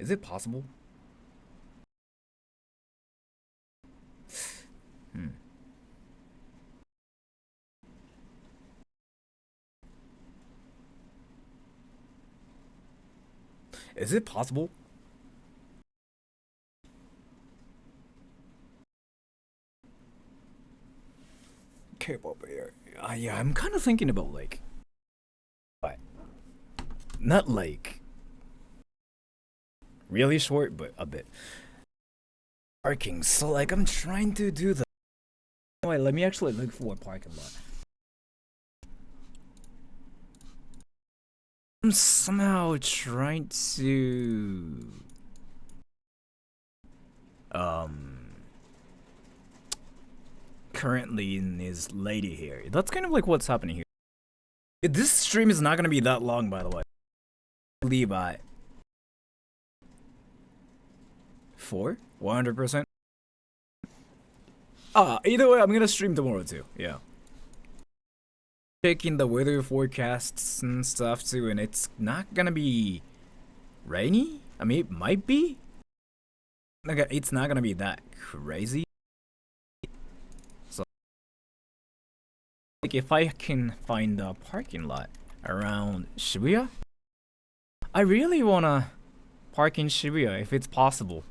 Is it possible? Hmm. Is it possible? K-pop. Yeah, I'm kind of thinking about like, but not like really short, but a bit. Parking. So like, I'm trying to do the. Wait, let me actually look for a parking lot. I'm somehow trying to currently in his lady here. That's kind of like what's happening here. This stream is not gonna be that long, by the way. Levi. 100%. Either way, I'm gonna stream tomorrow too. Yeah. Checking the weather forecasts and stuff too, and it's not gonna be rainy. I mean, it might be. Like, it's not gonna be that crazy. So, like, if I can find a parking lot around Shibuya, I really wanna park in Shibuya if it's possible.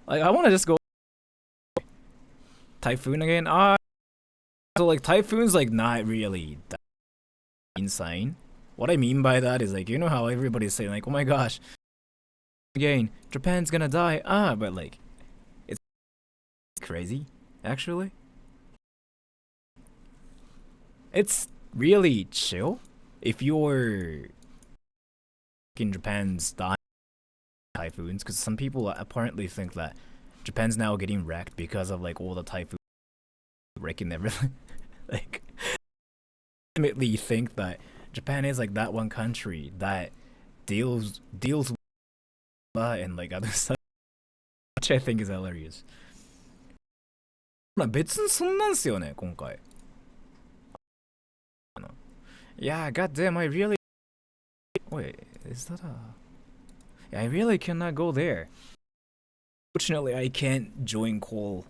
Like, I wanna just go Typhoon again. So like Typhoon's like not really that insane. What I mean by that is like, you know how everybody's saying like, oh my gosh, again, Japan's gonna die. But like, it's crazy, actually. It's really chill if you're in Japan's dying typhoons, because some people apparently think that Japan's now getting wrecked because of like all the typhoons wrecking everything. Like, ultimately think that Japan is like that one country that deals with that and like other stuff, which I think is hilarious. まあ別にそんなんすよね、今回。Yeah, goddamn, I really. Wait, is that a. Yeah, I really cannot go there. Fortunately, I can't join call.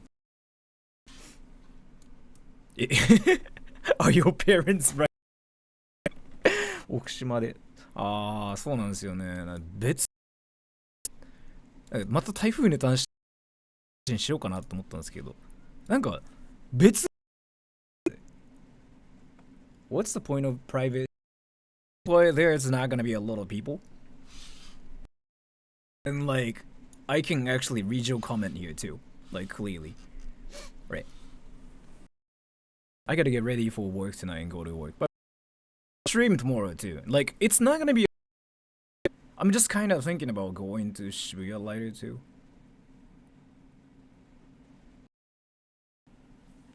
Are your parents right? 奥島で。そうなんですよね。また台風ネタにしようかなと思ったんですけど。なんか、別 What's the point of private? Well, there's not gonna be a lot of people. And like, I can actually read your comment here too. Like, clearly. Right. I gotta get ready for work tonight and go to work. But stream tomorrow too. Like, it's not gonna be. I'm just kind of thinking about going to Shibuya later too.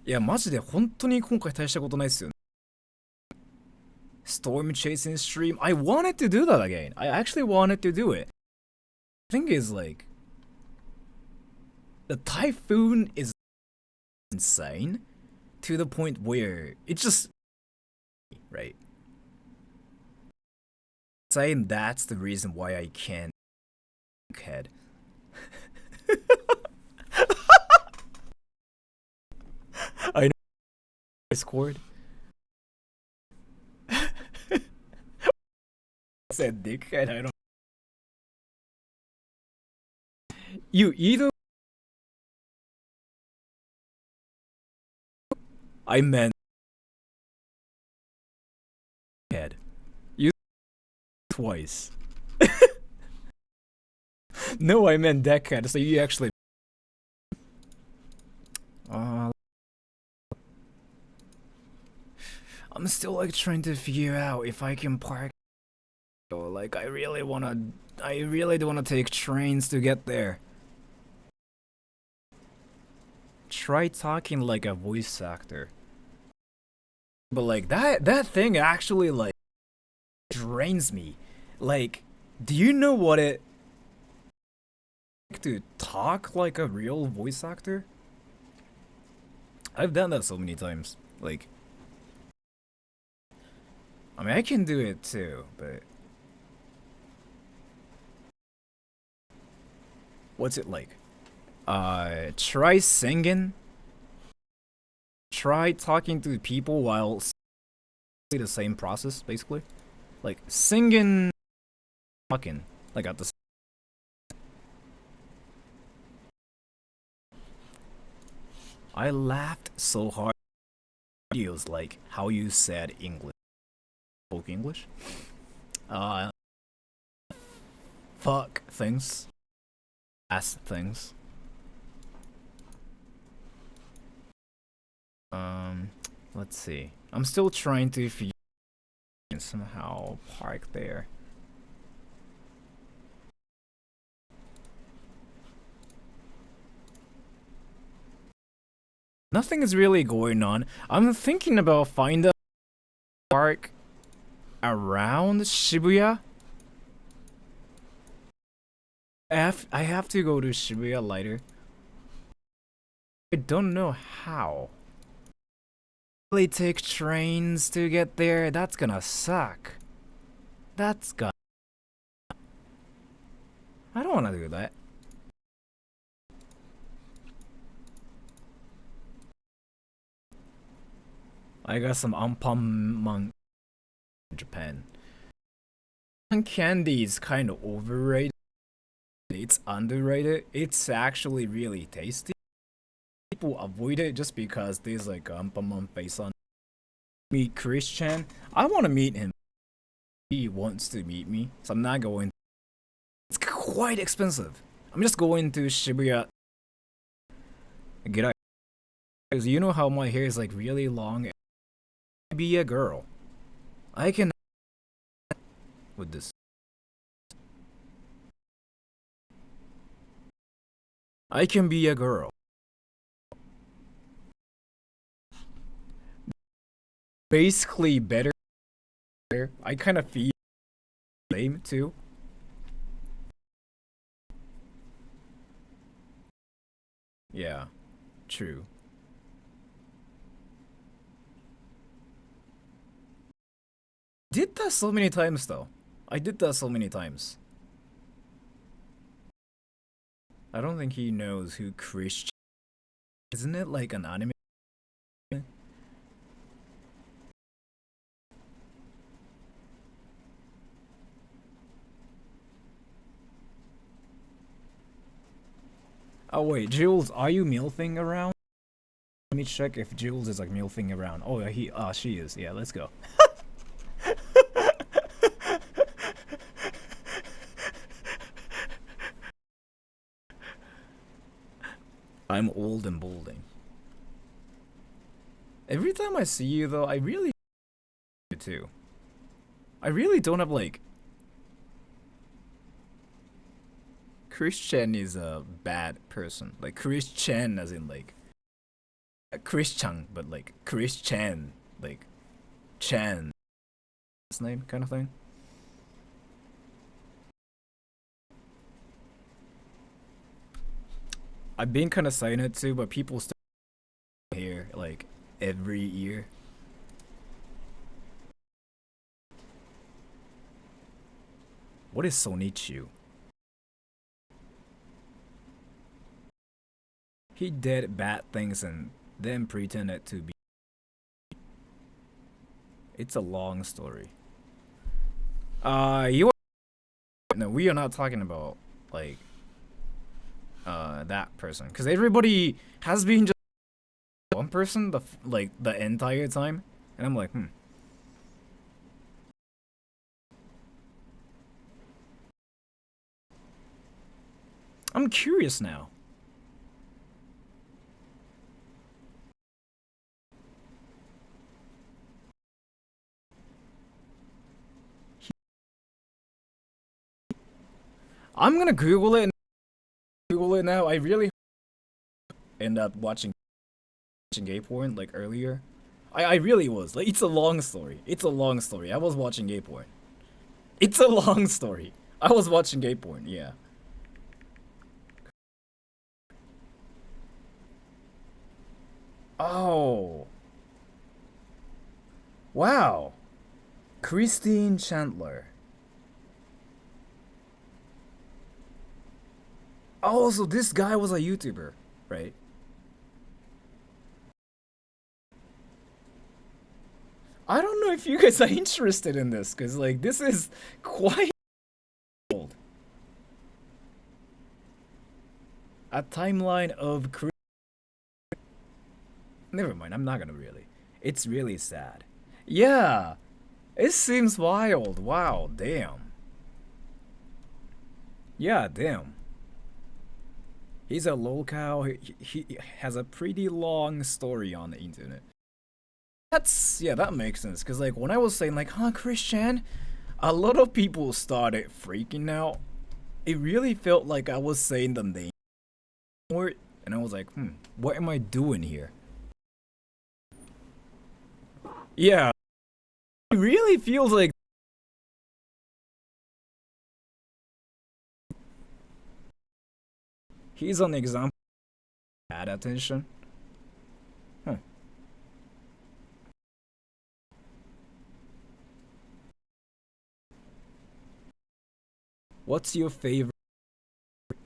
Yeah, マジで本当に今回大したことないっすよね。Storm chasing stream. I wanted to do that again. I actually wanted to do it. The thing is, like, the typhoon is insane to the point where it's just right. Saying that's the reason why I can't head. I know Discord. I said dickhead, I don't. You either. I meant head. You twice. No, I meant deckhead, so you actually. I'm still like trying to figure out if I can park. Or like I really do wanna take trains to get there. Try talking like a voice actor. But like that thing actually like drains me. Like, do you know what it like to talk like a real voice actor? I've done that so many times. Like, I mean, I can do it too, but what's it like? Try singing. Try talking to people while the same process, basically. Like singing, talking, like at the. I laughed so hard. Videos like how you said English, spoke English. Uh, fuck things, ass things. Let's see. I'm still trying to somehow park there. Nothing is really going on. I'm thinking about find a park around Shibuya. I have to go to Shibuya later. I don't know how. Really take trains to get there. That's gonna suck. That's gonna. I don't wanna do that. I got some Ampamman in Japan. Candy is kind of overrated. It's underrated. It's actually really tasty. People avoid it just because there's like Ampamman face on. Meet Christian. I want to meet him. He wants to meet me, so I'm not going. It's quite expensive. I'm just going to Shibuya. Get out. Because you know how my hair is like really long. Be a girl. I can with this. I can be a girl. Basically better. I kind of feel lame too. Yeah, true. Did that so many times though. I did that so many times. I don't think he knows who Christian. Isn't it like an anime? Oh wait, Jules, are you milfing around? Let me check if Jules is like milfing around. Oh, she is. Yeah, let's go. I'm old and balding. Every time I see you though, I really too. I really don't have like. Christian is a bad person. Like Christian as in like Christian, but like Christian, like Chan, his name kind of thing. I've been kind of saying it too, but people still hear like every year. What is Sonichu? He did bad things and then pretended to be. It's a long story. You. No, we are not talking about like that person because everybody has been just one person the entire time, and I'm like, I'm curious now. I'm gonna Google it. Google it now. I really end up watching gay porn like earlier. I really was. Like it's a long story. It's a long story. I was watching gay porn. It's a long story. I was watching gay porn, yeah. Oh. Wow. Christine Chandler. Oh, so this guy was a YouTuber, right? I don't know if you guys are interested in this, because, like, this is quite old. A timeline of... Never mind, I'm not gonna really. It's really sad. Yeah, it seems wild. Wow, damn. Yeah, damn. He's a lolcow. He has a pretty long story on the internet. That's, yeah, that makes sense. Cause like when I was saying like, huh, Christian, a lot of people started freaking out. It really felt like I was saying the name word, and I was like, what am I doing here? Yeah, it really feels like he's an example of bad attention. Huh. What's your favorite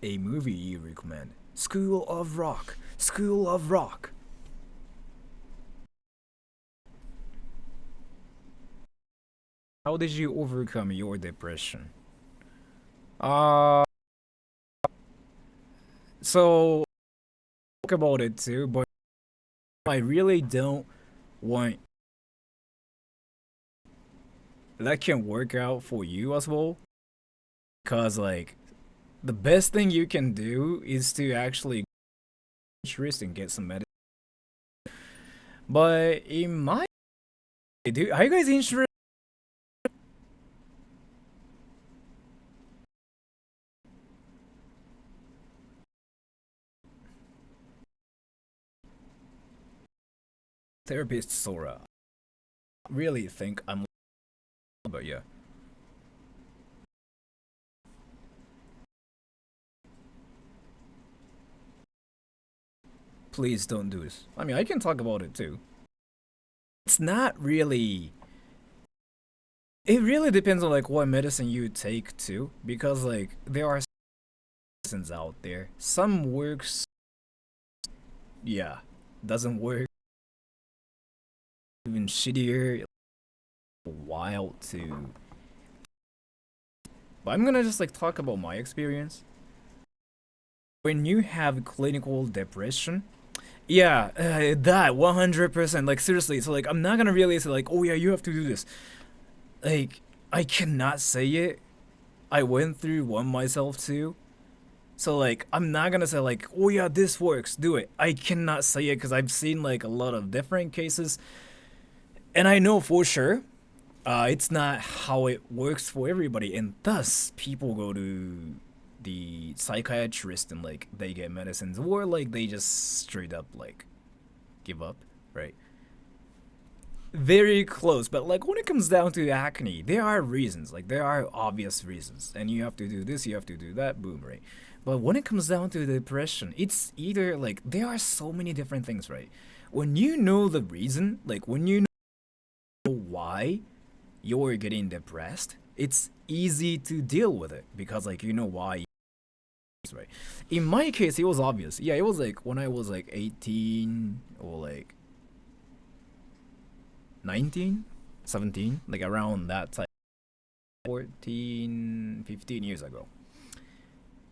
a movie you recommend? School of Rock. School of Rock. How did you overcome your depression? Uh, so talk about it too, but I really don't want that can work out for you as well. Cause like the best thing you can do is to actually interest and get some medicine. But in my do are you guys interested? Therapist Sora. Really think I'm but yeah. Please don't do this. I mean I can talk about it too. It's not really it really depends on like what medicine you take too. Because like there are medicines out there. Some works yeah. Doesn't work even shittier wild to but I'm gonna just like talk about my experience. When you have clinical depression, yeah, that 100%. Like seriously, so like I'm not gonna really say like, oh yeah, you have to do this. Like I cannot say it. I went through one myself too. So like I'm not gonna say like, oh yeah, this works, do it. I cannot say it because I've seen like a lot of different cases, and I know for sure it's not how it works for everybody, and thus people go to the psychiatrist and like they get medicines, or like they just straight up like give up, right? Very close, but like when it comes down to acne, there are reasons, like there are obvious reasons, and you have to do this, you have to do that, boom, right? But when it comes down to depression, it's either like there are so many different things, right? When you know the reason, like when you know why you're getting depressed, it's easy to deal with it because like you know why, right? In my case, it was obvious. Yeah, it was like when I was like 18 or like 19, 17, like around that time, 14, 15 years ago.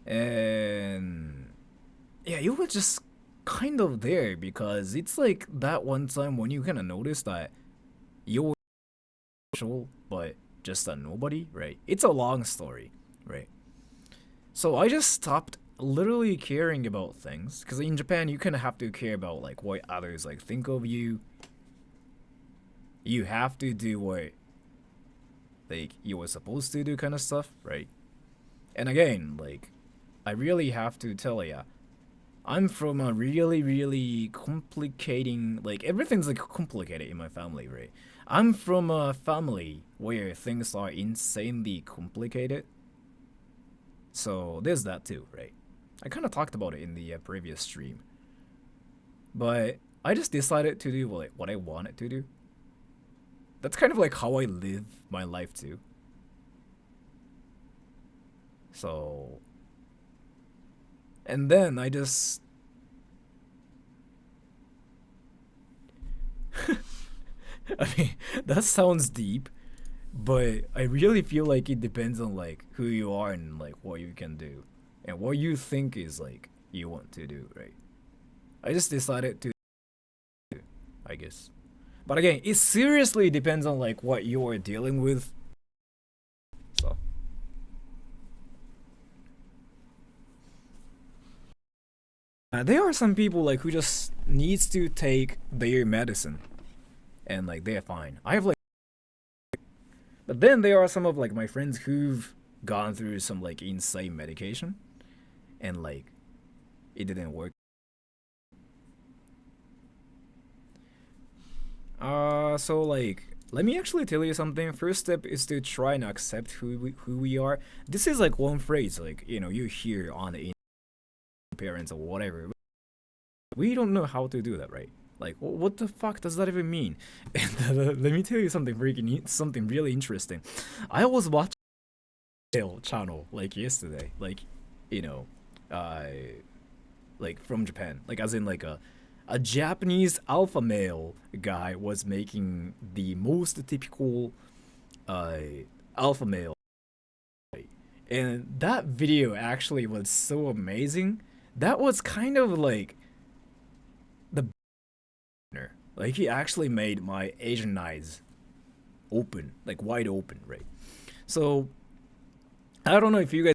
And yeah, you were just kind of there because it's like that one time when you kind of notice that you're special, but just a nobody, right? It's a long story, right? So I just stopped literally caring about things because in Japan you kind of have to care about like what others like think of you. You have to do what like you were supposed to do, kind of stuff, right? And again, like I really have to tell ya, I'm from a really complicating, like everything's like complicated in my family, right? I'm from a family where things are insanely complicated. So there's that too, right? I kind of talked about it in the previous stream. But I just decided to do what I wanted to do. That's kind of like how I live my life too. So And then I just I mean, that sounds deep, but I really feel like it depends on like who you are and like what you can do and what you think is like you want to do, right? I just decided to, I guess. But again, it seriously depends on like what you are dealing with. So there are some people like who just needs to take their medicine and like they're fine. I have like, but then there are some of like my friends who've gone through some like insane medication and like it didn't work. So like, let me actually tell you something. First step is to try and accept who we are. This is like one phrase, like, you know, you hear on the parents or whatever. We don't know how to do that, right? Like, what the fuck does that even mean? And let me tell you something something really interesting. I was watching channel like yesterday, like, you know, like from Japan, like as in like a Japanese alpha male guy was making the most typical alpha male, and that video actually was so amazing. That was kind of like the like he actually made my Asian eyes open, like wide open, right? So I don't know if you guys,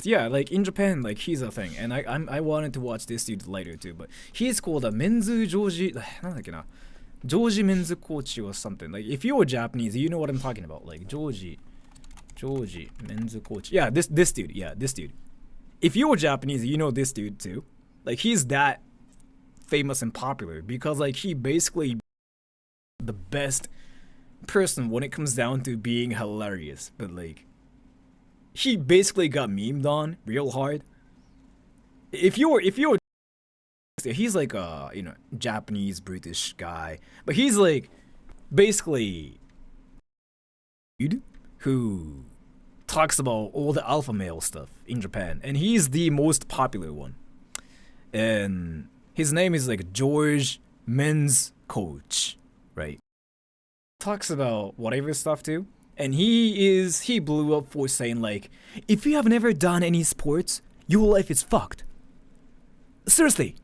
yeah, like in Japan, like he's a thing, and I wanted to watch this dude later too, but he's called a men's Joji, なんだっけな, Joji men's coach or something. Like if you're Japanese, you know what I'm talking about. Like Joji men's coach. Yeah, this dude. Yeah, this dude. If you're Japanese, you know this dude too. Like he's that famous and popular because like he basically the best person when it comes down to being hilarious, but like he basically got memed on real hard. If you're he's like a, you know, Japanese British guy, but he's like basically dude who talks about all the alpha male stuff in Japan, and he's the most popular one. And his name is like George Men's Coach, right? Talks about whatever stuff too. And he blew up for saying like, if you have never done any sports, your life is fucked. Seriously,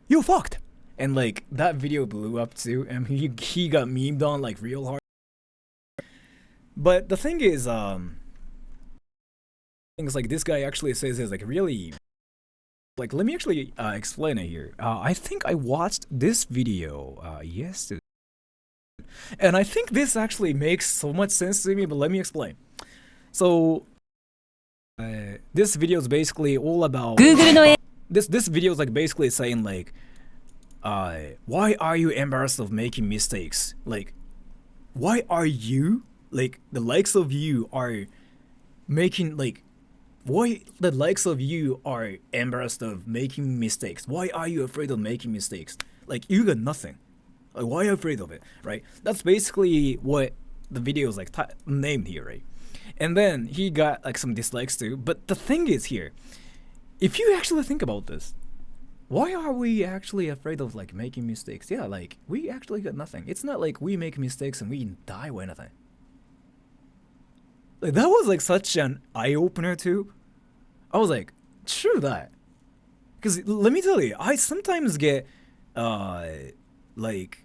you're fucked. And like that video blew up too, and he got memed on like real hard. But the thing is, things like this guy actually says is like really, like let me actually explain it here. I think I watched this video yesterday. And I think this actually makes so much sense to me, but let me explain. So, this video is basically all about this video is like basically saying like, why are you embarrassed of making mistakes? Like, why are you, like the likes of you are making like, why the likes of you are embarrassed of making mistakes? Why are you afraid of making mistakes? Like you got nothing. Like, why are you afraid of it, right? That's basically what the video is like named here, right? And then he got like some dislikes too. But the thing is here, if you actually think about this, why are we actually afraid of like making mistakes? Yeah, like we actually got nothing. It's not like we make mistakes and we die or anything. Like that was like such an eye opener too. I was like, true that. Because let me tell you, I sometimes get like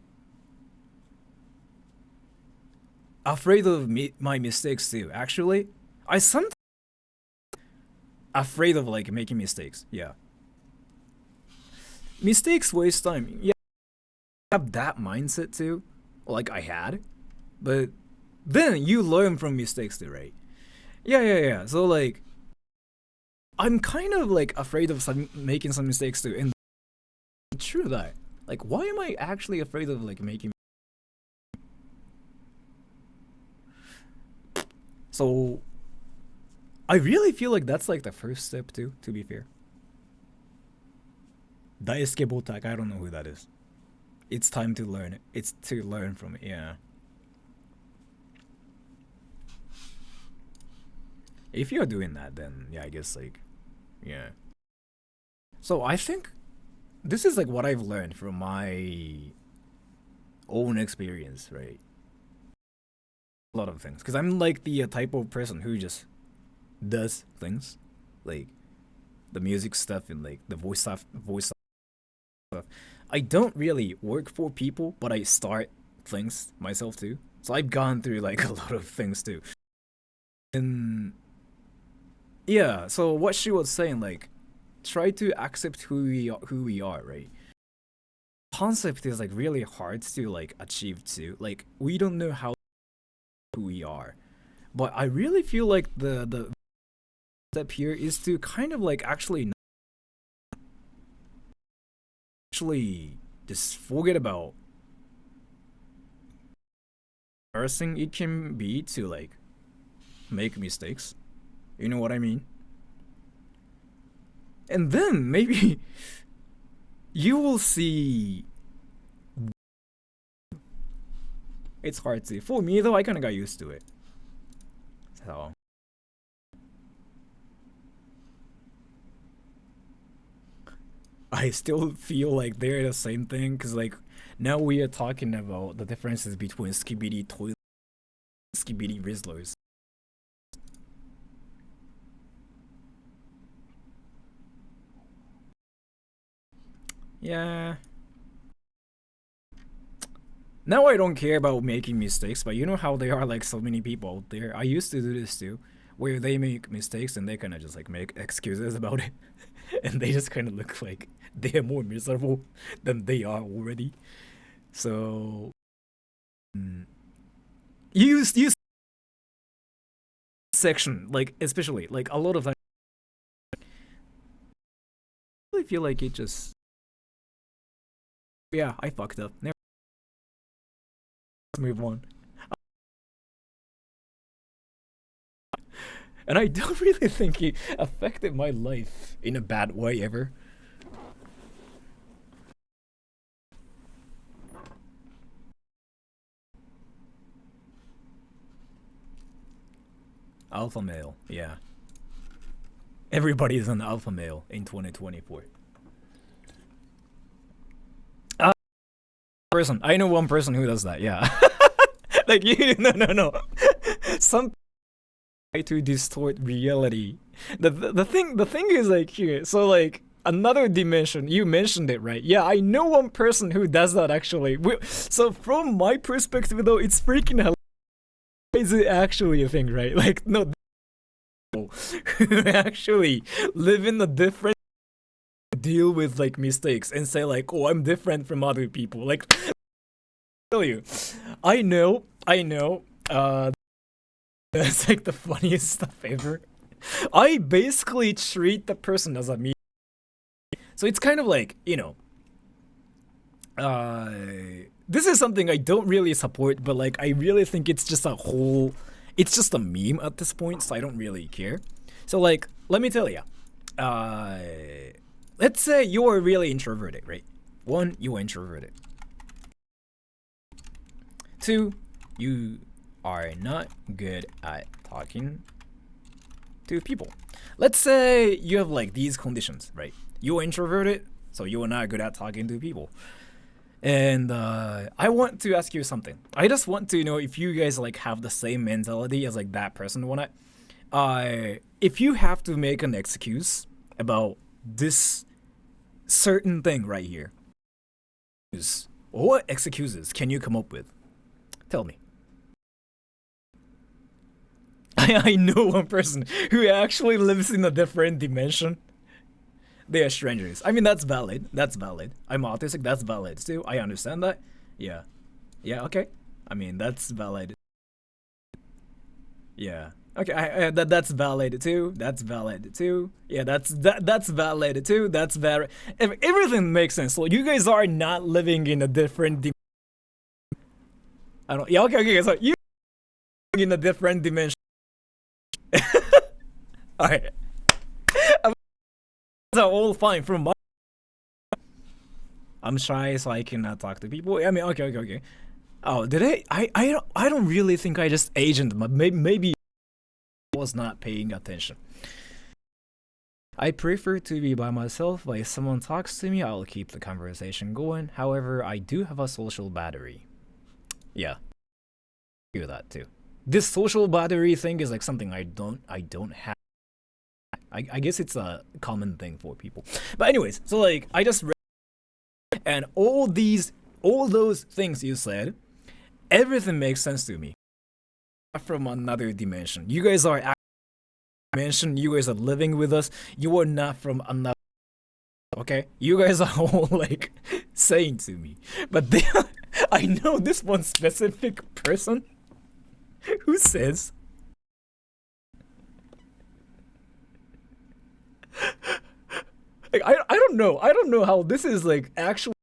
afraid of my mistakes too. Actually, I sometimes afraid of like making mistakes. Yeah, mistakes waste time. Yeah, I have that mindset too. Like I had, but then you learn from mistakes too, right? Yeah. So like, I'm kind of like afraid of making some mistakes too, and true that. Like, why am I actually afraid of like making? So, I really feel like that's like the first step too. To be fair, Daisuke Botak, I don't know who that is. It's time to learn it. It's to learn from it. Yeah. If you're doing that, then yeah, I guess like, yeah. So I think this is like what I've learned from my own experience, right? A lot of things, because I'm like the type of person who just does things, like the music stuff and like the voice stuff. I don't really work for people, but I start things myself too. So I've gone through like a lot of things too. And yeah, so what she was saying, like, try to accept who we are, right? Concept is like really hard to like achieve too. Like we don't know how who we are, but I really feel like the step here is to kind of like actually just forget about embarrassing it can be to like make mistakes. You know what I mean? And then maybe you will see. It's hard to. For me though, I kind of got used to it. So. I still feel like they're the same thing, because like now we are talking about the differences between skibidi toilet and skibidi rizzlers. Yeah. Now I don't care about making mistakes, but you know how there are like so many people out there. I used to do this too, where they make mistakes and they kind of just like make excuses about it, and they just kind of look like they are more miserable than they are already. So use section, like especially like a lot of times I really feel like it just, yeah, I fucked up. Never. Let's move on. And I don't really think it affected my life in a bad way ever. Alpha male, yeah. Everybody is an alpha male in 2024. Person, I know one person who does that. Yeah, like you. No. Some try to distort reality. The thing is like here. So like another dimension. You mentioned it, right? Yeah, I know one person who does that actually. So from my perspective though, it's freaking hilarious. Is it actually a thing, right? Like no, who actually live in a different, deal with like mistakes and say like, oh, I'm different from other people. Like, tell you, I know. That's like the funniest stuff ever. I basically treat the person as a me. So it's kind of like, you know, this is something I don't really support, but like I really think it's just it's just a meme at this point, so I don't really care. So like, let me tell you, let's say you're really introverted, right? 1, you are introverted. 2, you are not good at talking to people. Let's say you have like these conditions, right? You are introverted, so you are not good at talking to people. And I want to ask you something. I just want to know if you guys like have the same mentality as like that person. If you have to make an excuse about this certain thing right here, what excuses can you come up with? Tell me. I know one person who actually lives in a different dimension. They are strangers. I mean, that's valid. That's valid. I'm autistic. That's valid too. I understand that. Yeah. Yeah. Okay. I mean, that's valid. Yeah. Okay. That's valid too. That's valid too. Yeah. That's valid too. That's valid. Everything makes sense. So you guys are not living in a different. I don't. Yeah. Okay. So you in a different dimension. All right. Are all fine from my. I'm shy, so I cannot talk to people. I mean, okay. Oh, did I don't really think I just aged, but maybe I was not paying attention. I prefer to be by myself, but if someone talks to me, I'll keep the conversation going. However, I do have a social battery. Yeah, I do that too. This social battery thing is like something I don't have. I guess it's a common thing for people. But anyways, so like I just read, and all those things you said, everything makes sense to me. From another dimension. You guys are dimension. You guys are living with us. You are not from another. Okay, you guys are all like saying to me, but I know this one specific person who says, like, I don't know how this is like actually.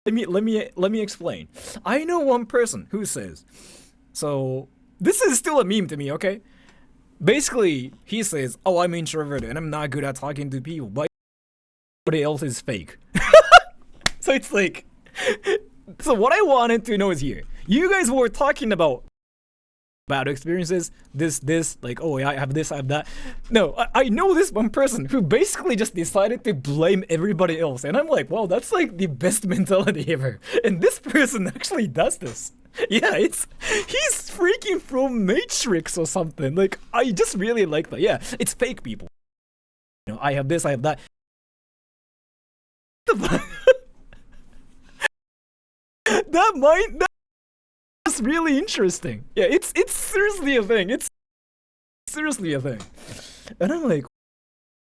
Let me explain. I know one person who says, so this is still a meme to me, okay? Basically, he says, "Oh, I'm introverted and I'm not good at talking to people, but everybody else is fake." So it's like, so what I wanted to know is here. You guys were talking about bad experiences, this, like, oh, I have this, I have that. No, I know this one person who basically just decided to blame everybody else, and I'm like, wow, that's like the best mentality ever. And this person actually does this. Yeah, he's freaking from Matrix or something. Like, I just really like that. Yeah, it's fake people. You know, I have this, I have that. That's really interesting. Yeah, it's seriously a thing. It's seriously a thing. And I'm like,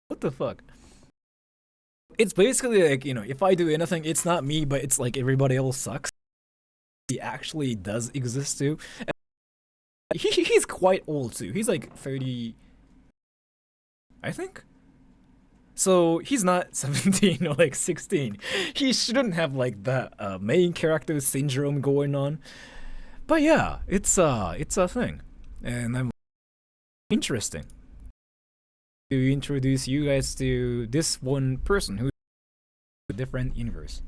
what the fuck? It's basically like, you know, if I do anything, it's not me, but it's like everybody else sucks. He actually does exist too. And he's quite old too. He's like 30, I think. So he's not 17 or like 16. He shouldn't have like that main character syndrome going on. But yeah, it's a thing, and I'm interesting to introduce you guys to this one person who's a different universe.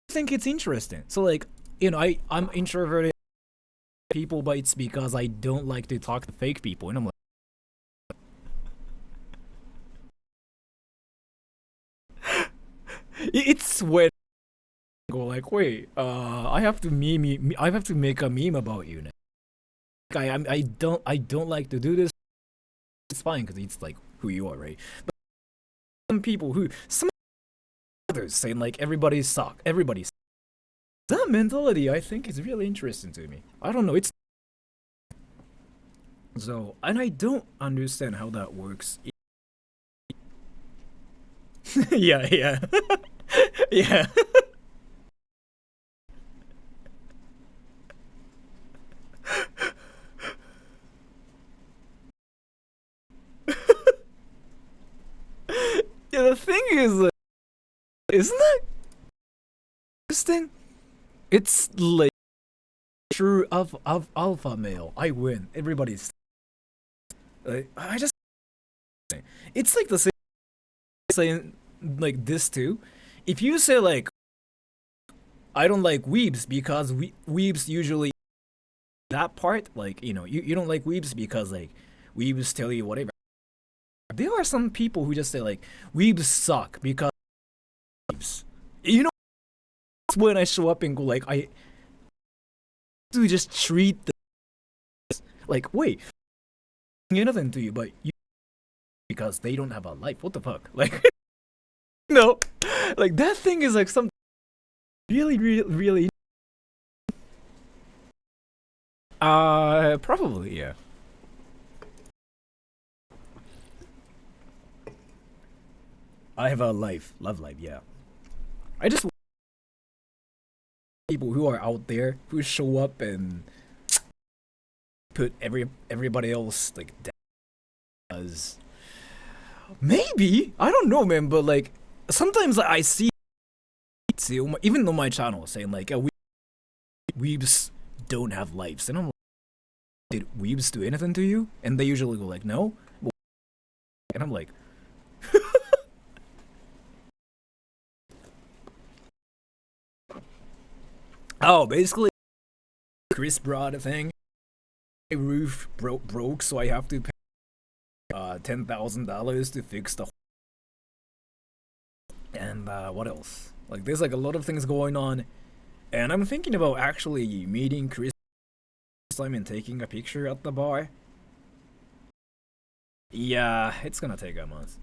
I think it's interesting. So like, you know, I'm introverted people, but it's because I don't like to talk to fake people, and I'm like, it's when I go like, wait, I have to make a meme about you now. Like, I don't like to do this. It's fine because it's like who you are, right? But some others saying like everybody suck, everybody suck. That mentality I think is really interesting to me. I don't know, it's so, and I don't understand how that works. Yeah, yeah. Yeah. Yeah, the thing is, isn't that interesting? It's like true of alpha male. I win. Everybody's I just, it's like the same saying like this too. If you say like I don't like weebs because weebs usually that part, like, you know, you don't like weebs because like weebs tell you whatever. There are some people who just say like weebs suck because weebs. You know, that's when I show up and go like I do just treat this like, wait, nothing to you, but you, because they don't have a life. What the fuck? Like, no, like that thing is like some really. Probably, yeah. I have a life, love life, yeah. I just want people who are out there who show up and put everybody else like does. Maybe, I don't know, man, but like sometimes I see even on my channel saying like weebs don't have lives, and I'm like, did weebs do anything to you? And they usually go like, no. And I'm like, oh, basically Chris brought a thing. My roof broke, so I have to pay $10,000 to fix the. And what else? Like, there's like a lot of things going on, and I'm thinking about actually meeting Chris and taking a picture at the bar. Yeah, it's gonna take a month.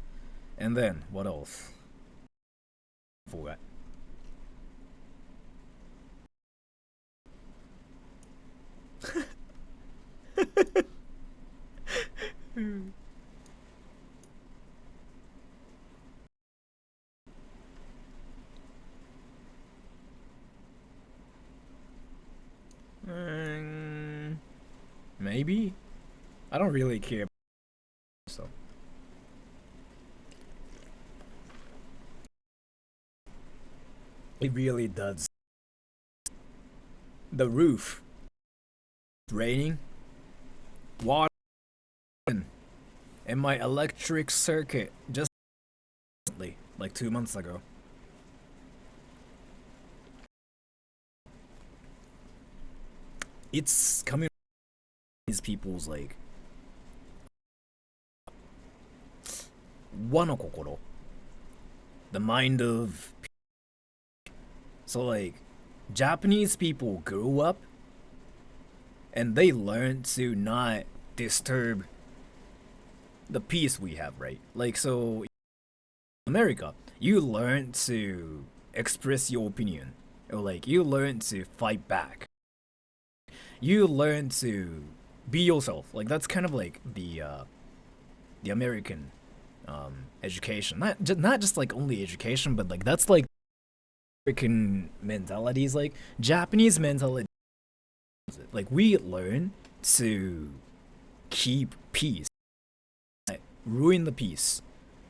And then what else? Forgot. Maybe? I don't really care. So. It really does. The roof. Raining. Water. And my electric circuit just like 2 months ago. It's coming these people's like wanokokoro, the mind of. So like Japanese people grew up and they learned to not disturb the peace we have, right? Like, so in America, you learn to express your opinion, or like you learn to fight back. You learn to be yourself. Like, that's kind of like the American education. Not just like only education, but like that's like American mentalities. Like Japanese mentality. Like, we learn to keep peace, ruin the peace.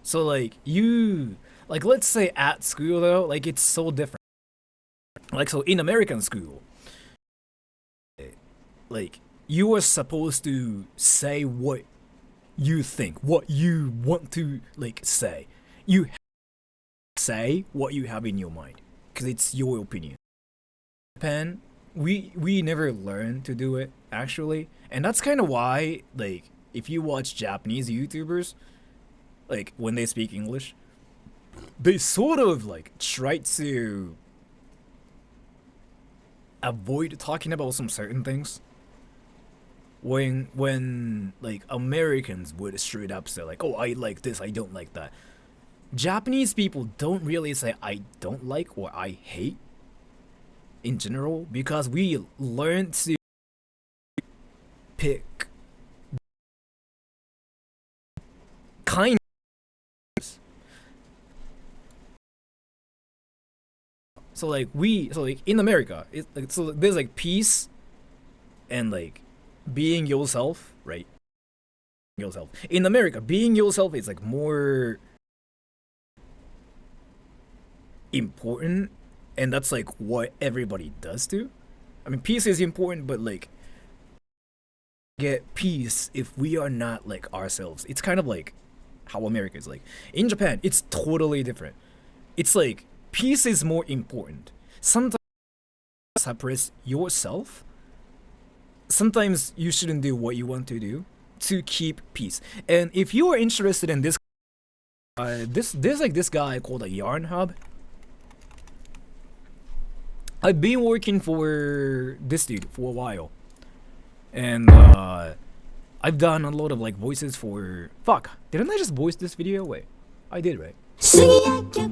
So like you, like, let's say at school though, like it's so different. Like, so in American school, like you are supposed to say what you think, what you want to like say. You say what you have in your mind because it's your opinion. Japan, we never learn to do it actually, and that's kind of why, like, if you watch Japanese YouTubers, like when they speak English, they sort of like try to avoid talking about some certain things. When like Americans would straight up say like, oh, I like this, I don't like that. Japanese people don't really say I don't like or I hate in general, because we learn to pick kind. So like in America, it's like, so there's like peace and like being yourself, right? Yourself. In America, being yourself is like more important, and that's like what everybody does too. I mean, peace is important, but like get peace if we are not like ourselves. It's kind of like how America is. Like in Japan, it's totally different. It's like peace is more important. Sometimes suppress yourself. Sometimes you shouldn't do what you want to do to keep peace. And if you are interested in this, there's like this guy called a Yarn Hub. I've been working for this dude for a while, and I've done a lot of like voices for. Fuck! Didn't I just voice this video? Wait, I did, right?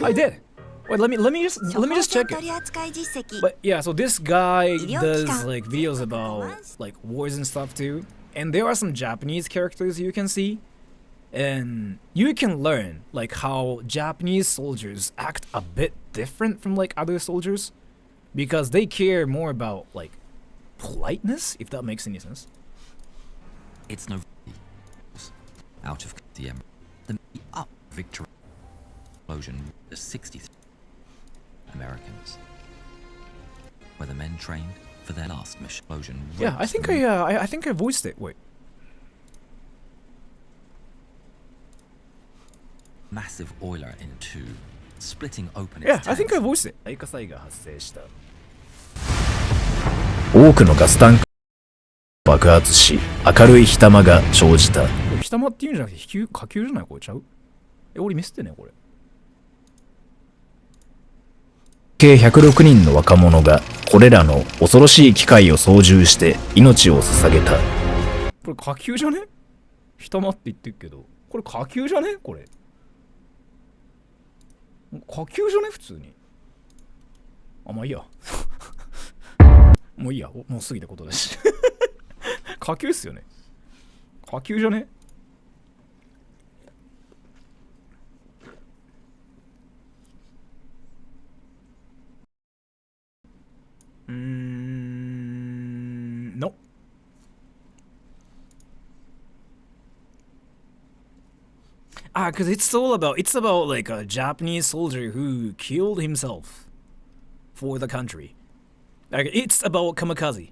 I did. Wait, let me just check it. But yeah, so this guy does like videos about like wars and stuff too, and there are some Japanese characters you can see, and you can learn like how Japanese soldiers act a bit different from like other soldiers, because they care more about like politeness, if that makes any sense. It's no out of the up victory explosion. The 63 Americans, where the men trained for their last mission. Explosion. Yeah, I think I voiced it. Wait. Massive oiler in two, splitting open its Yeah, tanks. I think I voiced it. 大火災が発生した。多くのガスタンク爆発し、明るい火玉が生じた。これ火玉っていうんじゃなくて火球じゃない？これちゃう？俺ミスってねこれ。計106人の若者がこれらの恐ろしい機械を操縦して命を捧げた。これ火球じゃね？火玉って言ってるけど、これ火球じゃね？これ火球じゃね？普通に。あ、まあいいや。もういいや、もう過ぎたことだし。火球っすよね。火球じゃね？No. Because it's about like a Japanese soldier who killed himself for the country. Like, it's about kamikaze.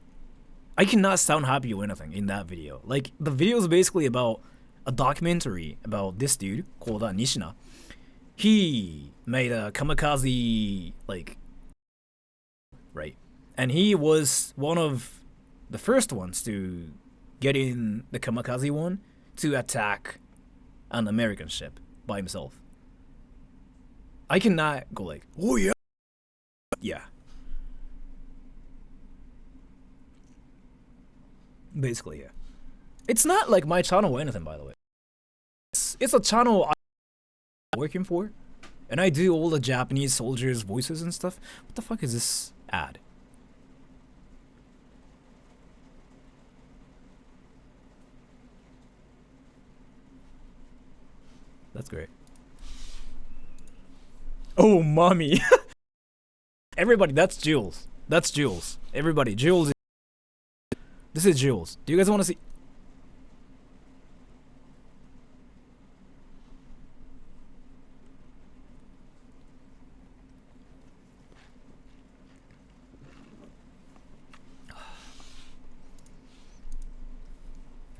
I cannot sound happy or anything in that video. Like, the video is basically about a documentary about this dude called Nishina. He made a kamikaze, like, right? And he was one of the first ones to get in the kamikaze one to attack an American ship by himself. I cannot go like, oh yeah. Yeah. Basically, yeah. It's not like my channel or anything, by the way. It's a channel I'm working for, and I do all the Japanese soldiers' voices and stuff. What the fuck is this ad? That's great. Oh, mommy. Everybody, that's Jules. That's Jules. Everybody, Jules. This is Jules. Do you guys want to see?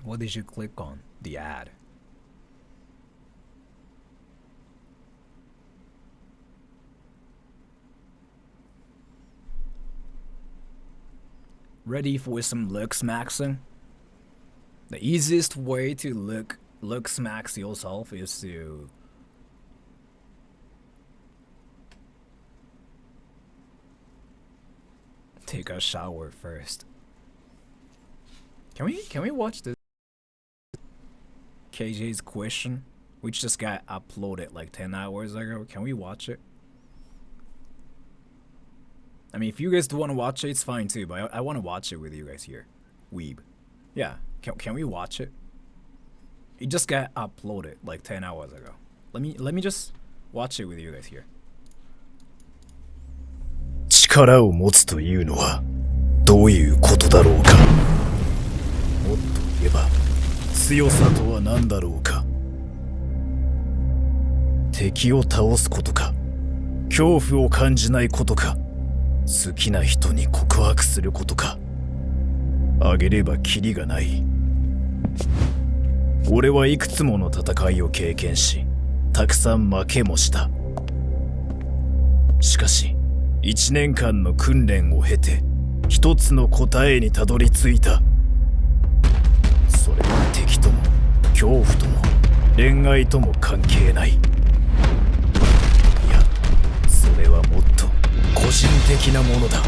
What did you click on? The ad. Ready for some Muxing? The easiest way to Muxing yourself is to take a shower first. Can we watch this KJ's question, which just got uploaded like 10 hours ago? Can we watch it? I mean, if you guys do want to watch it, it's fine too, but I want to watch it with you guys here. Weeb. Yeah, can we watch it? It just got uploaded like 10 hours ago. Let me just watch it with you guys here. 力を持つというのはどういうことだろうか。もっと言えば強さとは何だろうか。敵を倒すことか。恐怖を感じないことか。好きな人に告白することか。あげればキリがない。俺はいくつもの戦いを経験し、たくさん負けもした。しかし、1年間の訓練を経て、一つの答えにたどり着いた。それは敵とも、恐怖とも、恋愛とも関係ない。いや、それはもっと個人的なものだ。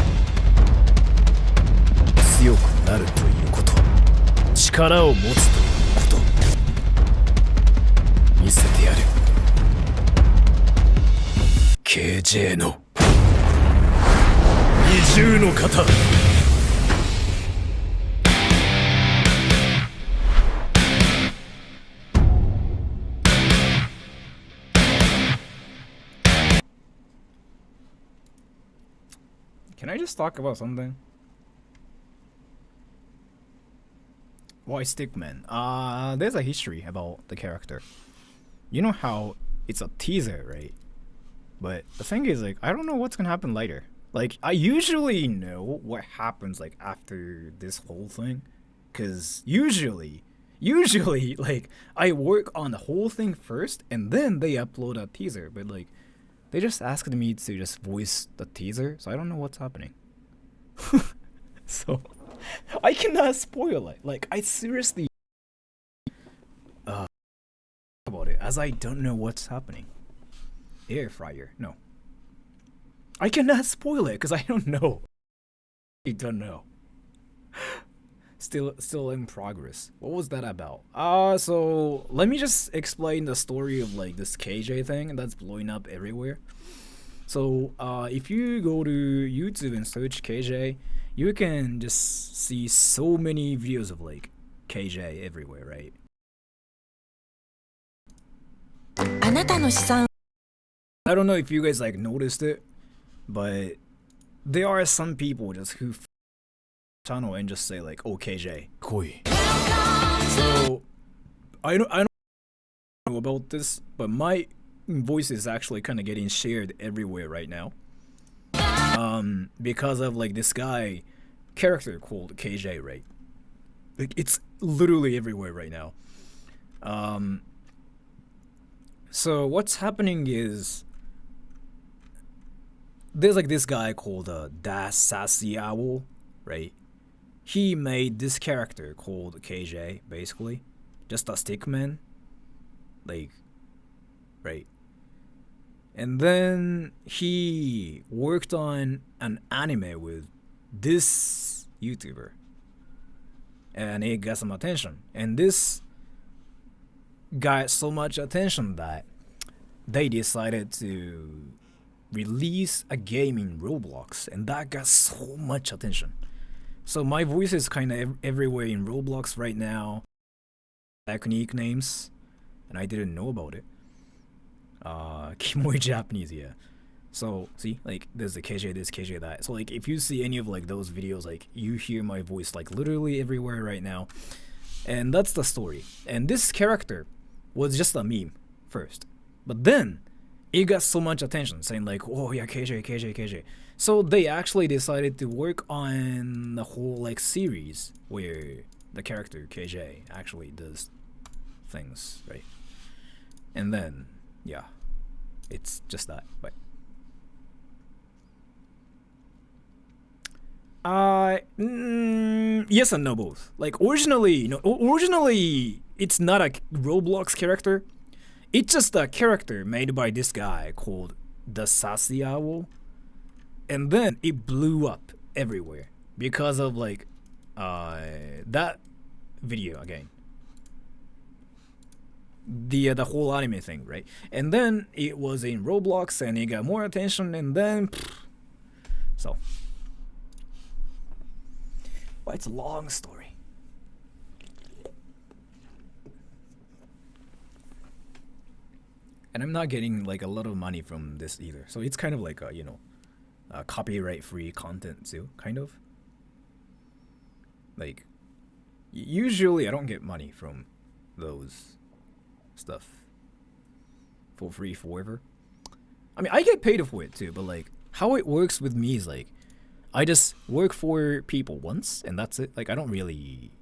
強くなるということ、力を持つということ、見せてやる。KJ の二重の型。Can I just talk about something? Why Stickman? There's a history about the character. You know how it's a teaser, right? But the thing is, like, I don't know what's gonna happen later. Like, I usually know what happens, like, after this whole thing. Cause usually, like, I work on the whole thing first, and then they upload a teaser. But, like, they just asked me to just voice the teaser, so I don't know what's happening. So, I cannot spoil it. Like, I seriously about it as I don't know what's happening. Air fryer, no. I cannot spoil it because I don't know. I don't know. Still in progress. What was that about? So let me just explain the story of like this KJ thing that's blowing up everywhere. So if you go to YouTube and search KJ, you can just see so many videos of like KJ everywhere, right? あなたの資産 I don't know if you guys like noticed it, but there are some people just who channel and just say like, "Oh KJ." 来い。 So I don't know about this, but my voice is actually kind of getting shared everywhere right now. Because of like this guy character called KJ, right? Like it's literally everywhere right now. So what's happening is there's like this guy called Da Sassy Owl, right? He made this character called KJ, basically. Just a stickman. Like, right. And then he worked on an anime with this YouTuber. And it got some attention. And this got so much attention that they decided to release a game in Roblox. And that got so much attention. So my voice is kind of everywhere in Roblox right now. Iconic names. And I didn't know about it. Kimoi Japanese, yeah. So see, like there's the KJ this, KJ that. So like if you see any of like those videos, like you hear my voice like literally everywhere right now. And that's the story. And this character was just a meme first. But then it got so much attention saying like, oh yeah, KJ, KJ, KJ. So they actually decided to work on the whole like series where the character KJ actually does things, right? And then, yeah, it's just that. But yes and no both. Like originally it's not a Roblox character. It's just a character made by this guy called the Sassy Owl. And then it blew up everywhere because of like that video again. The whole anime thing, right? And then it was in Roblox and it got more attention and then so well, it's a long story. And I'm not getting like a lot of money from this either. So it's kind of like a, you know, copyright free content too, kind of. Like usually I don't get money from those stuff for free forever. I mean I get paid for it too, but like how it works with me is like I just work for people once and that's it. Like I don't really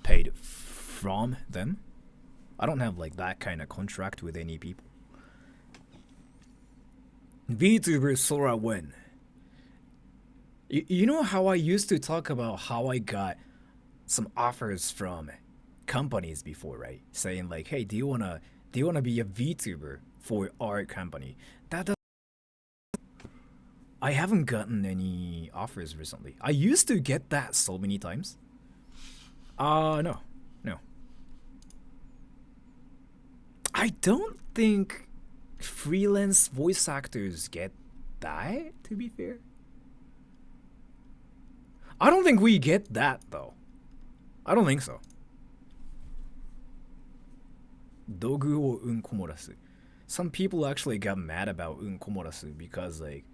paid from them. I don't have like that kind of contract with any people. VTuber Sora when? You know how I used to talk about how I got some offers from companies before, right? Saying like, hey, do you wanna be a VTuber for our company? I haven't gotten any offers recently. I used to get that so many times. No. I don't think freelance voice actors get that, to be fair. I don't think we get that though. I don't think so. Dogu o unkomorasu. Some people actually got mad about unkomorasu because like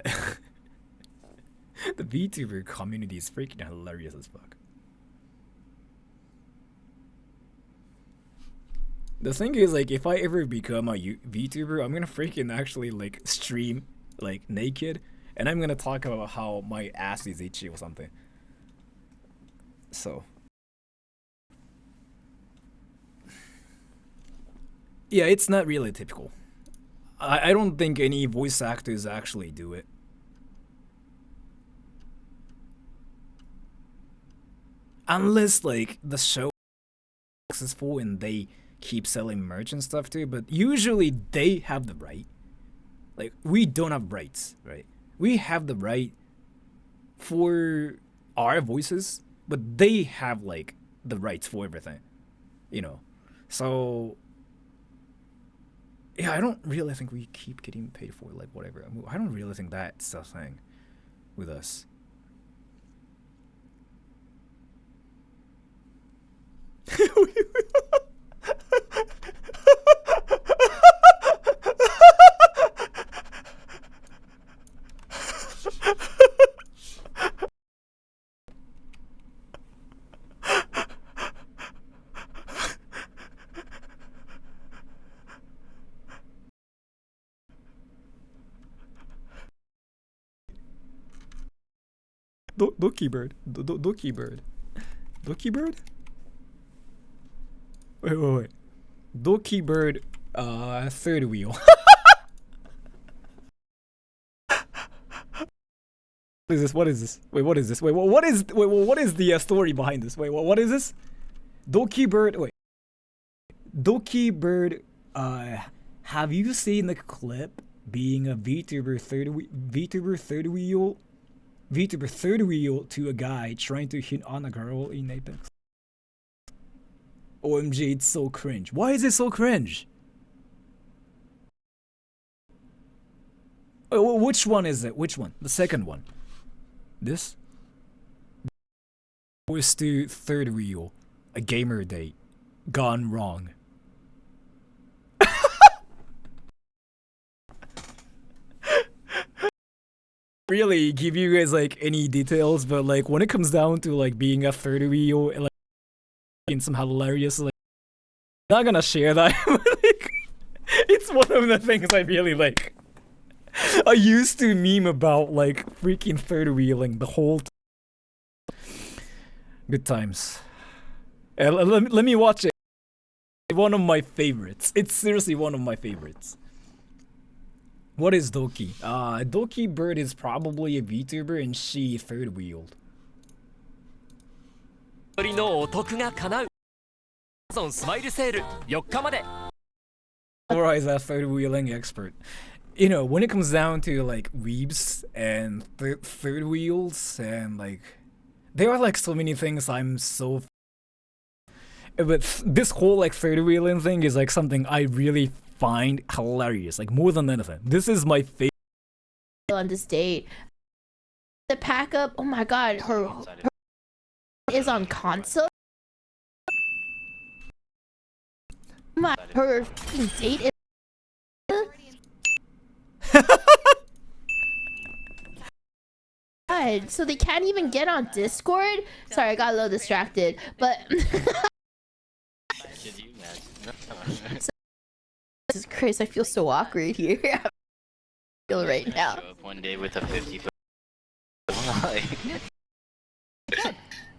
the VTuber community is freaking hilarious as fuck. The thing is, like, if I ever become a VTuber, I'm gonna freaking actually like stream like naked, and I'm gonna talk about how my ass is itchy or something. So yeah, it's not really typical. I don't think any voice actors actually do it. unless like the show is successful and they keep selling merch and stuff too, but usually they have the right. Like, we don't have rights, right? We have the right for our voices, but they have like the rights for everything, you know. So yeah, I don't really think we keep getting paid for like whatever. I mean, I don't really think that's a thing with us. Doki bird. Doki bird. Doki bird? Wait. Doki bird, third wheel. What is this? Wait, what is this? Wait, what is the story behind this? Wait, what is this? Doki bird, wait. Doki bird, have you seen the clip being a VTuber third wheel to a guy trying to hit on a girl in Apex? OMG, it's so cringe. Why is it so cringe? Oh, which one is it? Which one? The second one. This? Was to third wheel. A gamer date. Gone wrong. Really give you guys like any details, but like when it comes down to like being a third wheel and like in some hilarious, like, I'm not gonna share that. Like, it's one of the things I really like. I used to meme about like freaking third wheeling the whole good times. Let me watch it. One of my favorites. It's seriously one of my favorites. What is Doki? Doki Bird is probably a VTuber and she third wheeled. Sora is a third wheeling expert. You know, when it comes down to like weebs and third wheels and like, there are like so many things I'm so. But this whole like third wheeling thing is like something I really find hilarious, like more than anything. This is my favorite. On this date, the pack up. Oh my god, her is on console. Her date is. God, so they can't even get on Discord. Sorry, I got a little distracted, but. This is Chris. I feel so awkward here. I feel right now. Show up one day with a 50-foot.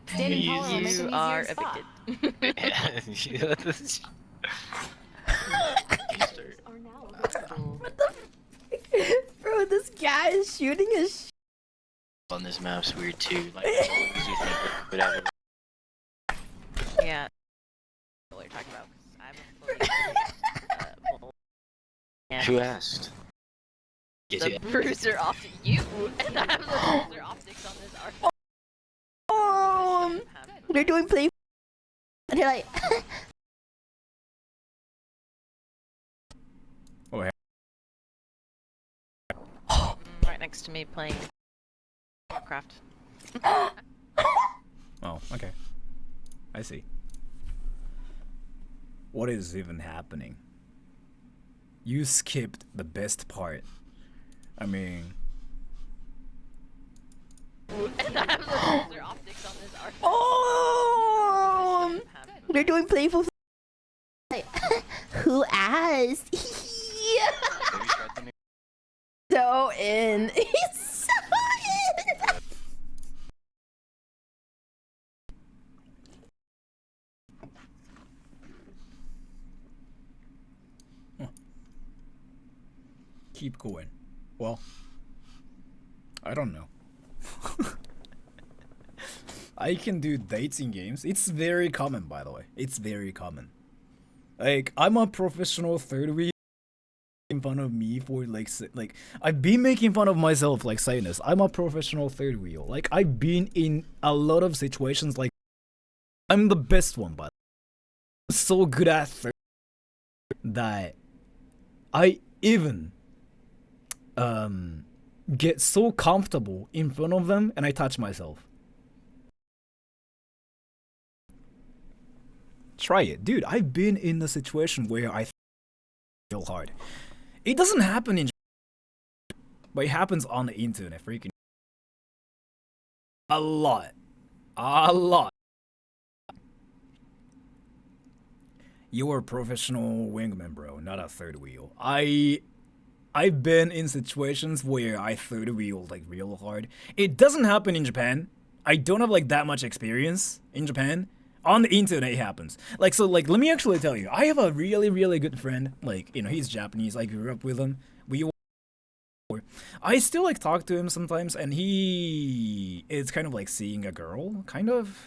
Standing taller will make You them are easier to spot. evicted. What the f- Bro, this guy is shooting his On this map's weird too. Like, as long as you think whatever. Yeah. What you're talking about? 'Cause I'm a Who asked? the bruiser off you, and I have the bruiser optics on this arc. They're doing play. And they're like. Right next to me playing Warcraft. Oh, okay. I see. What is even happening? You skipped the best part. I mean... And I have the bruiser optics on this arc. They're doing playful. Like, who asked? So in. He's so in. Keep going. Well, I don't know. I can do dates in games. It's very common, by the way. It's very common. Like, I'm a professional third wheel. Making fun of me for like I've been making fun of myself like saying this. I'm a professional third wheel. Like, I've been in a lot of situations like I'm the best one, but I'm so good at third that I even get so comfortable in front of them and I touch myself. Try it, dude. I've been in a situation where I feel hard. It doesn't happen in, but it happens on the internet. Freaking a lot. You're a professional wingman, bro, not a third wheel. I've been in situations where I third wheel like real hard. It doesn't happen in Japan. I don't have like that much experience in Japan. On the internet it happens. Like, so like, let me actually tell you, I have a really good friend. Like, you know, he's Japanese. I grew up with him. I still like talk to him sometimes, and he is kind of like seeing a girl, kind of.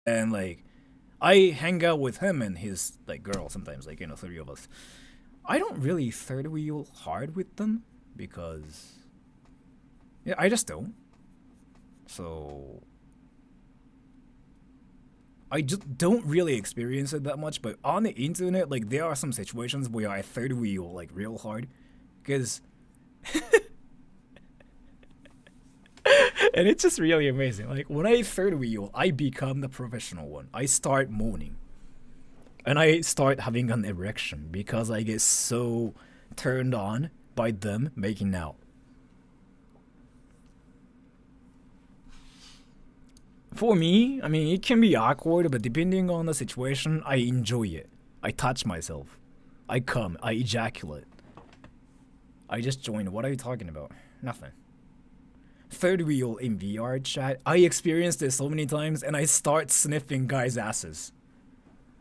And like, I hang out with him and his like girl sometimes, like, you know, 3 of us. I don't really third wheel hard with them because, yeah, I just don't. So I just don't really experience it that much. But on the internet, like, there are some situations where I third wheel like real hard, because and it's just really amazing. Like, when I third wheel, I become the professional one. I start moaning. And I start having an erection because I get so turned on by them making out. For me, I mean, it can be awkward, but depending on the situation, I enjoy it. I touch myself. I come. I ejaculate. I just joined. What are you talking about? Nothing. Third wheel in VR chat. I experienced this so many times, and I start sniffing guys' asses.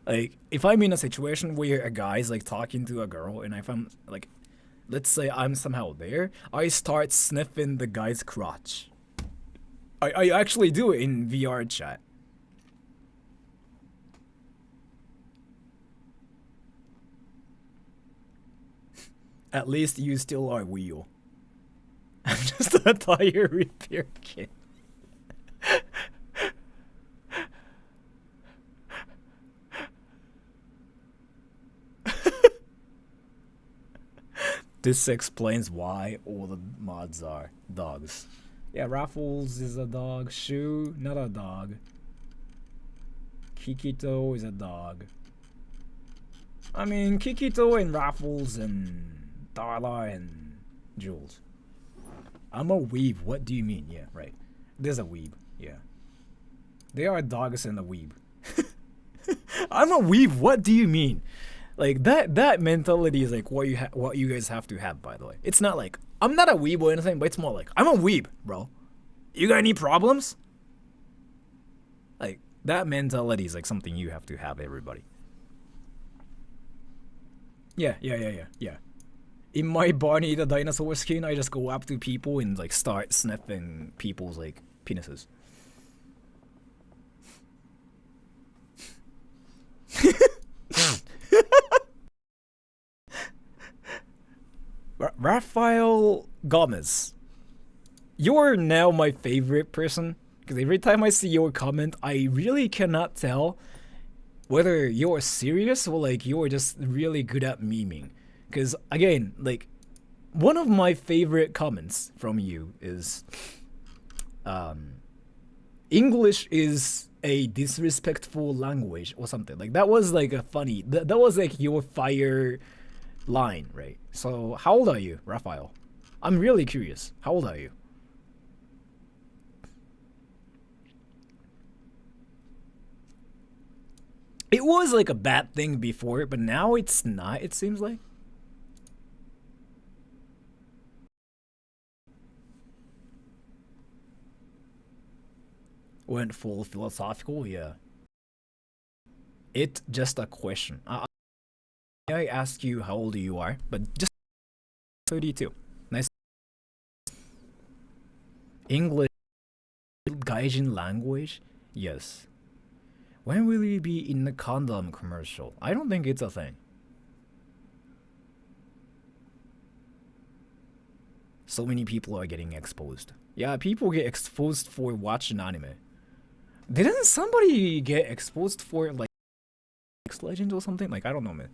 Like, if I'm in a situation where a guy's like talking to a girl, and if I'm like, let's say I'm somehow there, I start sniffing the guy's crotch. I actually do it in VR chat. At least you still are wheel. I'm just a tire repair kit. This explains why all the mods are dogs. Yeah, Raffles is a dog. Shu, not a dog. Kikito is a dog. I mean, Kikito and Raffles and Darla and Jules. I'm a weeb. What do you mean? Yeah, right. There's a weeb. Yeah. They are dogs and a weeb. I'm a weeb. What do you mean? Like, that mentality is like what you guys have to have, by the way. It's not like I'm not a weeb or anything, but it's more like I'm a weeb, bro. You got any problems? Like, that mentality is like something you have to have, everybody. Yeah. In my Barney the dinosaur skin, I just go up to people and like start sniffing people's like penises. Rafael Gomez, you're now my favorite person, because every time I see your comment, I really cannot tell whether you're serious or like you're just really good at memeing. Because again, like, one of my favorite comments from you is English is a disrespectful language or something. Like, that was like a funny, that was like your fire line, right? So how old are you, Raphael? I'm really curious. How old are you? It was like a bad thing before, but now it's not, it seems like. Went full philosophical, yeah. It's just a question. I ask you how old you are, but just 32. Nice. English Gaijin language? Yes. When will you be in the condom commercial? I don't think it's a thing. So many people are getting exposed. Yeah, people get exposed for watching anime. Didn't somebody get exposed for like X Legends or something? Like, I don't know, man.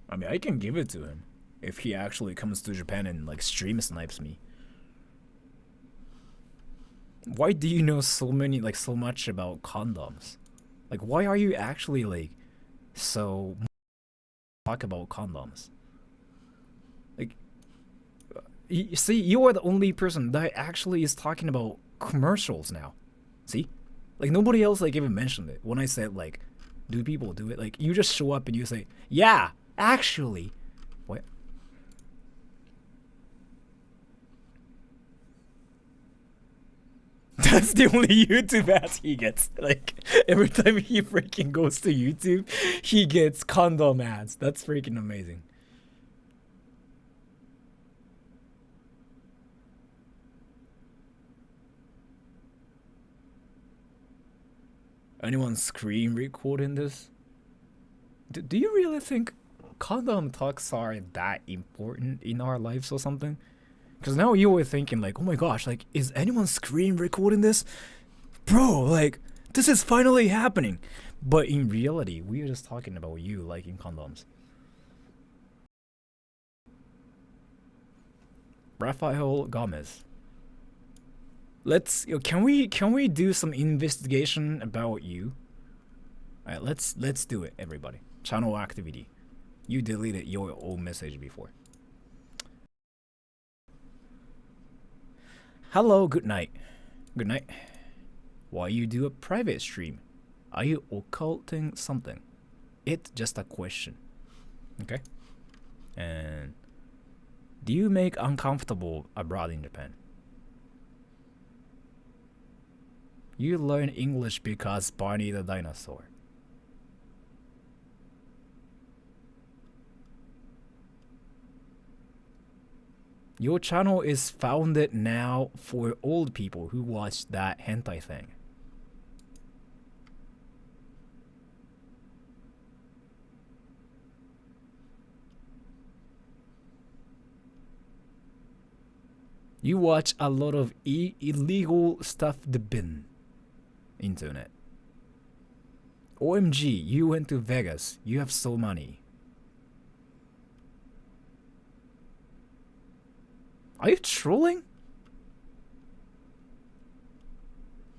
I mean, I can give it to him if he actually comes to Japan and like stream snipes me. Why do you know so much about condoms? Like, why are you actually like so talk about condoms? Like, you see, you are the only person that actually is talking about commercials now. See, like nobody else like even mentioned it when I said like, do people do it? Like, you just show up and you say, yeah, actually, what? That's the only YouTube ads he gets. Like, every time he freaking goes to YouTube, he gets condom ads. That's freaking amazing. Anyone screen recording this? Do you really think condom talks are that important in our lives or something? Because now you were thinking like, oh my gosh, like, is anyone screen recording this? Bro, like, this is finally happening. But in reality, we are just talking about you liking condoms. Rafael Gomez. Can we do some investigation about you? Alright, let's do it, everybody. Channel activity. You deleted your old message before. Hello, good night. Good night. Why you do a private stream? Are you occulting something? It's just a question. Okay? And do you make uncomfortable abroad in Japan? You learn English because Barney the dinosaur. Your channel is founded now for old people who watch that hentai thing. You watch a lot of illegal stuff the bin internet. OMG, you went to Vegas. You have so money. Are you trolling?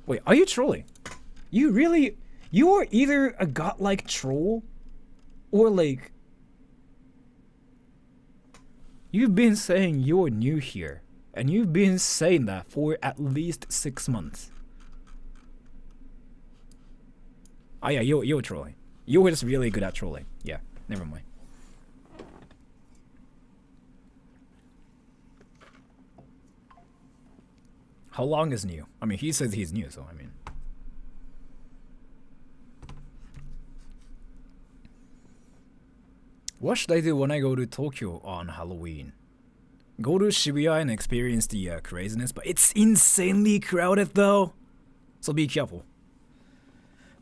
Wait, are you trolling? You really... You are either a godlike troll or like... You've been saying you're new here. And you've been saying that for at least 6 months. Oh yeah, you're trolling. You were just really good at trolling. Yeah, never mind. How long is new? I mean, he says he's new, so I mean. What should I do when I go to Tokyo on Halloween? Go to Shibuya and experience the craziness, but it's insanely crowded though. So be careful.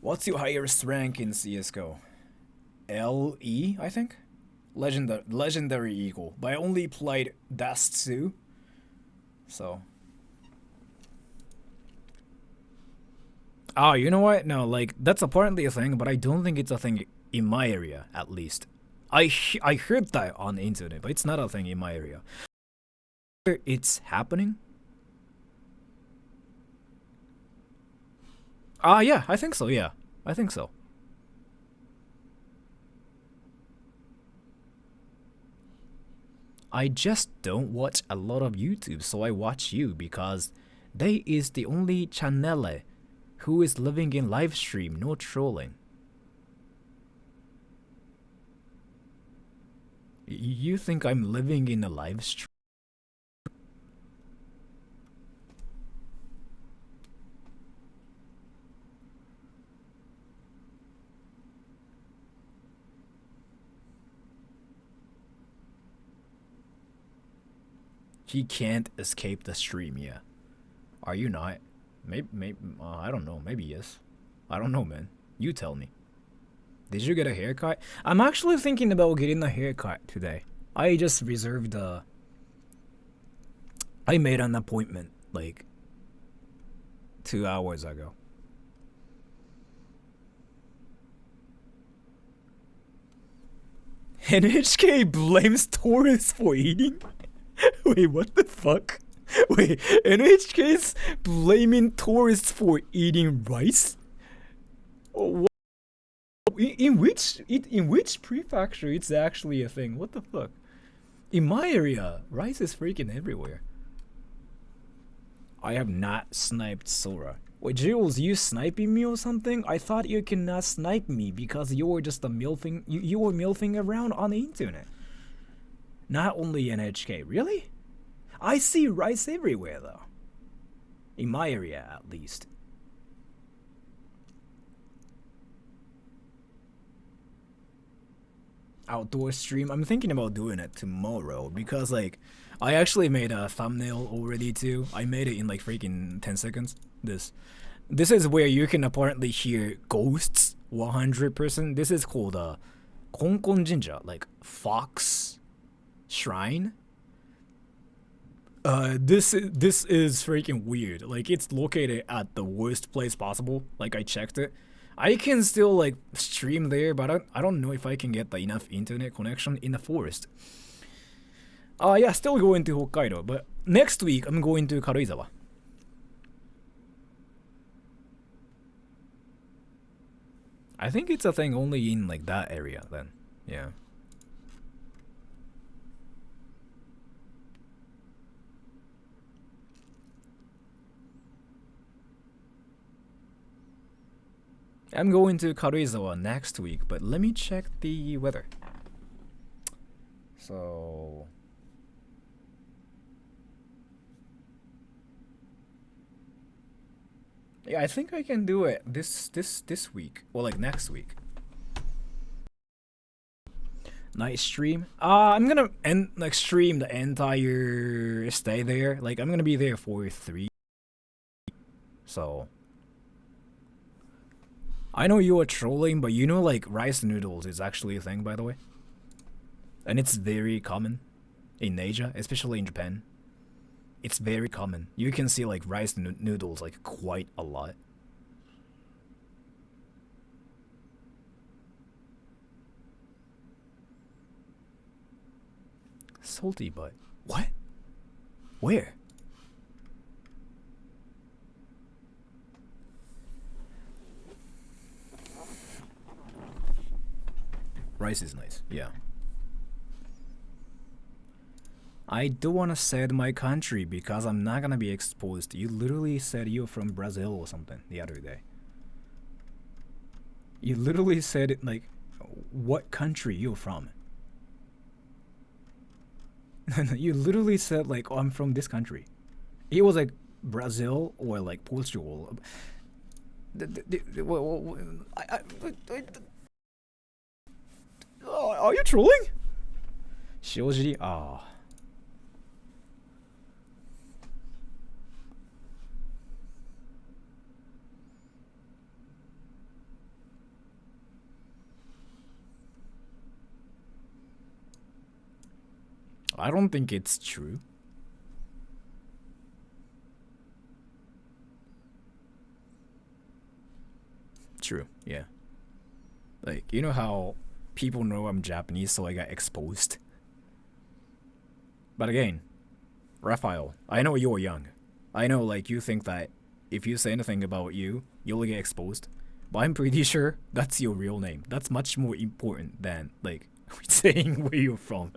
What's your highest rank in CSGO? LE, I think? Legendary Eagle. But I only played Dust 2. So. Oh, you know what? No, like, that's apparently a thing, but I don't think it's a thing in my area, at least. I heard that on the internet, but it's not a thing in my area. It's happening? Yeah, I think so, yeah. I think so. I just don't watch a lot of YouTube, so I watch you because they is the only channel who is living in live stream, no trolling. You think I'm living in a live stream? He can't escape the stream, yeah. Are you not? Maybe I don't know. Maybe yes. I don't know, man. You tell me. Did you get a haircut? I'm actually thinking about getting a haircut today. I just reserved I made an appointment like 2 hours ago. NHK blames tourists for eating? Wait, what the fuck? Wait, NHK's blaming tourists for eating rice? What? In which prefecture it's actually a thing? What the fuck? In my area, rice is freaking everywhere. I have not sniped Sora. Wait, Jules, you sniping me or something? I thought you cannot snipe me because you were just a milfing. You were milfing around on the internet. Not only NHK, really? I see rice everywhere though. In my area, at least. Outdoor stream. I'm thinking about doing it tomorrow because like I actually made a thumbnail already too. I made it in like freaking 10 seconds. This is where you can apparently hear ghosts 100%. This is called Konkon Jinja, like Fox Shrine. This is freaking weird. Like it's located at the worst place possible. Like I checked it. I can still like stream there, but I don't know if I can get enough internet connection in the forest. Yeah, still going to Hokkaido, but next week I'm going to Karuizawa. I think it's a thing only in like that area then. Yeah. I'm going to Karuizawa next week, but let me check the weather. So yeah, I think I can do it this week or like next week. Night stream. I'm gonna stream the entire stay there. Like I'm gonna be there for 3. So I know you are trolling, but you know like rice noodles is actually a thing, by the way. And it's very common in Asia, especially in Japan. It's very common. You can see like rice noodles like quite a lot. Salty butt. What? Where? Rice is nice, yeah. I don't want to say my country because I'm not gonna be exposed. You literally said you're from Brazil or something the other day. You literally said it like, what country you're from. You literally said like, oh, I'm from this country. It was like Brazil or like Portugal. Are you trolling? Shiojiri? Ah. I don't think it's true. True, yeah. Like, you know how people know I'm Japanese, so I got exposed. But again, Raphael, I know you're young. I know, like, you think that if you say anything about you, you'll get exposed. But I'm pretty sure that's your real name. That's much more important than, like, saying where you're from.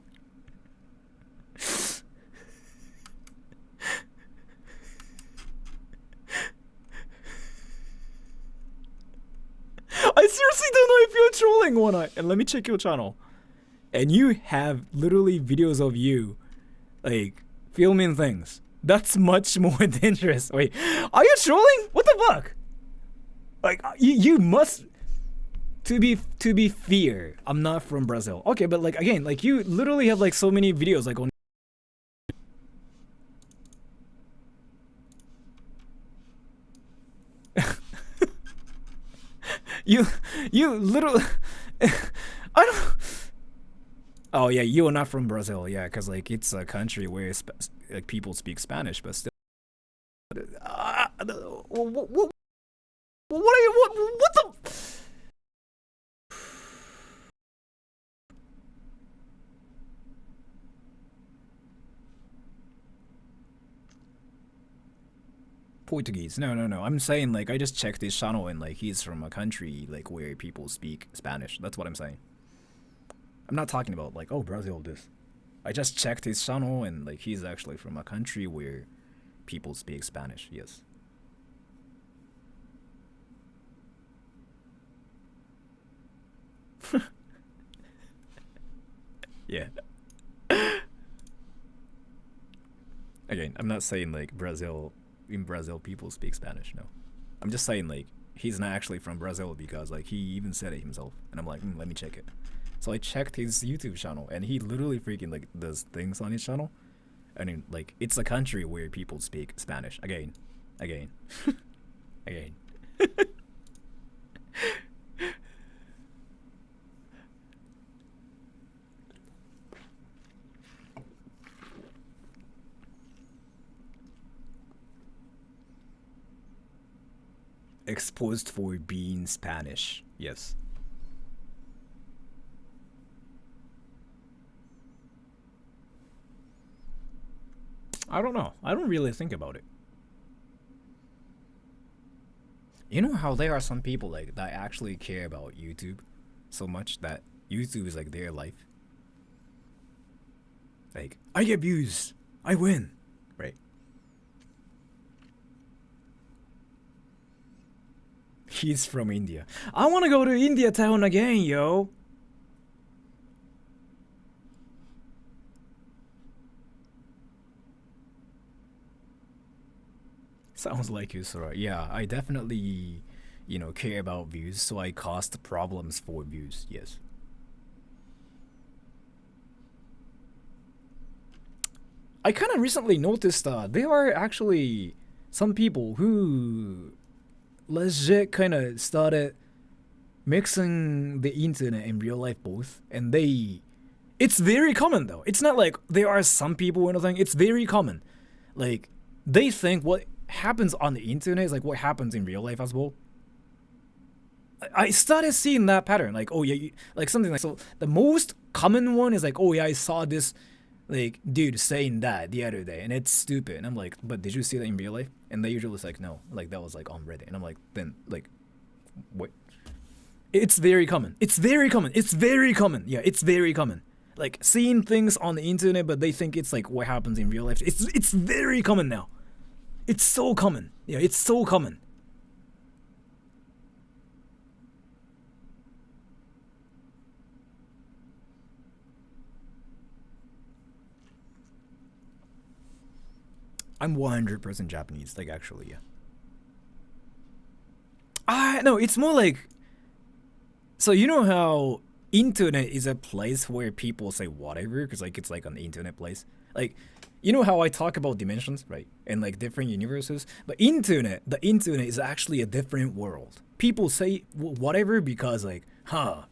I seriously don't know if you're trolling or not. And let me check your channel. And you have literally videos of you, like, filming things. That's much more dangerous. Wait, are you trolling? What the fuck? Like, you must... To be fair, I'm not from Brazil. Okay, but like, again, like, you literally have, like, so many videos, like, on... You literally. I don't. Oh yeah, you are not from Brazil, yeah, because like it's a country where like people speak Spanish, but still. What are you? What the? Portuguese? No. I'm saying like I just checked his channel and like he's from a country like where people speak Spanish. That's what I'm saying. I'm not talking about like, oh, Brazil this. I just checked his channel and like he's actually from a country where people speak Spanish. Yes. Yeah. Again, I'm not saying like in Brazil people speak Spanish, no. I'm just saying like he's not actually from Brazil because like he even said it himself. And I'm like, let me check it. So I checked his YouTube channel and he literally freaking like does things on his channel. I mean, like it's a country where people speak Spanish. Again. Again. Exposed for being Spanish. Yes. I don't know. I don't really think about it. You know how there are some people like that actually care about YouTube so much that YouTube is like their life. Like, I get views, I win, right? He's from India. I want to go to India town again, yo. Sounds like you, Sora. Yeah, I definitely, care about views, so I cost problems for views, yes. I kind of recently noticed there are actually some people who legit kind of started mixing the internet and real life both, and it's very common though. It's not like there are some people or anything. It's very common. Like they think what happens on the internet is like what happens in real life as well. I started seeing that pattern. Like, oh yeah, like something like so. The most common one is like, oh yeah, I saw this like dude saying that the other day, and it's stupid. And I'm like, but did you see that in real life? And they usually like, no, like that was like on Reddit. And I'm like, then like, what? It's very common. It's very common. It's very common. Yeah, it's very common. Like seeing things on the internet, but they think it's like what happens in real life. It's very common now. It's so common. Yeah, it's so common. I'm 100% Japanese, like actually, yeah. No, it's more like, so you know how internet is a place where people say whatever, because like it's like an internet place. Like, you know how I talk about dimensions, right? And like different universes, but the internet is actually a different world. People say whatever because like,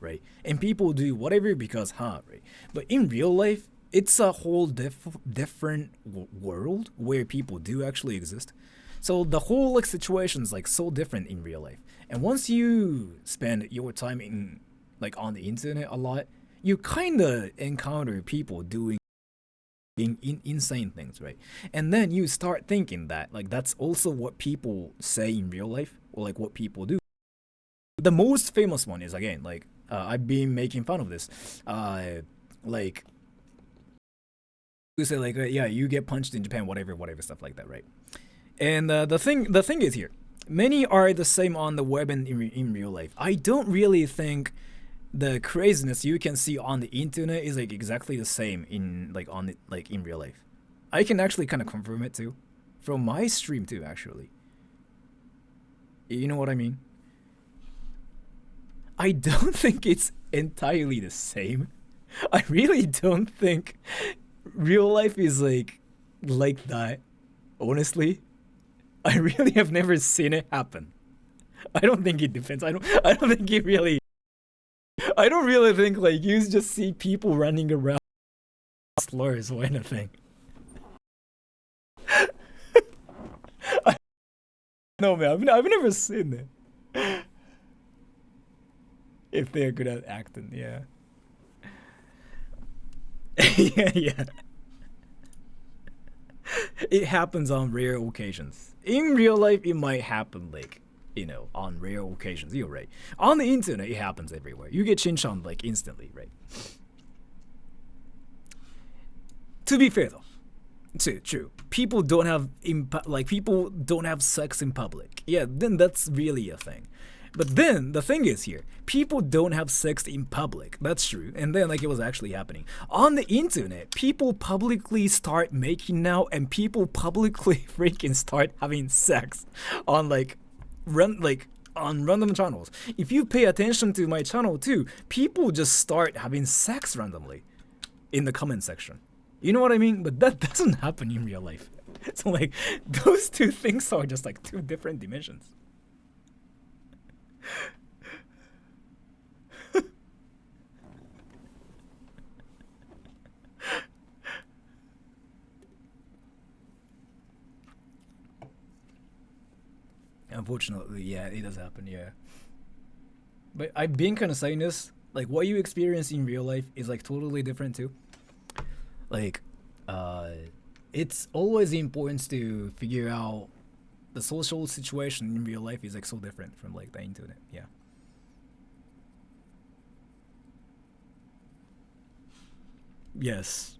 right? And people do whatever because, right? But in real life, it's a whole different world where people do actually exist. So the whole like situation is like so different in real life. And once you spend your time in like on the internet a lot, you kind of encounter people doing insane things, right? And then you start thinking that like that's also what people say in real life, or like what people do. The most famous one is, again, like I've been making fun of this, like you say like yeah, you get punched in Japan, whatever stuff like that, right? And the thing is here, many are the same on the web and in real life. I don't really think the craziness you can see on the internet is like exactly the same in like on the, like in real life. I can actually kind of confirm it too, from my stream too, actually. You know what I mean? I don't think it's entirely the same. I really don't think real life is like that. Honestly, I really have never seen it happen. I don't think it depends. I don't think it really. I don't really think like you just see people running around slurs or anything. No man, I've never seen it. If they're good at acting, yeah. yeah. It happens on rare occasions. In real life, it might happen like, you know, on rare occasions. You're right. On the internet, it happens everywhere. You get chinchan like instantly, right? To be fair though, true. People don't have people don't have sex in public. Yeah, then that's really a thing. But then the thing is here, people don't have sex in public. That's true. And then like it was actually happening on the internet. People publicly start making out, and people publicly freaking start having sex on on random channels. If you pay attention to my channel too, people just start having sex randomly in the comment section. You know what I mean? But that doesn't happen in real life. So like those two things are just like two different dimensions. Unfortunately, yeah, it does happen, yeah. But I've been kind of saying this, like what you experience in real life is like totally different too. Like, it's always important to figure out the social situation in real life is like so different from like the internet, yeah. Yes.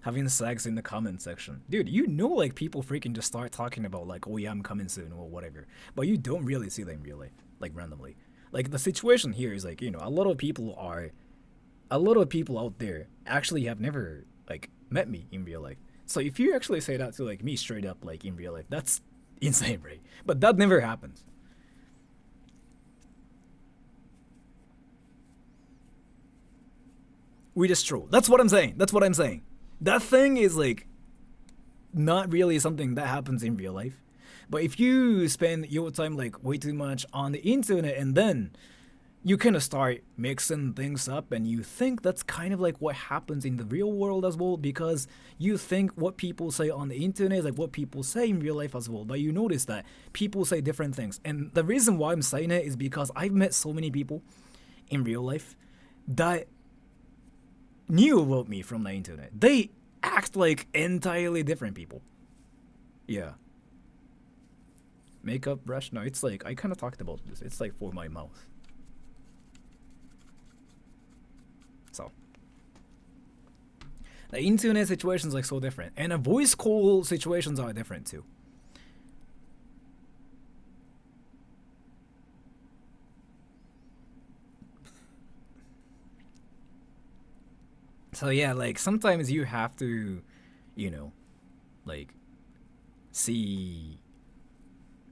Having sex in the comment section. Dude, you know like people freaking just start talking about like, oh yeah, I'm coming soon or whatever. But you don't really see that in real life, like randomly. Like the situation here is like, you know, a lot of people out there actually have never like met me in real life. So if you actually say that to like me straight up like in real life, that's insane, right? But that never happens. We just troll. That's what I'm saying. That thing is like not really something that happens in real life. But if you spend your time like way too much on the internet and then you kind of start mixing things up and you think that's kind of like what happens in the real world as well, because you think what people say on the internet is like what people say in real life as well. But you notice that people say different things. And the reason why I'm saying it is because I've met so many people in real life that knew about me from the internet. They act like entirely different people. Yeah. Makeup brush? No, it's like, I kind of talked about this. It's like for my mouth. So. The internet situation's like so different. And a voice call situations are different too. So yeah, like sometimes you have to, you know, like see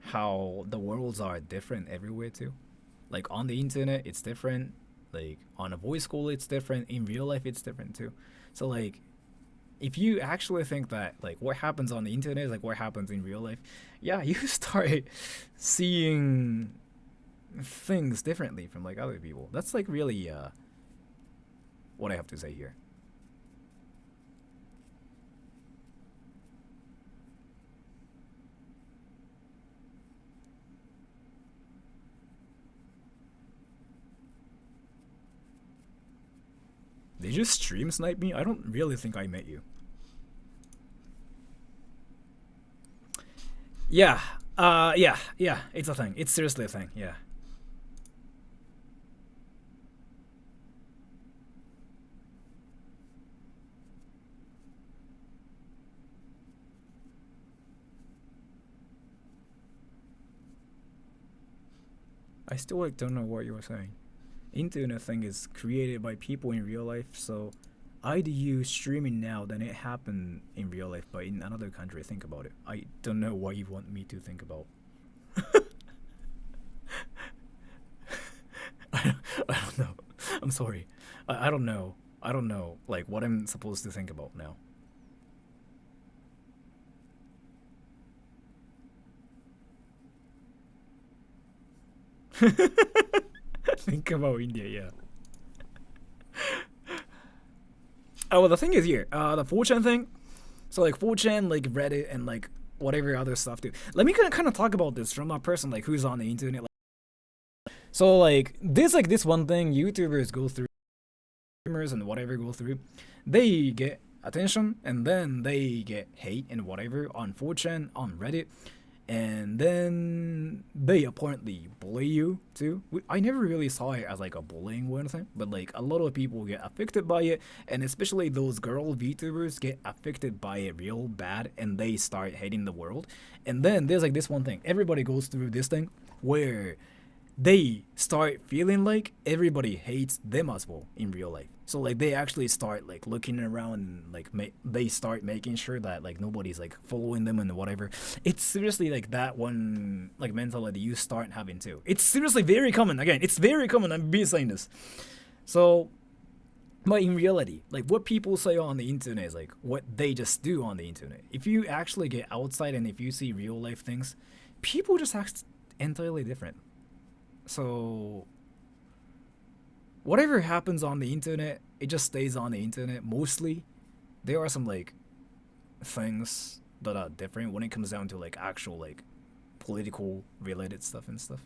how the worlds are different everywhere too. Like on the internet, it's different. Like on a voice call, it's different. In real life, it's different too. So like, if you actually think that like what happens on the internet is like what happens in real life, yeah, you start seeing things differently from like other people. That's like really what I have to say here. Did you stream snipe me? I don't really think I met you. Yeah, yeah, it's a thing. It's seriously a thing, yeah. I still like don't know what you were saying. Internet thing is created by people in real life, so I'd use streaming now than it happened in real life, but in another country. Think about it. I don't know what you want me to think about. I don't know. I'm sorry. I don't know. I don't know like what I'm supposed to think about now. Think about India, yeah. Oh, well, the thing is here, the 4chan thing. So like 4chan, like Reddit, and like whatever other stuff too. Let me kind of talk about this from a person like who's on the internet. So like this one thing YouTubers go through, streamers and whatever go through, they get attention and then they get hate and whatever on 4chan, on Reddit, and then they apparently bully you too. I never really saw it as like a bullying or anything, but like a lot of people get affected by it, and especially those girl VTubers get affected by it real bad, and they start hating the world. And then there's like this one thing, everybody goes through this thing where they start feeling like everybody hates them as well in real life. So like they actually start like looking around and like they start making sure that like nobody's like following them and whatever. It's seriously like that one like mentality you start having too. It's seriously very common. Again, it's very common. I'm being saying this. So, but in reality, like what people say on the internet is like what they just do on the internet. If you actually get outside and if you see real life things, people just act entirely different. So whatever happens on the internet, it just stays on the internet mostly. There are some like things that are different when it comes down to like actual like political related stuff and stuff.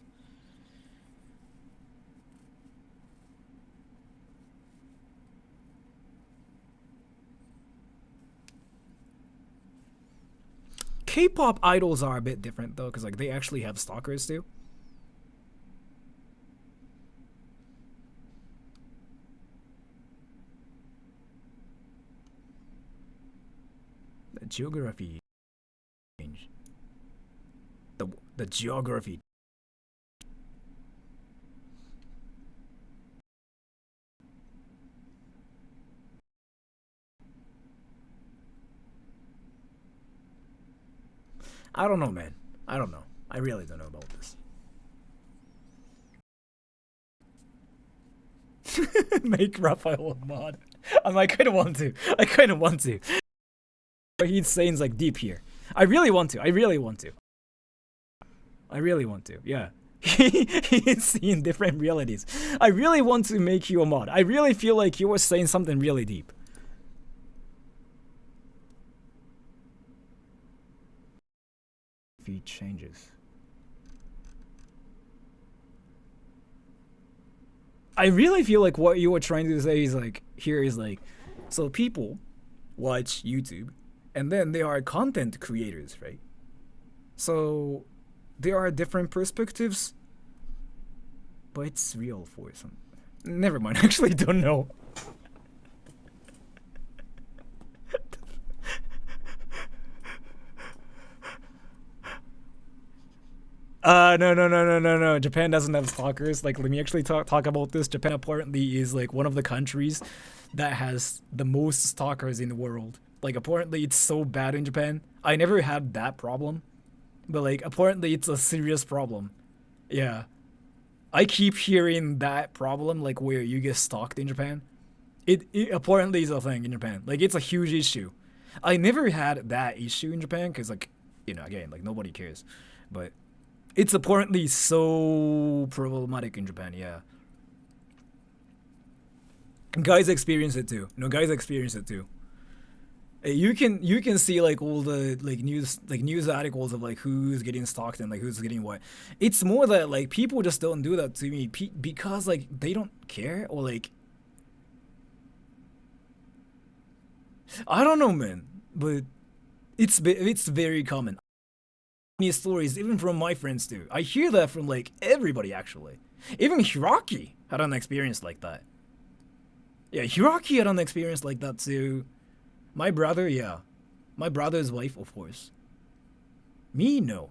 K-pop idols are a bit different though, because like they actually have stalkers too. The geography change. The geography. I don't know, man. I don't know. I really don't know about this. Make Raphael a mod. I kind of want to. I kind of want to. But he's saying like deep here. I really want to. I really want to. I really want to. Yeah. He's seeing different realities. I really want to make you a mod. I really feel like you were saying something really deep. Feed changes. I really feel like what you were trying to say is like, here is like, so people watch YouTube and then they are content creators, right? So there are different perspectives, but it's real for some. Never mind, I actually don't know. No. Japan doesn't have stalkers. Like, let me actually talk about this. Japan apparently is like one of the countries that has the most stalkers in the world. Like, apparently it's so bad in Japan. I never had that problem, but like apparently it's a serious problem. Yeah, I keep hearing that problem, like where you get stalked in Japan. It apparently is a thing in Japan. Like, it's a huge issue. I never had that issue in Japan because, like, you know, again, like nobody cares, but it's apparently so problematic in Japan. Yeah, guys experience it too. No, guys experience it too. You can see like all the news articles of like who's getting stalked and like who's getting what. It's more that like people just don't do that to me because like they don't care, or like I don't know, man. But it's very common. Many stories, even from my friends too. I hear that from like everybody actually. Even Hiraki had an experience like that. Yeah, Hiraki had an experience like that too. My brother, yeah. My brother's wife, of course. Me, no.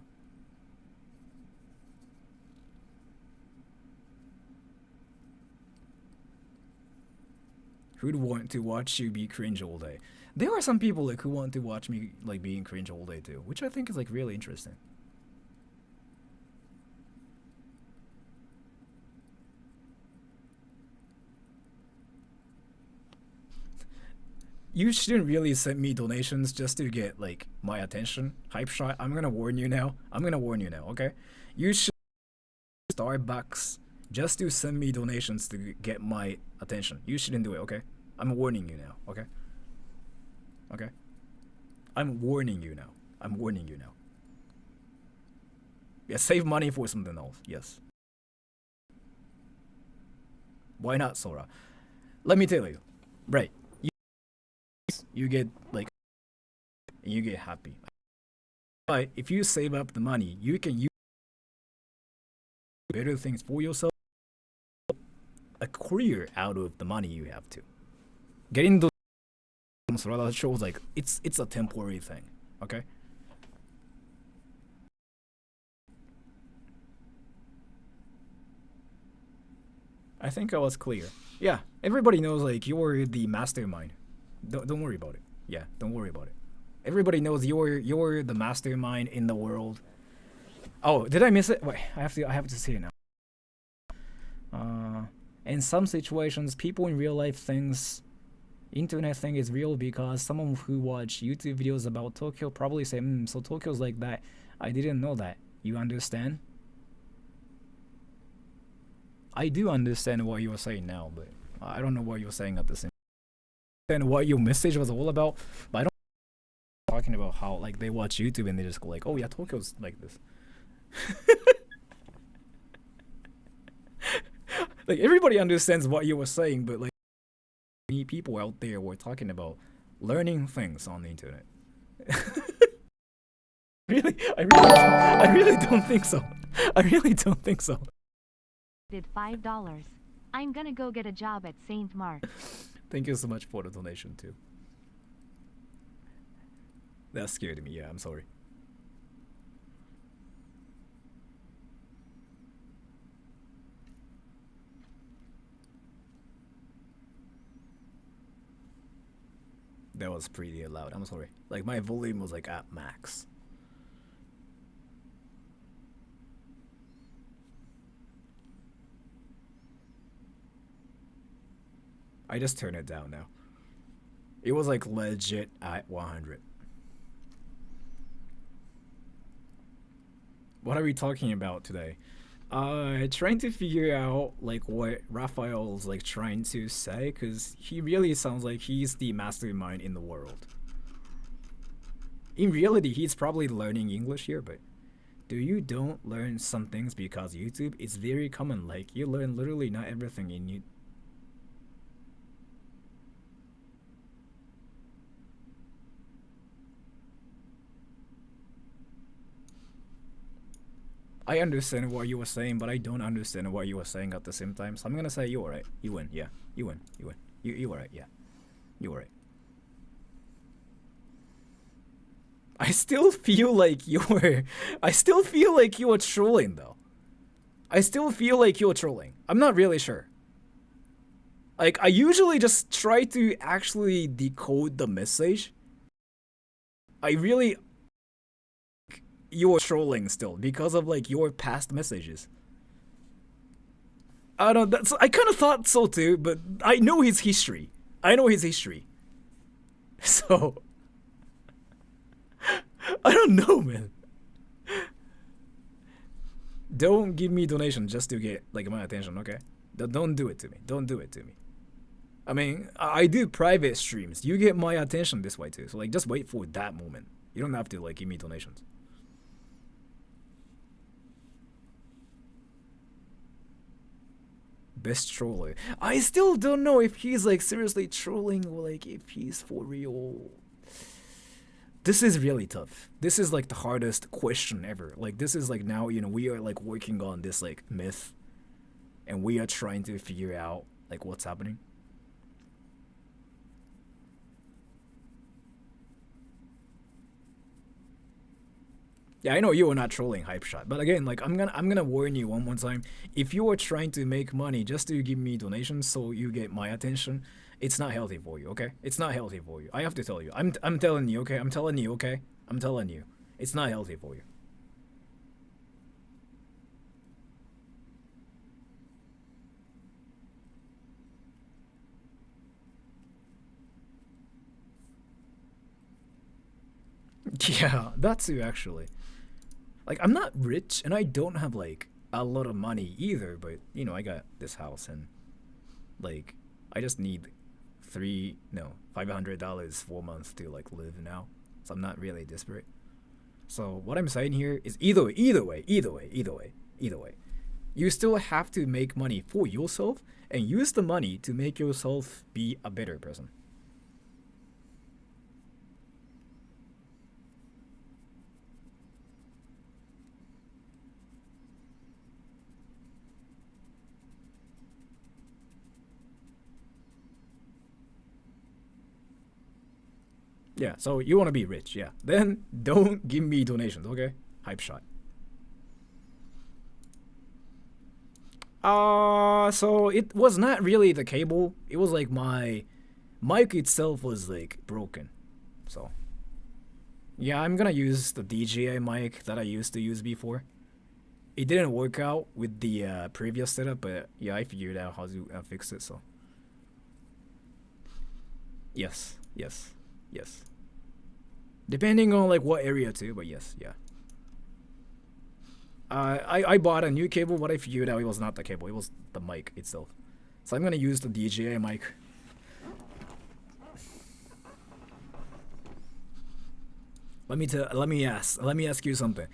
Who'd want to watch you be cringe all day? There are some people like who want to watch me like being cringe all day too, which I think is like really interesting. You shouldn't really send me donations just to get like my attention. Hype shot. I'm gonna warn you now. Okay? You should Starbucks just to send me donations to get my attention. You shouldn't do it, okay? I'm warning you now, okay? Okay? I'm warning you now. I'm warning you now. Yeah, save money for something else, yes. Why not, Sora? Let me tell you. Right. You get, like, you get happy. But if you save up the money, you can use better things for yourself. A career out of the money you have to. Getting those rather shows like it's a temporary thing, okay? I think I was clear. Yeah, everybody knows like you're the mastermind. Don't worry about it. Yeah, don't worry about it. Everybody knows you're the mastermind in the world. Oh, did I miss it? Wait, I have to see it now. In some situations, people in real life thinks internet thing is real because someone who watch YouTube videos about Tokyo probably say, so Tokyo's like that. I didn't know that. You understand? I do understand what you were saying now, but I don't know what you were saying at the same time. And what your message was all about, but I don't talking about how like they watch YouTube and they just go like, oh yeah, Tokyo's like this. Like everybody understands what you were saying, but like many people out there were talking about learning things on the internet. I really don't think so. I really don't think so. Did $5. I'm gonna go get a job at St. Mark. Thank you so much for the donation too. That scared me. Yeah, I'm sorry. That was pretty loud. I'm sorry. Like my volume was like at max. I just turned it down now. It was like legit at 100. What are we talking about today? Trying to figure out like what Raphael's like trying to say, because he really sounds like he's the mastermind in the world. In reality, he's probably learning English here, but do you don't learn some things because YouTube is very common. Like you learn literally not everything in you. I understand what you were saying, but I don't understand what you were saying at the same time. So I'm gonna say you were right. You win. Yeah. You win. You win. You were right. Yeah. You were right. I still feel like you're. I still feel like you were trolling though. I still feel like you're trolling. I'm not really sure. Like I usually just try to actually decode the message. I really. You're trolling still because of like your past messages. I don't. I kind of thought so too, but I know his history. I know his history. So I don't know, man. Don't give me donation just to get like my attention, okay? Don't do it to me. Don't do it to me. I mean, I do private streams. You get my attention this way too. So like, just wait for that moment. You don't have to like give me donations. Best troller. I still don't know if he's like seriously trolling or like if he's for real. This is really tough. This is like the hardest question ever. Like this is like now, you know, we are like working on this like myth and we are trying to figure out like what's happening. Yeah, I know you are not trolling Hype Shot, but again, like I'm gonna warn you one more time. If you are trying to make money just to give me donations so you get my attention, it's not healthy for you, okay? It's not healthy for you. I have to tell you. I'm telling you, okay? I'm telling you, okay? I'm telling you. It's not healthy for you. Yeah, that too actually. Like, I'm not rich, and I don't have, like, a lot of money either, but you know, I got this house and like I just need $500 for a month to like live now. So I'm not really desperate. So what I'm saying here is either way, you still have to make money for yourself and use the money to make yourself be a better person. Yeah, so you want to be rich, yeah. Then don't give me donations, okay? Hype shot. So it was not really the cable. It was like my mic itself was like broken. So yeah, I'm gonna use the DJI mic that I used to use before. It didn't work out with the previous setup, but yeah, I figured out how to fix it, so. Yes. Depending on like what area too, but yes, yeah. I bought a new cable, but I figured out it was not the cable, it was the mic itself. So I'm gonna use the DJI mic. Let me ask you something.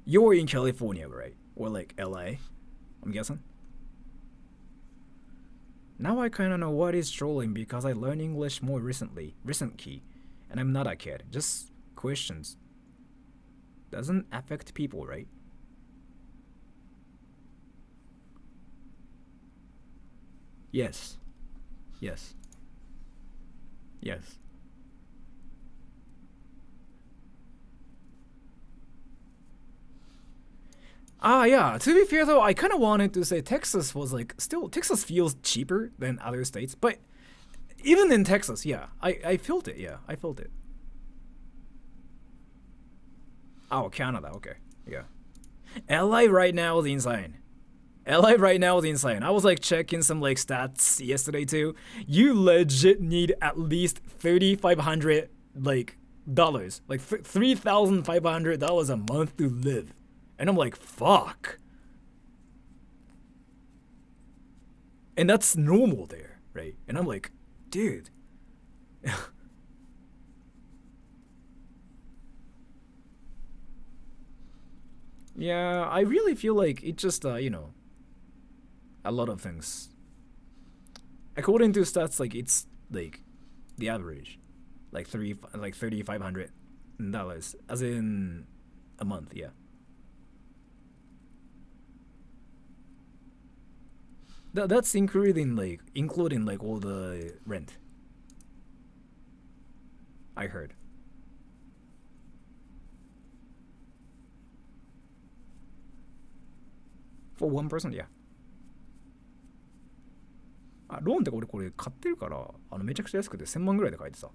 You're in California, right? Or like LA, I'm guessing. Now I kinda know what is trolling because I learned English more recently, and I'm not a kid. Just questions. Doesn't affect people, right? Yes. Yeah, to be fair though, I kind of wanted to say Texas was like, Texas feels cheaper than other states, but even in Texas, yeah, I felt it, yeah, I felt it. Oh, Canada, okay, yeah. LA right now is insane. I was like checking some like stats yesterday too. You legit need at least $3,500 like $3,500 a month to live. And I'm like, fuck. And that's normal there, right? And I'm like, dude. Yeah, I really feel like it just, you know, a lot of things. According to stats, like it's like the average, like $3,500, as in a month, yeah. That's including like all the rent. I heard. For one person, yeah. ローンって俺これ買ってるからめちゃくちゃ安くて1000万ぐらいで買えてさ。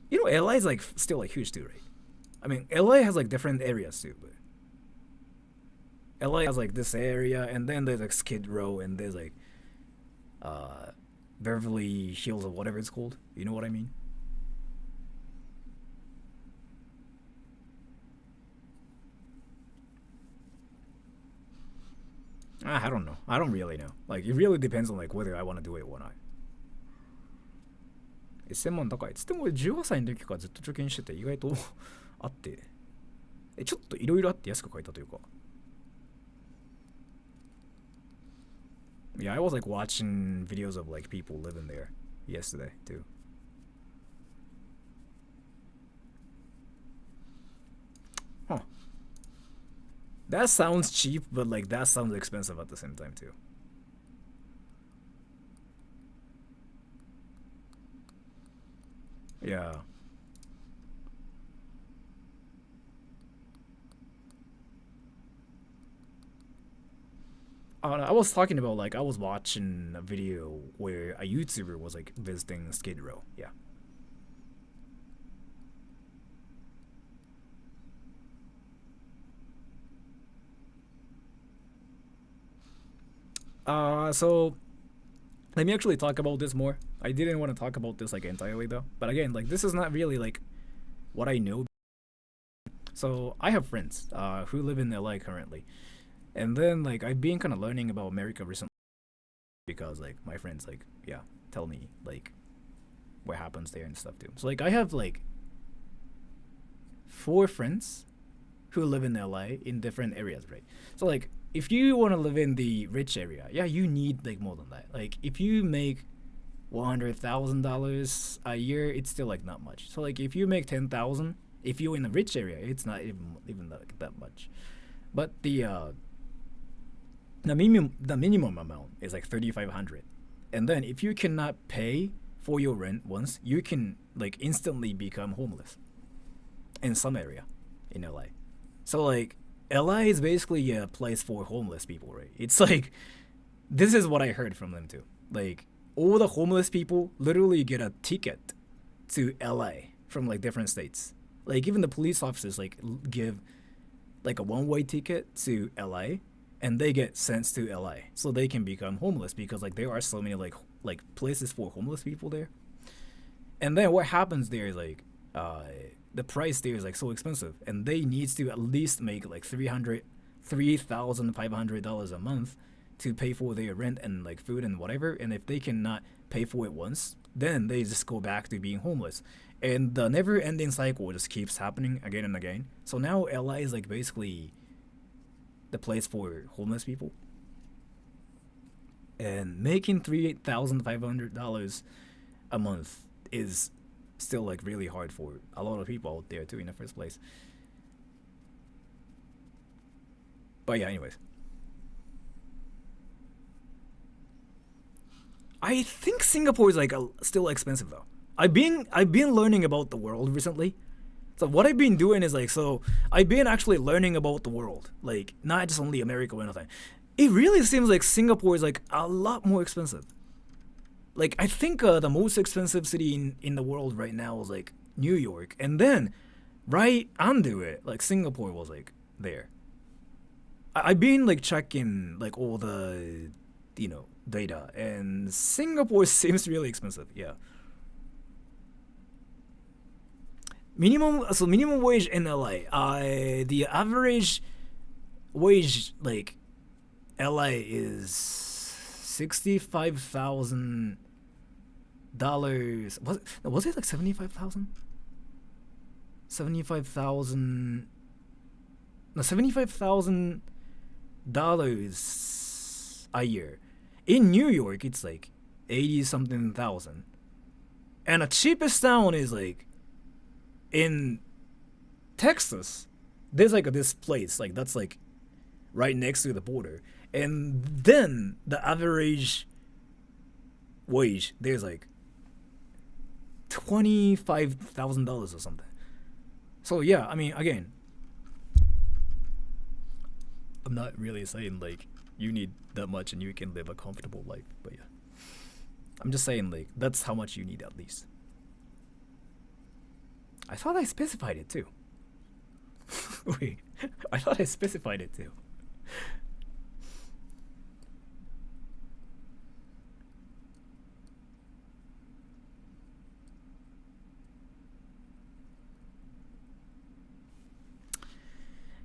You know, LA is like still like huge too, right? I mean, LA has like different areas too, but LA has like this area, and then there's like Skid Row, and there's like Beverly Hills or whatever it's called. You know what I mean? I don't know. I don't really know. Like it really depends on like whether I want to do it or not. 1000万高い。つっても俺18歳の時からずっと貯金してて意外とあって、ちょっといろいろあって安く買えたというか。Yeah, I was like watching videos of like people living there yesterday too. Huh. That sounds cheap, but like that sounds expensive at the same time too. Yeah. I was talking about like I was watching a video where a YouTuber was like visiting Skid Row. Yeah. So let me actually talk about this more. I didn't want to talk about this like entirely though, but again, like this is not really like what I know. So I have friends who live in LA currently, and then like I've been kind of learning about America recently because like my friends like tell me like what happens there and stuff too. So like I have like 4 friends who live in LA in different areas, right? So like if you want to live in the rich area, you need like more than that. Like if you make $100,000 a year, it's still like not much. So like if you make 10,000, if you're in a rich area, it's not even like that much. But the minimum amount is like 3,500, and then if you cannot pay for your rent once, you can like instantly become homeless in some area in LA. So like LA is basically a place for homeless people, right? It's like this is what I heard from them too. Like all the homeless people literally get a ticket to LA from like different states. Like even the police officers like give like a one-way ticket to LA, and they get sent to LA so they can become homeless because like there are so many like places for homeless people there. And then what happens there is like the price there is like so expensive, and they need to at least make like $3,500 a month to pay for their rent and like food and whatever. And if they cannot pay for it once, then they just go back to being homeless, and the never-ending cycle just keeps happening again and again. So now LA is like basically the place for homeless people, and making $3,500 a month is still like really hard for a lot of people out there too in the first place. But yeah, anyways, I think Singapore is like still expensive though. I've been learning about the world recently. So what I've been doing is like, so I've been actually learning about the world, like not just only America or anything. It really seems like Singapore is like a lot more expensive. Like I think the most expensive city in the world right now is like New York, and then right under it, like Singapore was like there. I've been like checking like all the data, and Singapore seems really expensive. Yeah. Minimum wage in LA. The average wage like LA is $65,000. Was it like 75,000? 75,000. No, $75,000 a year. In New York, it's like 80 something thousand, and the cheapest town is like in Texas. There's like this place like that's like right next to the border, and then the average wage there's like $25,000 or something. So yeah, I mean, again, I'm not really saying like you need that much and you can live a comfortable life, but yeah, I'm just saying like that's how much you need at least. I thought I specified it too. Wait, I thought I specified it too.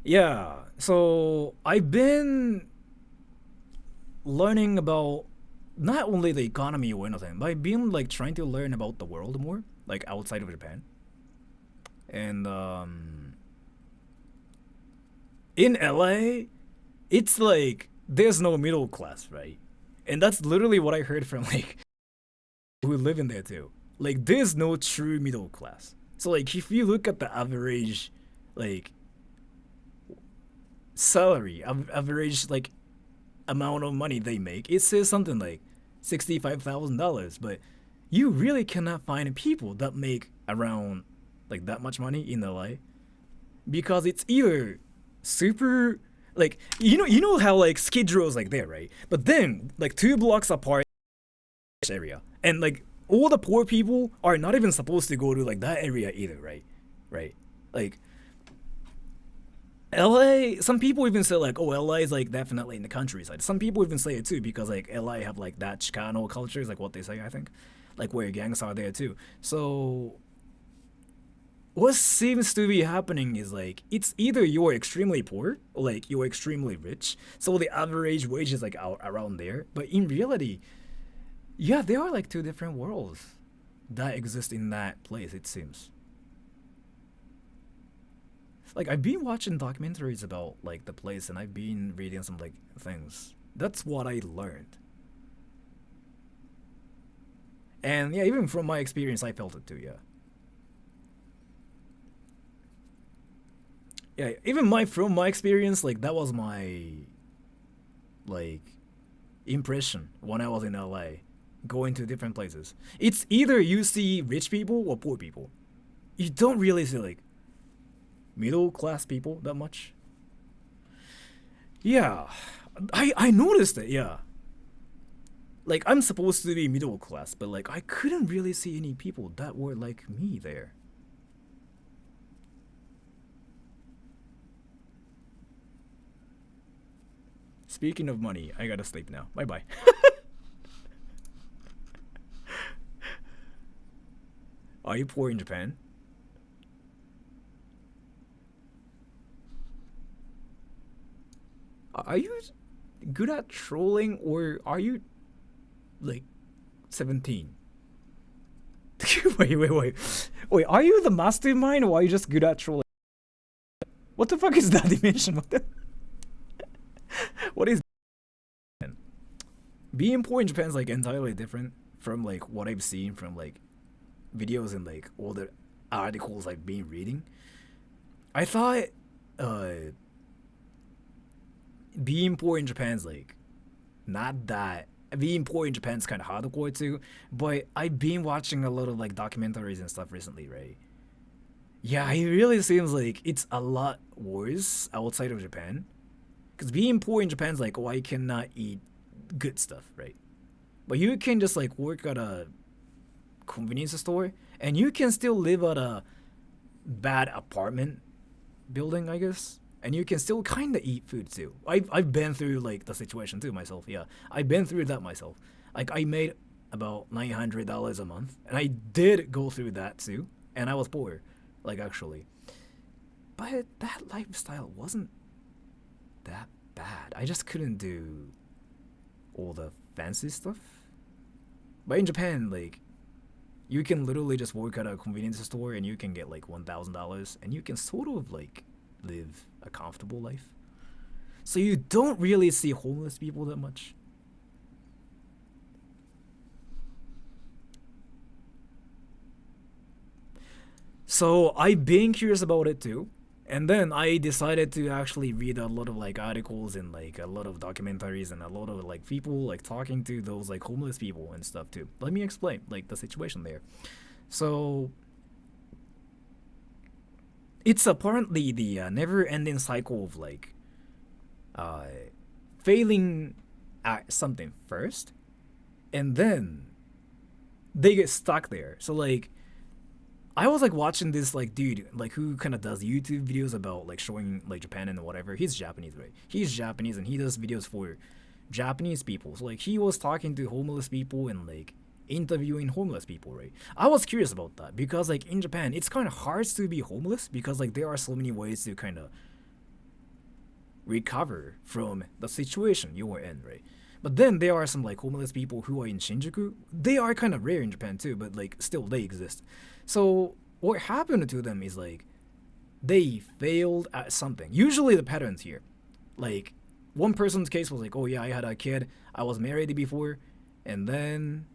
Yeah, so I've been learning about not only the economy or anything, but I've been like trying to learn about the world more, like outside of Japan. And in LA, it's like there's no middle class, right? And that's literally what I heard from like who live in there too. Like there's no true middle class. So like if you look at the average like salary, average like amount of money they make, it says something like $65,000, but you really cannot find people that make around like that much money in LA, because it's either super like you know how like Skid Row is like there, right? But then like 2 blocks apart area, and like all the poor people are not even supposed to go to like that area either, right? Like LA, some people even say like, oh, LA is like definitely in the countryside. Some people even say it too, because like LA have like that Chicano culture is like what they say, I think, like where gangs are there too. So what seems to be happening is like it's either you're extremely poor or like you're extremely rich, so the average wage is like around there. But in reality, yeah, there are like two different worlds that exist in that place, it seems. Like I've been watching documentaries about like the place, and I've been reading some like things. That's what I learned. And yeah, even from my experience, I felt it too. Yeah. Yeah, even from my experience, like that was my like impression when I was in LA, going to different places. It's either you see rich people or poor people. You don't really see like middle class people that much. Yeah, I noticed it. Yeah, like I'm supposed to be middle class, but like I couldn't really see any people that were like me there. Speaking of money, I gotta sleep now. Bye bye. Are you poor in Japan? Are you good at trolling, or are you like 17? Wait. Are you the mastermind, or are you just good at trolling? What the fuck is that dimension? What is being poor in Japan is like entirely different from like what I've seen from like videos and like all the articles I've been reading. I thought being poor in Japan's like not that being poor in Japan's kind of hardcore too, but I've been watching a lot of like documentaries and stuff recently, right? Yeah, it really seems like it's a lot worse outside of Japan. Because being poor in Japan's like, oh, I cannot eat good stuff, right? But you can just like work at a convenience store, and you can still live at a bad apartment building, I guess. And you can still kind of eat food too. I've been through like the situation too myself, yeah. I've been through that myself. Like I made about $900 a month, and I did go through that too. And I was poor, like actually. But that lifestyle wasn't that bad. I just couldn't do all the fancy stuff. But in Japan, like, you can literally just work at a convenience store and you can get like $1,000 and you can sort of like live a comfortable life. So you don't really see homeless people that much. So I've been curious about it too. And then I decided to actually read a lot of like articles and like a lot of documentaries and a lot of like people like talking to those like homeless people and stuff too. Let me explain like the situation there. So it's apparently the never-ending cycle of like failing at something first, and then they get stuck there. So like I was like watching this like dude like who kind of does YouTube videos about like showing like Japan and whatever. He's Japanese, right? He's Japanese and he does videos for Japanese people. So like he was talking to homeless people and like interviewing homeless people, right? I was curious about that because like in Japan it's kind of hard to be homeless because like there are so many ways to kind of recover from the situation you were in, right? But then there are some like homeless people who are in Shinjuku. They are kind of rare in Japan too, but like still they exist. So what happened to them is like they failed at something. Usually the patterns here, like one person's case was like, oh yeah, I had a kid, I was married before, and then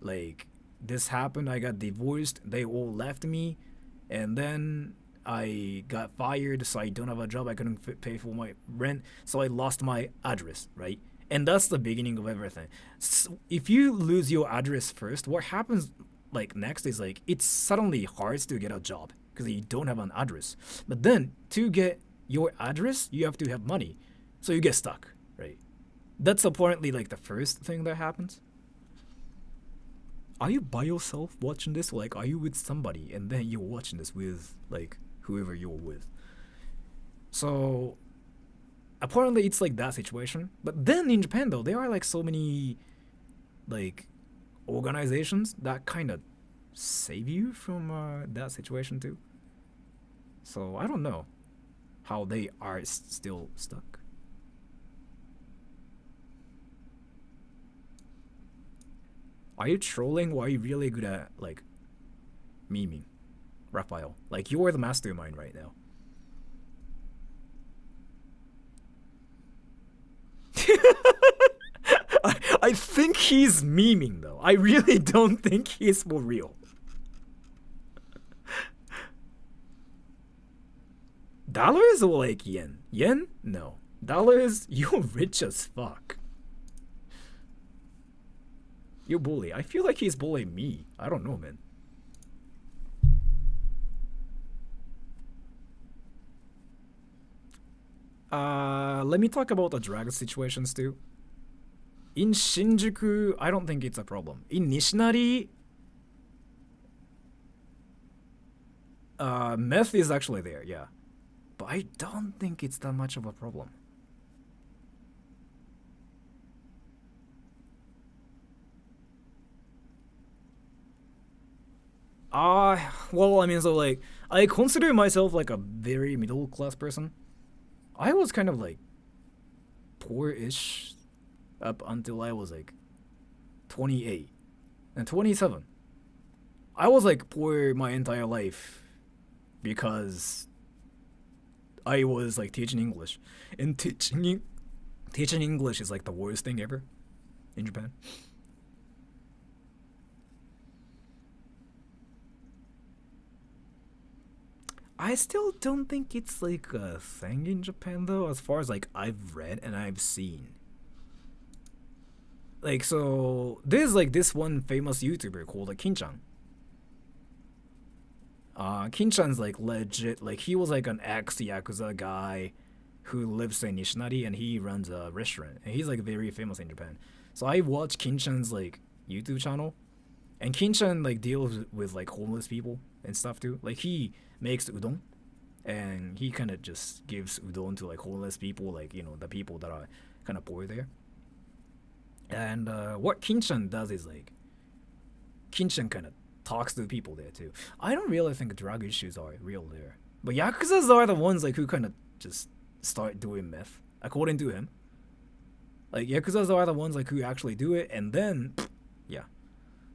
like this happened, I got divorced, they all left me, and then I got fired, so I don't have a job, I couldn't pay for my rent, so I lost my address, right? And that's the beginning of everything. So if you lose your address first, what happens like next is like it's suddenly hard to get a job because you don't have an address. But then to get your address, you have to have money, so you get stuck, right? That's apparently like the first thing that happens. Are you by yourself watching this? Or, like, are you with somebody and then you're watching this with like whoever you're with? So apparently it's like that situation. But then in Japan though, there are like so many like organizations that kind of save you from that situation too. So I don't know how they are still stuck. Are you trolling, or are you really good at like memeing, Raphael? Like, you are the mastermind right now. I think he's memeing though. I really don't think he's for real. Dollars or like yen? Yen? No. Dollars? You're rich as fuck. You bully. I feel like he's bullying me. I don't know, man. Let me talk about the drug situations too. In Shinjuku, I don't think it's a problem. In Nishinari, meth is actually there, yeah. But I don't think it's that much of a problem. Well, I mean, so like, I consider myself like a very middle class person. I was kind of like poor-ish up until I was like 28 and 27. I was like poor my entire life because I was like teaching English, and teaching English is like the worst thing ever in Japan. I still don't think it's like a thing in Japan though, as far as like I've read and I've seen. Like, so there's like this one famous YouTuber called Kin-chan. Kin-chan's like legit, like he was like an ex-Yakuza guy who lives in Nishinari, and he runs a restaurant, and he's like very famous in Japan. So I watch Kin-chan's like YouTube channel, and Kin-chan like deals with like homeless people and stuff too. Like he makes udon, and he kind of just gives udon to like homeless people, like, you know, the people that are kind of poor there. And what Kin-chan does is like, Kin-chan kind of talks to people there too. I don't really think drug issues are real there, but Yakuzas are the ones like who kind of just start doing meth, according to him. Like, Yakuzas are the ones like who actually do it, and then yeah.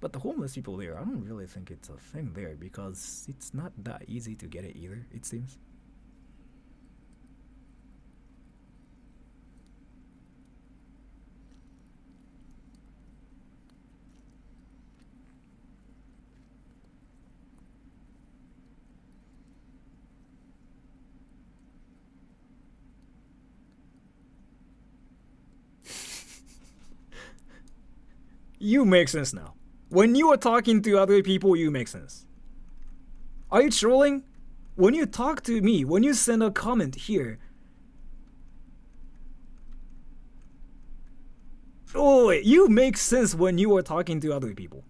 But the homeless people there, I don't really think it's a thing there, because it's not that easy to get it either, it seems. You make sense now. When you are talking to other people, you make sense. Are you trolling? When you talk to me, when you send a comment here, oh wait, you make sense when you are talking to other people.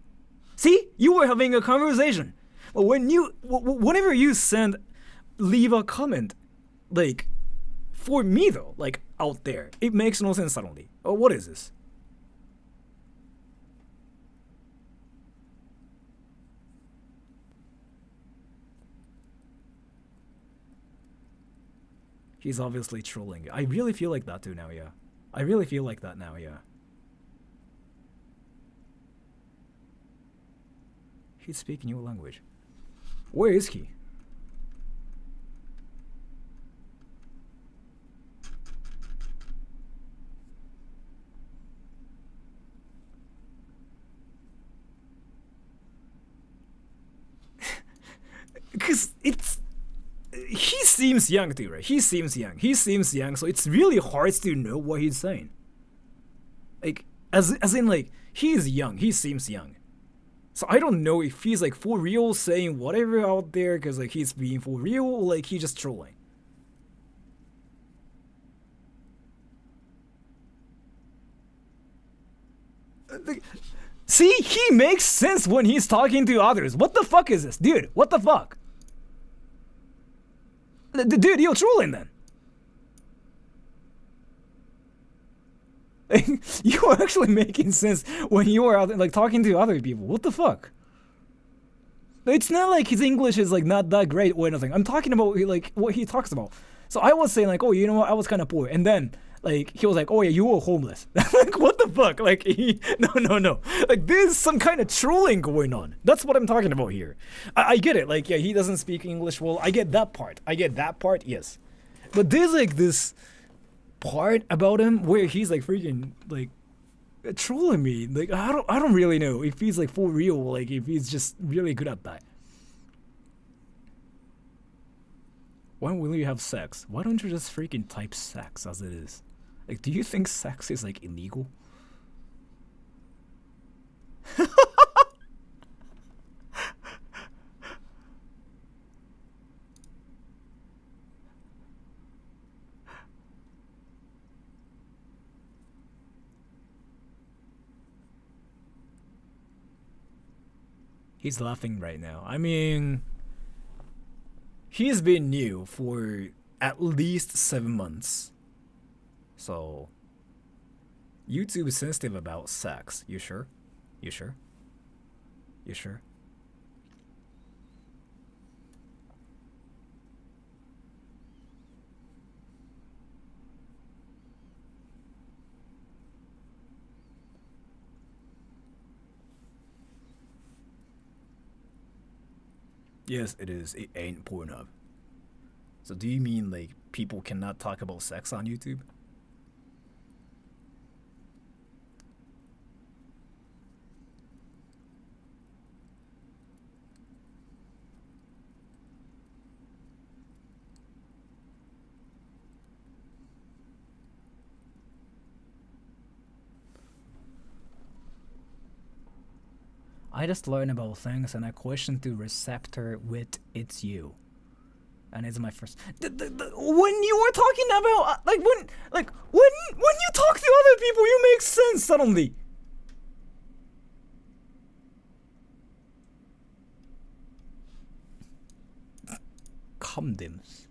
See, you were having a conversation. But when you, whenever you leave a comment, like, for me though, like out there, it makes no sense suddenly. Oh, what is this? He's obviously trolling. I really feel like that too now, yeah. I really feel like that now, yeah. He's speaking new language. Where is he? Because he seems young too, right? He seems young, so it's really hard to know what he's saying. Like, as in, like, he's young, he seems young. So I don't know if he's, like, for real saying whatever out there because, like, he's being for real, or, like, he's just trolling. See, he makes sense when he's talking to others. What the fuck is this? Dude, what the fuck? Dude, you're trolling then. You are actually making sense when you are out like talking to other people. What the fuck? It's not like his English is like not that great or anything. I'm talking about like what he talks about. So I was saying like, oh, you know what? I was kind of poor, and then like he was like, oh yeah, you were homeless. Like what the fuck? Like no. Like there's some kind of trolling going on. That's what I'm talking about here. I get it. Like yeah, he doesn't speak English well. I get that part. Yes. But there's like this part about him where he's like freaking like trolling me. Like I don't really know if he's like for real, like if he's just really good at that. When will you have sex? Why don't you just freaking type sex as it is? Like, do you think sex is like illegal? He's laughing right now. I mean, he's been new for at least 7 months. So, YouTube is sensitive about sex. You sure? You sure? You sure? Yes, it is. It ain't Pornhub. So do you mean like people cannot talk about sex on YouTube? I just learn about things and I question the receptor with it's you. And it's my first. When you were talking about when you talk to other people, you make sense suddenly. Condoms.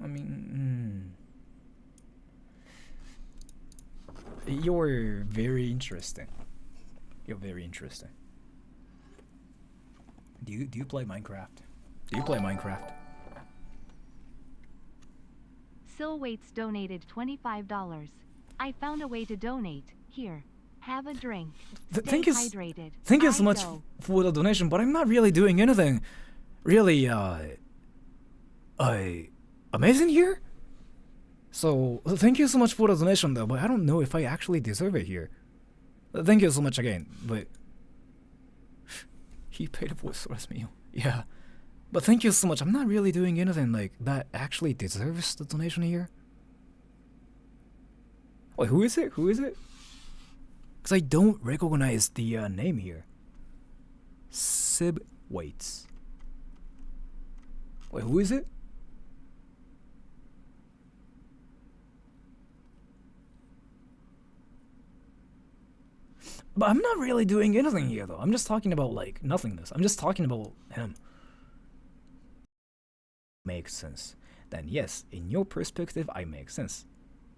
I mean, you're very interesting. You're very interesting. Do you play Minecraft? Do you play Minecraft? Silwaits donated $25. I found a way to donate. Here, have a drink. Stay hydrated. Thank you so much for the donation, but I'm not really doing anything really amazing here. So thank you so much for the donation though, but I don't know if I actually deserve it here. Thank you so much again, but he paid for Sora's meal. Yeah. But thank you so much. I'm not really doing anything like that actually deserves the donation here. Wait, who is it? Who is it? Because I don't recognize the name here. Sib Waits. Wait, who is it? But I'm not really doing anything here though. I'm just talking about like nothingness. I'm just talking about him. Makes sense. Then yes, in your perspective, I make sense.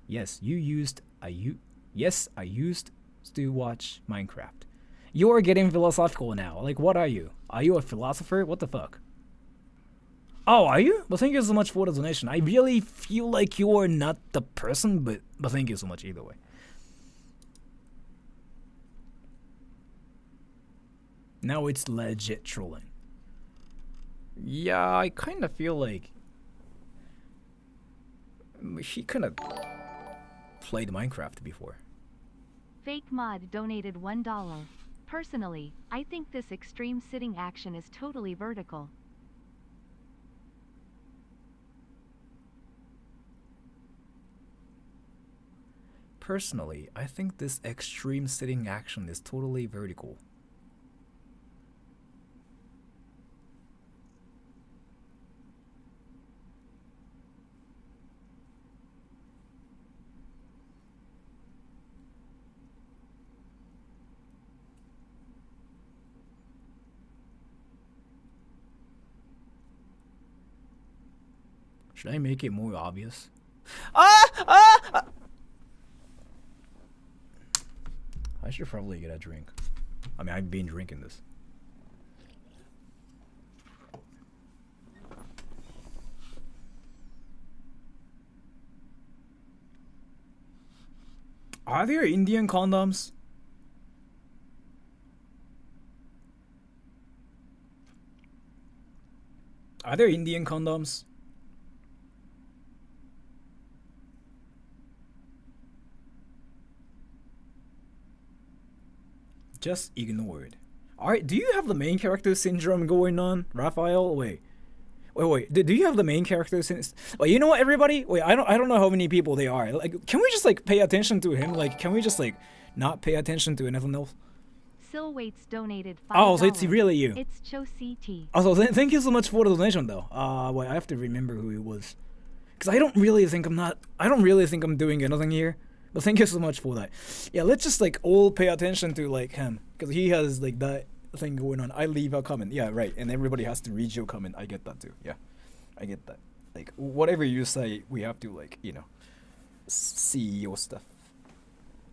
Yes, yes, I used to watch Minecraft. You're getting philosophical now. Like, what are you? Are you a philosopher? What the fuck? Oh, are you? Well, thank you so much for the donation. I really feel like you're not the person, but thank you so much either way. Now it's legit trolling. Yeah, I kind of feel like he kind of played Minecraft before. Fake Mod donated $1. Personally, I think this extreme sitting action is totally vertical. Personally, I think this extreme sitting action is totally vertical. Should I make it more obvious? I should probably get a drink. I mean, I've been drinking this. Are there Indian condoms? Are there Indian condoms? Just ignored. Alright, do you have the main character syndrome going on, Raphael? Wait. Do you have the main character syndrome? Wait, you know what, everybody? Wait, I don't know how many people they are. Like, can we just like pay attention to him? Like, can we just like not pay attention to anything else? Silwaits donated $5. Oh, so it's really you. It's CT. Also, thank you so much for the donation, though. Wait, I have to remember who it was, because I don't really think I'm doing anything here. But thank you so much for that. Yeah, let's just like all pay attention to like him, because he has like that thing going on. I leave a comment. Yeah, right. And everybody has to read your comment. I get that too. Yeah, I get that. Like whatever you say, we have to like see your stuff,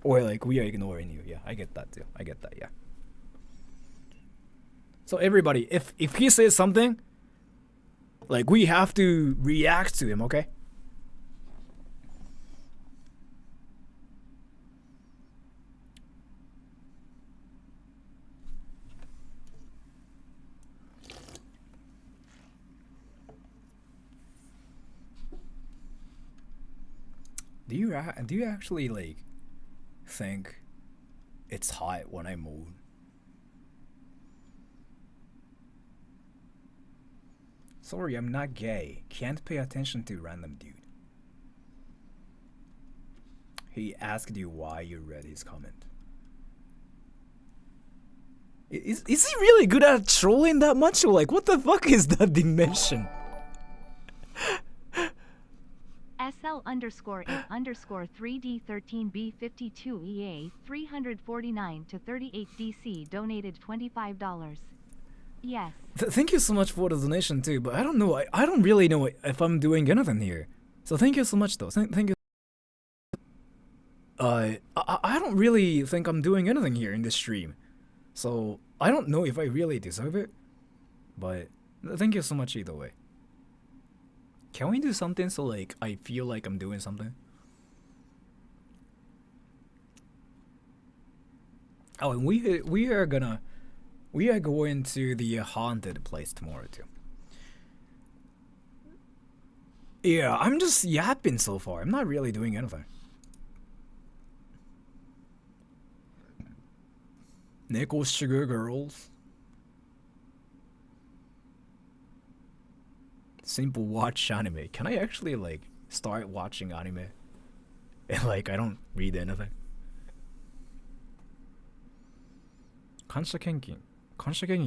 or like we are ignoring you. Yeah, I get that too. I get that. Yeah. So everybody, if he says something, like we have to react to him, okay? Do you actually like think it's hot when I move? Sorry, I'm not gay. Can't pay attention to random dude. He asked you why you read his comment. Is he really good at trolling that much? Or like, what the fuck is that dimension? SL_it_3D13B52EA 349 to 38DC donated $25. Yes. Thank you so much for the donation too, but I don't know. I don't really know if I'm doing anything here. So thank you so much though. Thank you. I don't really think I'm doing anything here in this stream. So I don't know if I really deserve it. But thank you so much either way. Can we do something so like I feel like I'm doing something? Oh, and we are going to the haunted place tomorrow too. Yeah, I'm just yapping so far. I'm not really doing anything. Nickel Sugar Girls. Simple watch anime. Can I actually like start watching anime? And like I don't read anything. 感謝献金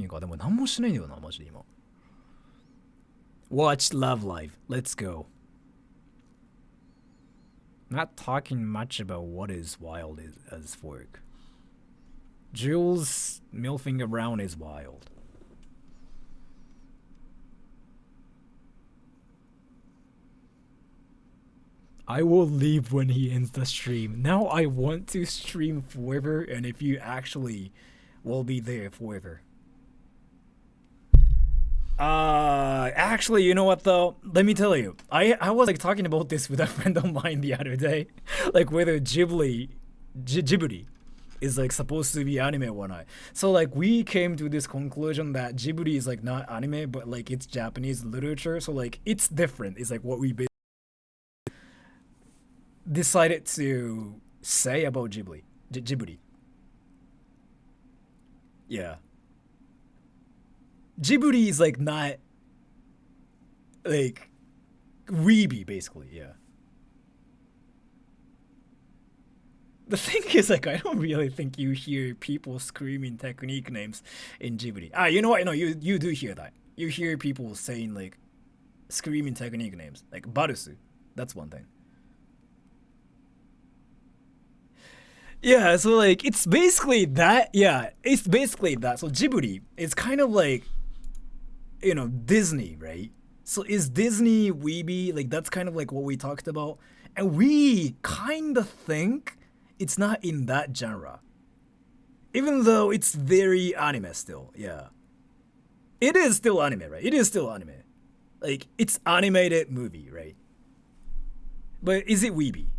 か。でも何もしないんだよな、マジで今。Watch Love Live. Let's go. Not talking much about what is wild as fork. Jules milfing around is wild. I will leave when he ends the stream. Now I want to stream forever, and if you actually will be there forever. Actually, you know what though? Let me tell you. I was like talking about this with a friend of mine the other day. Like whether Ghibli is like supposed to be anime or not. So like we came to this conclusion that Ghibli is like not anime, but like it's Japanese literature. So like it's different. It's like what we decided to say about Ghibli. Yeah. Ghibli is like not like weeby basically, yeah. The thing is like I don't really think you hear people screaming technique names in Ghibli. You know what? No, you do hear that. You hear people saying like screaming technique names. Like Barusu. That's one thing. Yeah, so like it's basically that. Yeah, it's basically that. So Ghibli is kind of like, you know, Disney, right? So is Disney weeby? Like that's kind of like what we talked about, and we kind of think it's not in that genre, even though it's very anime still. Yeah, it is still anime, right? It is still anime. Like it's animated movie, right? But is it weeby?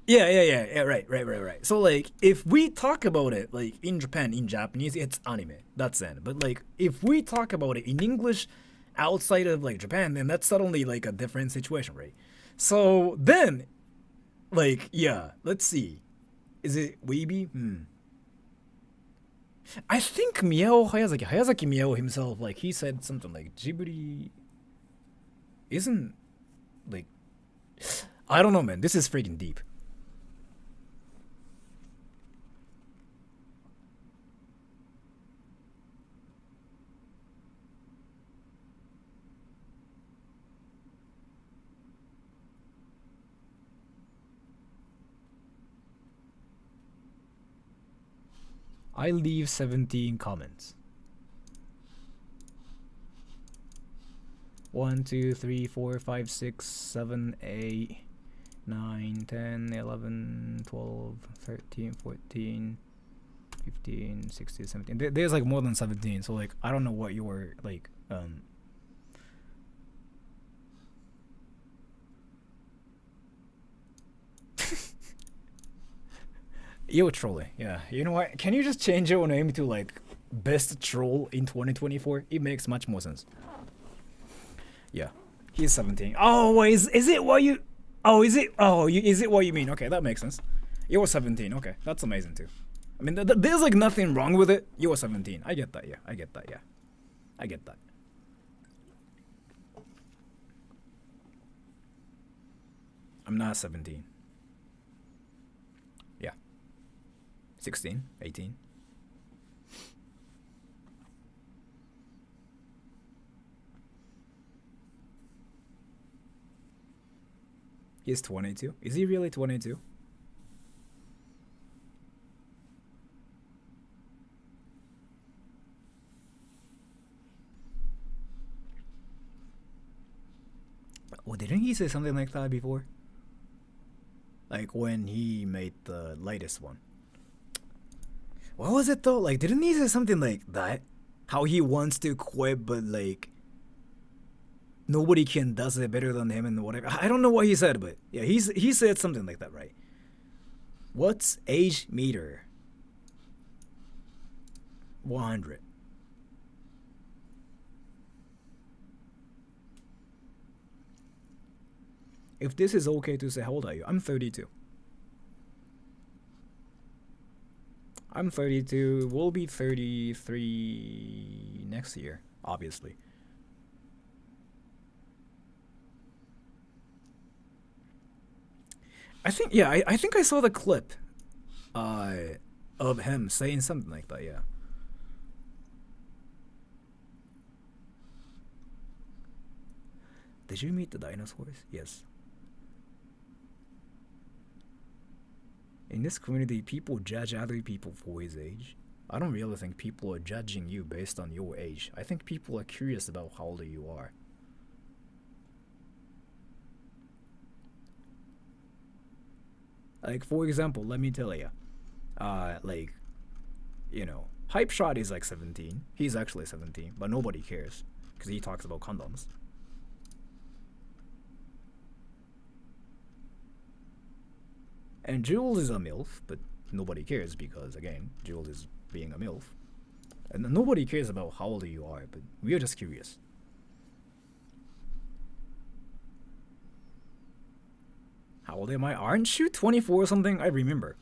Yeah, right. So like, if we talk about it like in Japan, in Japanese, it's anime. That's it. But like, if we talk about it in English, outside of like Japan, then that's suddenly like a different situation, right? So then, like, yeah, let's see. Is it Weeby? I think Hayazaki Miyao himself, like, he said something like Ghibli isn't like, I don't know, man. This is freaking deep. I leave 17 comments. 1, 2, 3, 4, 5, 6, 7, 8, 9, 10, 11, 12, 13, 14, 15, 16, 17. There's like more than 17, so like, I don't know what you were like, You're trolling, yeah. You know what? Can you just change your name to like best troll in 2024? It makes much more sense. Yeah, he's 17. Oh, is it what you? Oh, is it? Oh, is it what you mean? Okay, that makes sense. You're 17. Okay, that's amazing too. I mean, there's like nothing wrong with it. You're 17. I get that. Yeah, I get that. Yeah, I get that. I'm not 17. 16, 18. He's 22. Is he really 22? Well, didn't he say something like that before? Like when he made the latest one. What was it though? Like, didn't he say something like that? How he wants to quit, but like nobody can does it better than him and whatever. I don't know what he said, but yeah, he said something like that, right? What's age meter? 100. If this is okay to say, how old are you? I'm 32. I'm 32, we'll be 33 next year, obviously. I think, yeah, I think I saw the clip of him saying something like that, yeah. Did you meet the dinosaurs? Yes. In this community, people judge other people for his age. I don't really think people are judging you based on your age. I think people are curious about how old you are. Like, for example, let me tell you. Like, you know, Hype Shot is like 17. He's actually 17, but nobody cares because he talks about condoms. And Jules is a MILF, but nobody cares because, again, Jules is being a MILF. And nobody cares about how old you are, but we are just curious. How old am I? Aren't you 24 or something? I remember.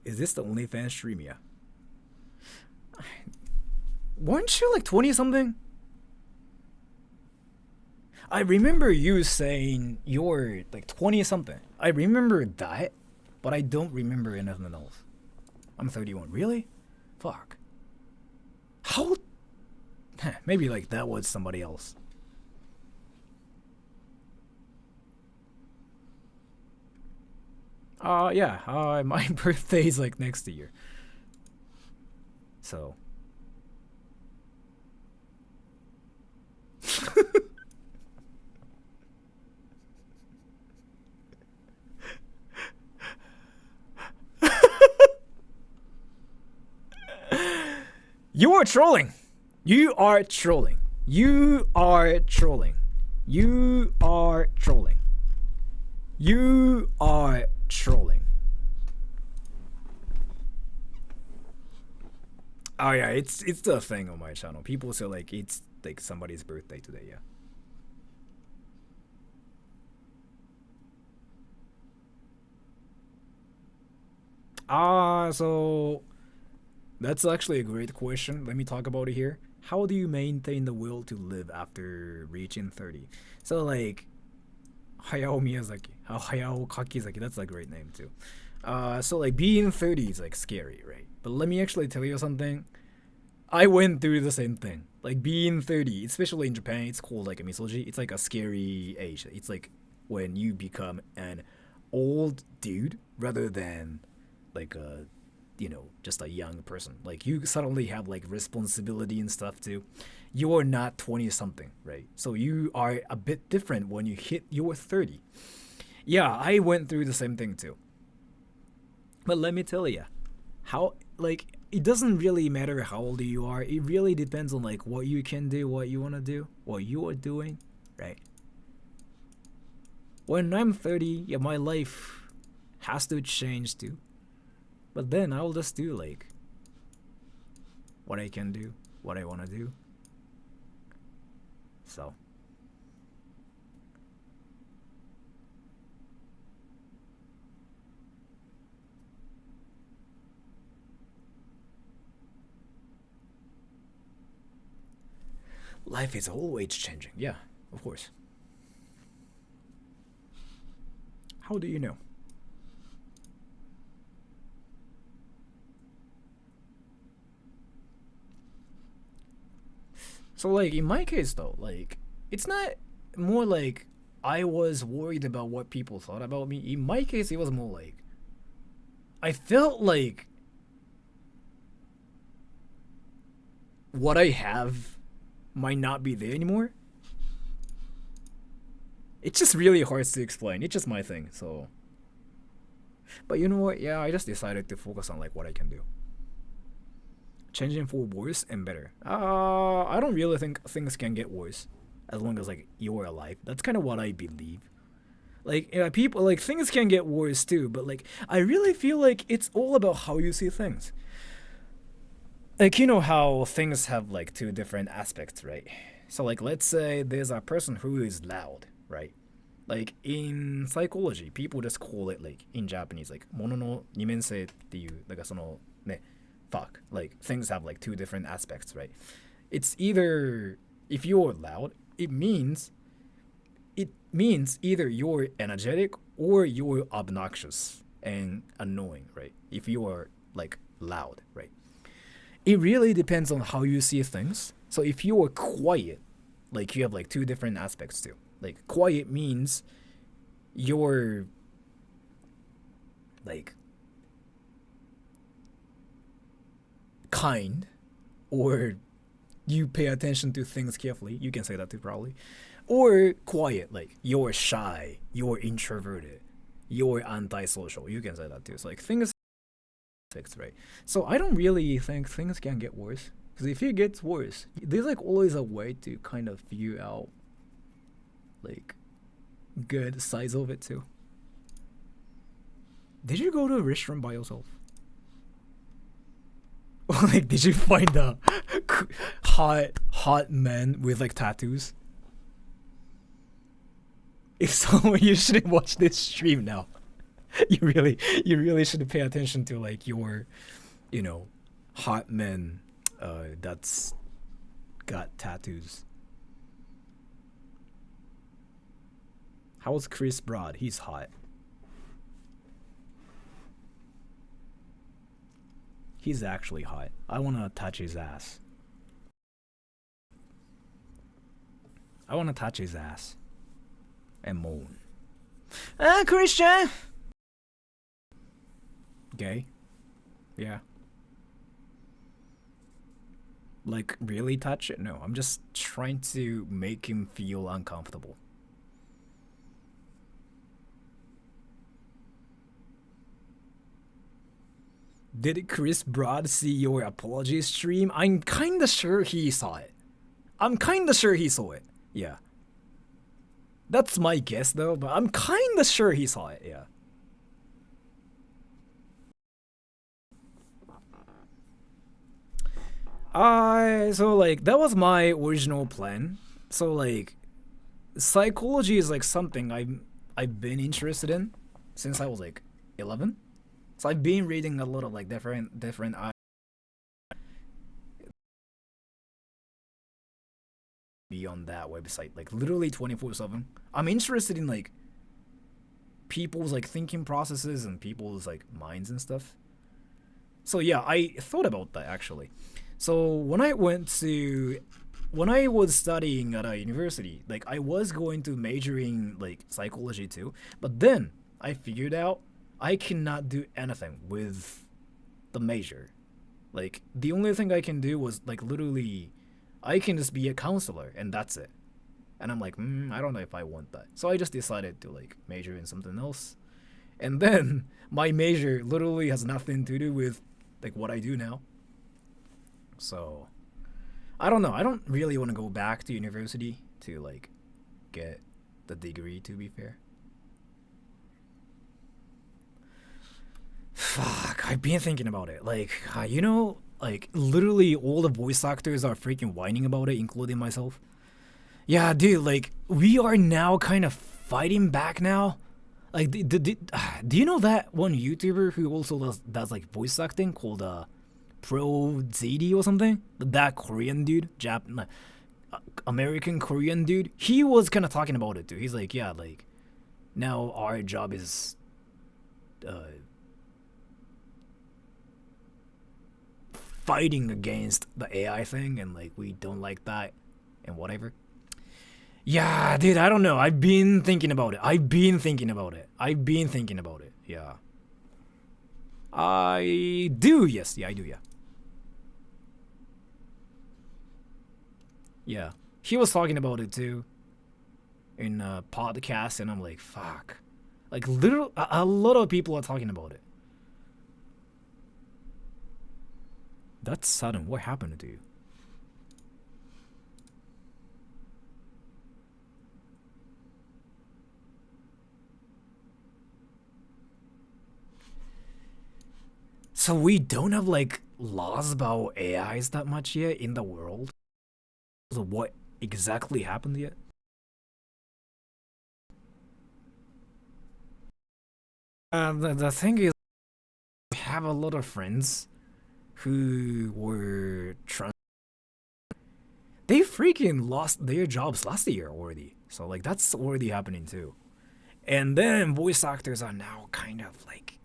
Is this the OnlyFans stream? Yeah. Weren't you like 20 something? I remember you saying you're like 20 something. I remember that, but I don't remember anything else. I'm 31. Really? Fuck. How? Maybe like that was somebody else. Yeah. My birthday is like next year. So. You are trolling. You are trolling. You are trolling. You are trolling. You are trolling. Oh yeah, it's the thing on my channel. People say like it's like somebody's birthday today, yeah. So that's actually a great question. Let me talk about it here. How do you maintain the will to live after reaching 30? So like Hayao Miyazaki, Hayao Kakizaki, that's a great name too. So like being 30 is like scary, right? But let me actually tell you something. I went through the same thing. Like being 30, especially in Japan, it's called like a misoji. It's like a scary age. It's like when you become an old dude rather than like a, you know, just a young person. Like you suddenly have like responsibility and stuff too. You are not 20 something, right? So you are a bit different when you hit your 30. Yeah, I went through the same thing too. But let me tell you, how like it doesn't really matter how old you are. It really depends on like what you can do, what you want to do, what you are doing, right? When I'm 30, yeah, my life has to change too. But then I'll just do like what I can do, what I want to do. So life is always changing. Yeah, of course. How do you know? So like in my case though, like it's not more like I was worried about what people thought about me. In my case, it was more like I felt like what I have might not be there anymore. It's just really hard to explain. It's just my thing, so. But you know what? Yeah, I just decided to focus on like what I can do. Changing for worse and better. I don't really think things can get worse as long as like you're alive. That's kind of what I believe. Like people like things can get worse too, but like I really feel like it's all about how you see things. Like you know how things have like two different aspects, right? So like let's say there's a person who is loud, right? Like in psychology, people just call it like in Japanese like mono no nimensei っていうなんかそのね fuck, like things have like two different aspects, right? It's either if you're loud, it means either you're energetic or you're obnoxious and annoying, right? If you are like loud, right? It really depends on how you see things. So if you are quiet, like you have like two different aspects too. Like quiet means you're like kind, or you pay attention to things carefully. You can say that too probably. Or quiet, like you're shy, you're introverted, you're antisocial. You can say that too. It's like things fixed, right? So I don't really think things can get worse. Because if it gets worse, there's like always a way to kind of figure out like good size of it too. Did you go to a restaurant by yourself? Like, did you find a hot man with like tattoos? If so, you shouldn't watch this stream now. You really should pay attention to like your, you know, hot men that's got tattoos. How's Chris Broad? He's hot. He's actually hot. I wanna touch his ass. I wanna touch his ass and moan. Christian! Gay? Yeah. Like, really touch it? No, I'm just trying to make him feel uncomfortable. did Chris Broad see your apology stream? I'm kinda sure he saw it. I'm kinda sure he saw it. Yeah. That's my guess though, but I'm kinda sure he saw it, yeah. So like that was my original plan. So like psychology is like something I've been interested in since I was like 11. So I've been reading a lot of like different be on that website like literally 24/7. I'm interested in like people's like thinking processes and people's like minds and stuff. So yeah, I thought about that actually. So when I was studying at a university, like I was going to major in like psychology too, but then I figured out I cannot do anything with the major. Like the only thing I can do was like literally I can just be a counselor and that's it. And I'm like, I don't know if I want that. So I just decided to like major in something else. And then my major literally has nothing to do with like what I do now. So I don't know. I don't really want to go back to university to like get the degree, to be fair. Fuck, I've been thinking about it. Like, you know, like literally all the voice actors are freaking whining about it, including myself. Yeah, dude, like we are now kind of fighting back now. Like, do you know that one YouTuber who also does like voice acting called Pro ZD or something? That Korean dude, American Korean dude. He was kind of talking about it too. He's like, yeah, like now our job is fighting against the AI thing, and like we don't like that and whatever. Yeah, dude, I don't know. I've been thinking about it. Yeah. I do, yes. Yeah, I do, yeah. Yeah. He was talking about it too in a podcast, and I'm like, fuck. Like, a lot of people are talking about it. That's sudden. What happened to you? So we don't have like laws about AIs that much yet in the world. So what exactly happened yet? The thing is, I have a lot of friends who were they freaking lost their jobs last year already. So like that's already happening too. And then voice actors are now kind of like,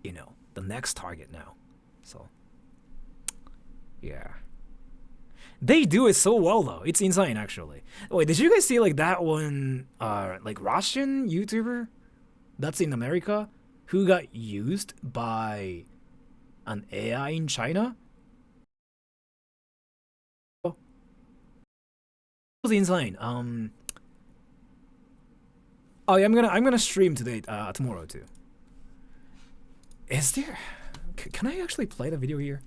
you know, the next target now. So yeah. They do it so well though. It's insane actually. Wait, did you guys see like that one like Russian YouTuber that's in America who got used by an AI in China? It was insane. Oh yeah, I'm gonna stream today, tomorrow too. Is there? Can I actually play the video here?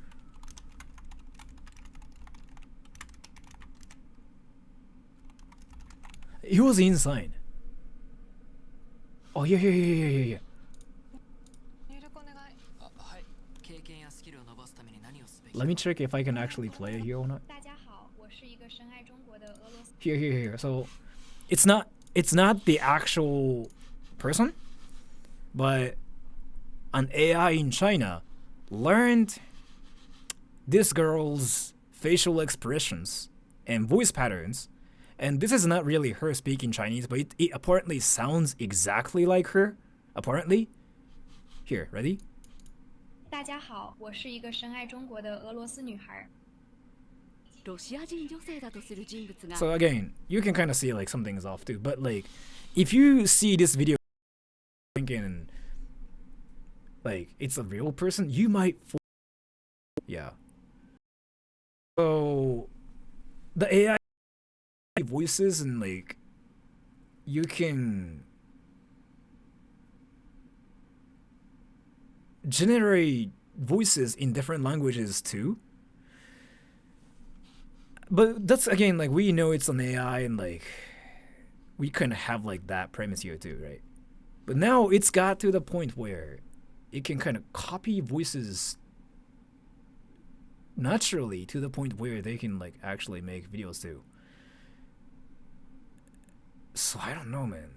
It was insane. Oh yeah. Let me check if I can actually play it here or not. Here. So, it's not the actual person, but an AI in China learned this girl's facial expressions and voice patterns, and this is not really her speaking Chinese, but it apparently sounds exactly like her. Apparently. Here, ready? 大家好，我是一个深爱中国的俄罗斯女孩。 So again, you can kind of see like something's off too, but like if you see this video thinking like it's a real person, you might yeah. So the AI voices and like you can generate voices in different languages too. But that's again like we know it's an AI and like we kind of have like that premise here too, right? But now it's got to the point where it can kind of copy voices naturally to the point where they can like actually make videos too. So I don't know, man.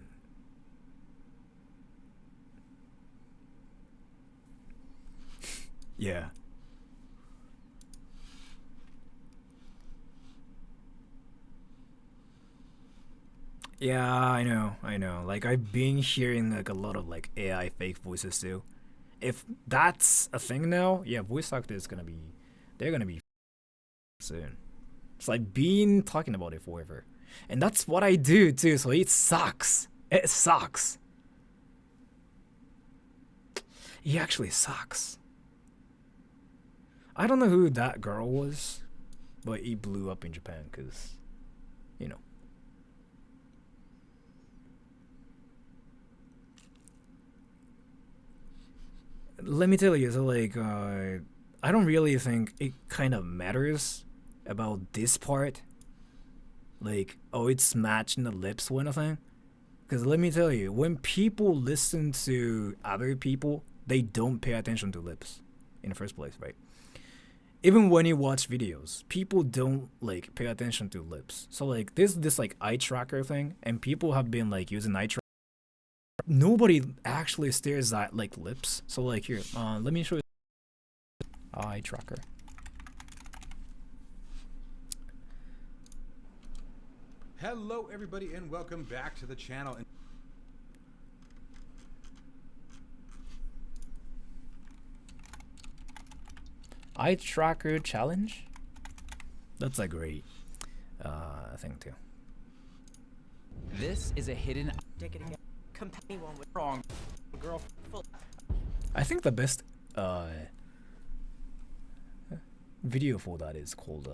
Yeah. Yeah, I know. Like I've been hearing like a lot of like AI fake voices too. If that's a thing now, yeah, voice actors they're gonna be soon. So I've been talking about it forever. And that's what I do too, so it sucks. It sucks. He actually sucks. I don't know who that girl was, but he blew up in Japan because, you know. Let me tell you, so like, I don't really think it kind of matters about this part. Like, oh, it's matching the lips kind of thing. Because let me tell you, when people listen to other people, they don't pay attention to lips in the first place, right? Even when you watch videos, people don't like pay attention to lips. So like there's this like eye tracker thing, and people have been like using eye tracker. Nobody actually stares at like lips. So like here, let me show you eye tracker. Hello everybody and welcome back to the channel. Eye tracker challenge? That's a great thing too. This is a hidden wrong girl. I think the best video for that is called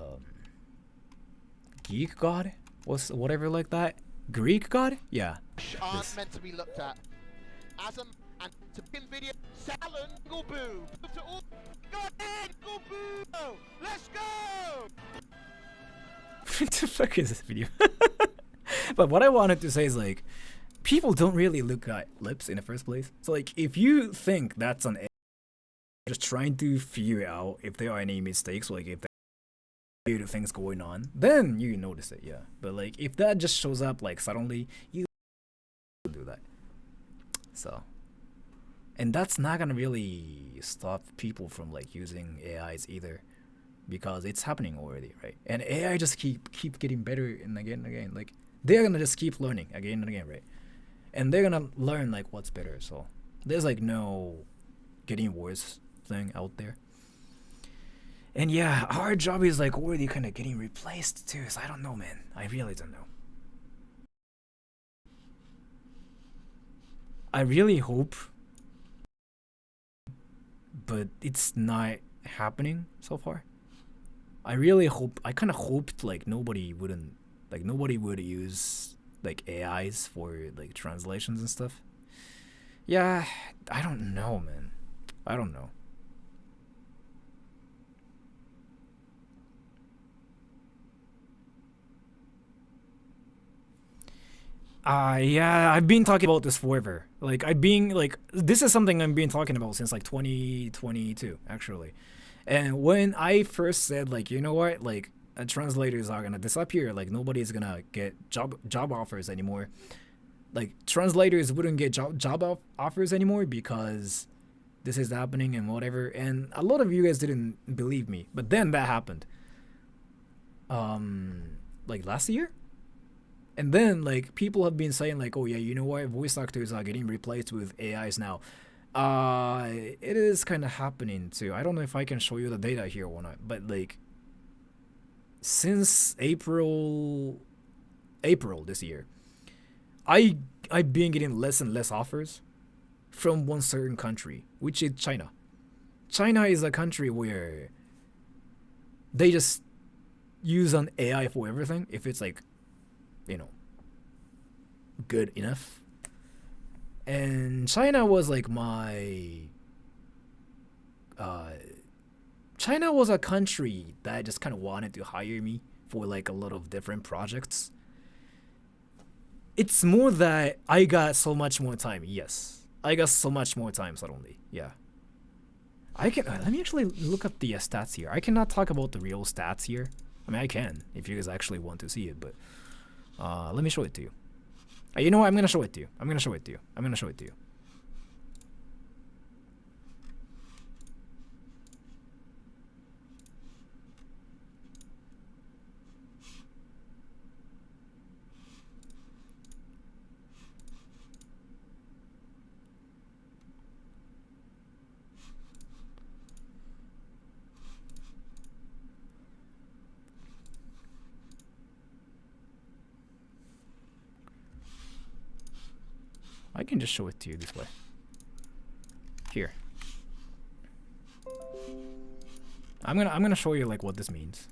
Geek God? Whatever like that. Greek God? Yeah. Aren't meant to be looked at. As and to pin video Salon go boo. To all go ahead, go boo. Let's go. What the fuck is this video? But what I wanted to say is like people don't really look at lips in the first place. So like if you think that's an AI, just trying to figure out if there are any mistakes, like if there are weird things going on, then you notice it, yeah. But like if that just shows up like suddenly, you do that. So, and that's not gonna really stop people from like using AIs either, because it's happening already, right? And AI just keep getting better and again. Like they're gonna just keep learning again and again, right? And they're gonna learn like what's better. So there's like no getting worse thing out there. And yeah, our job is like already kind of getting replaced too. So I don't know, man. I really don't know. I really hope, but it's not happening so far. I really hope. I kind of hoped like nobody would use like AIs for like translations and stuff. Yeah, I don't know, man. I don't know. Yeah, I've been talking about this forever. Like this is something I've been talking about since like 2022 actually. And when I first said like, you know what, like translators are gonna disappear, like nobody's gonna get job offers anymore. Like translators wouldn't get job offers anymore because this is happening and whatever. And a lot of you guys didn't believe me, but then that happened. Like last year. And then like people have been saying like, oh yeah, you know what, voice actors are getting replaced with AIs now. It is kind of happening too. I don't know if I can show you the data here or not, but like since April this year, I've been getting less and less offers from one certain country, which is China. China is a country where they just use an AI for everything if it's like, you know, good enough. And China was like my China was a country that just kind of wanted to hire me for like a lot of different projects. It's more that I got so much more time. Yes, I got so much more time suddenly. Yeah. I can let me actually look up the stats here. I cannot talk about the real stats here. I mean, I can if you guys actually want to see it, but let me show it to you. You know what? I'm gonna show it to you. I'm gonna show it to you. I'm gonna show it to you. I can just show it to you this way. Here. I'm gonna show you like what this means.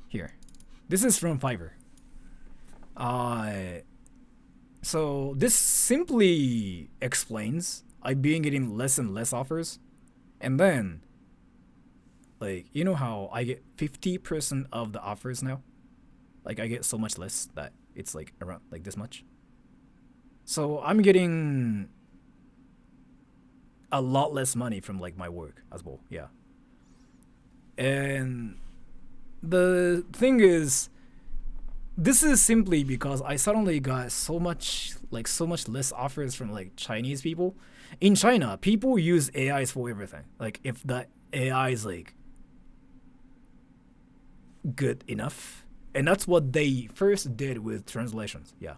Here. This is from Fiverr. So this simply explains I've been getting less and less offers. And then like you know how I get 50% of the offers now? Like I get so much less that it's like around like this much. So I'm getting a lot less money from like my work as well. Yeah. And the thing is, this is simply because I suddenly got so much less offers from like Chinese people. In China, people use AIs for everything. Like if the AI is like good enough. And that's what they first did with translations. Yeah.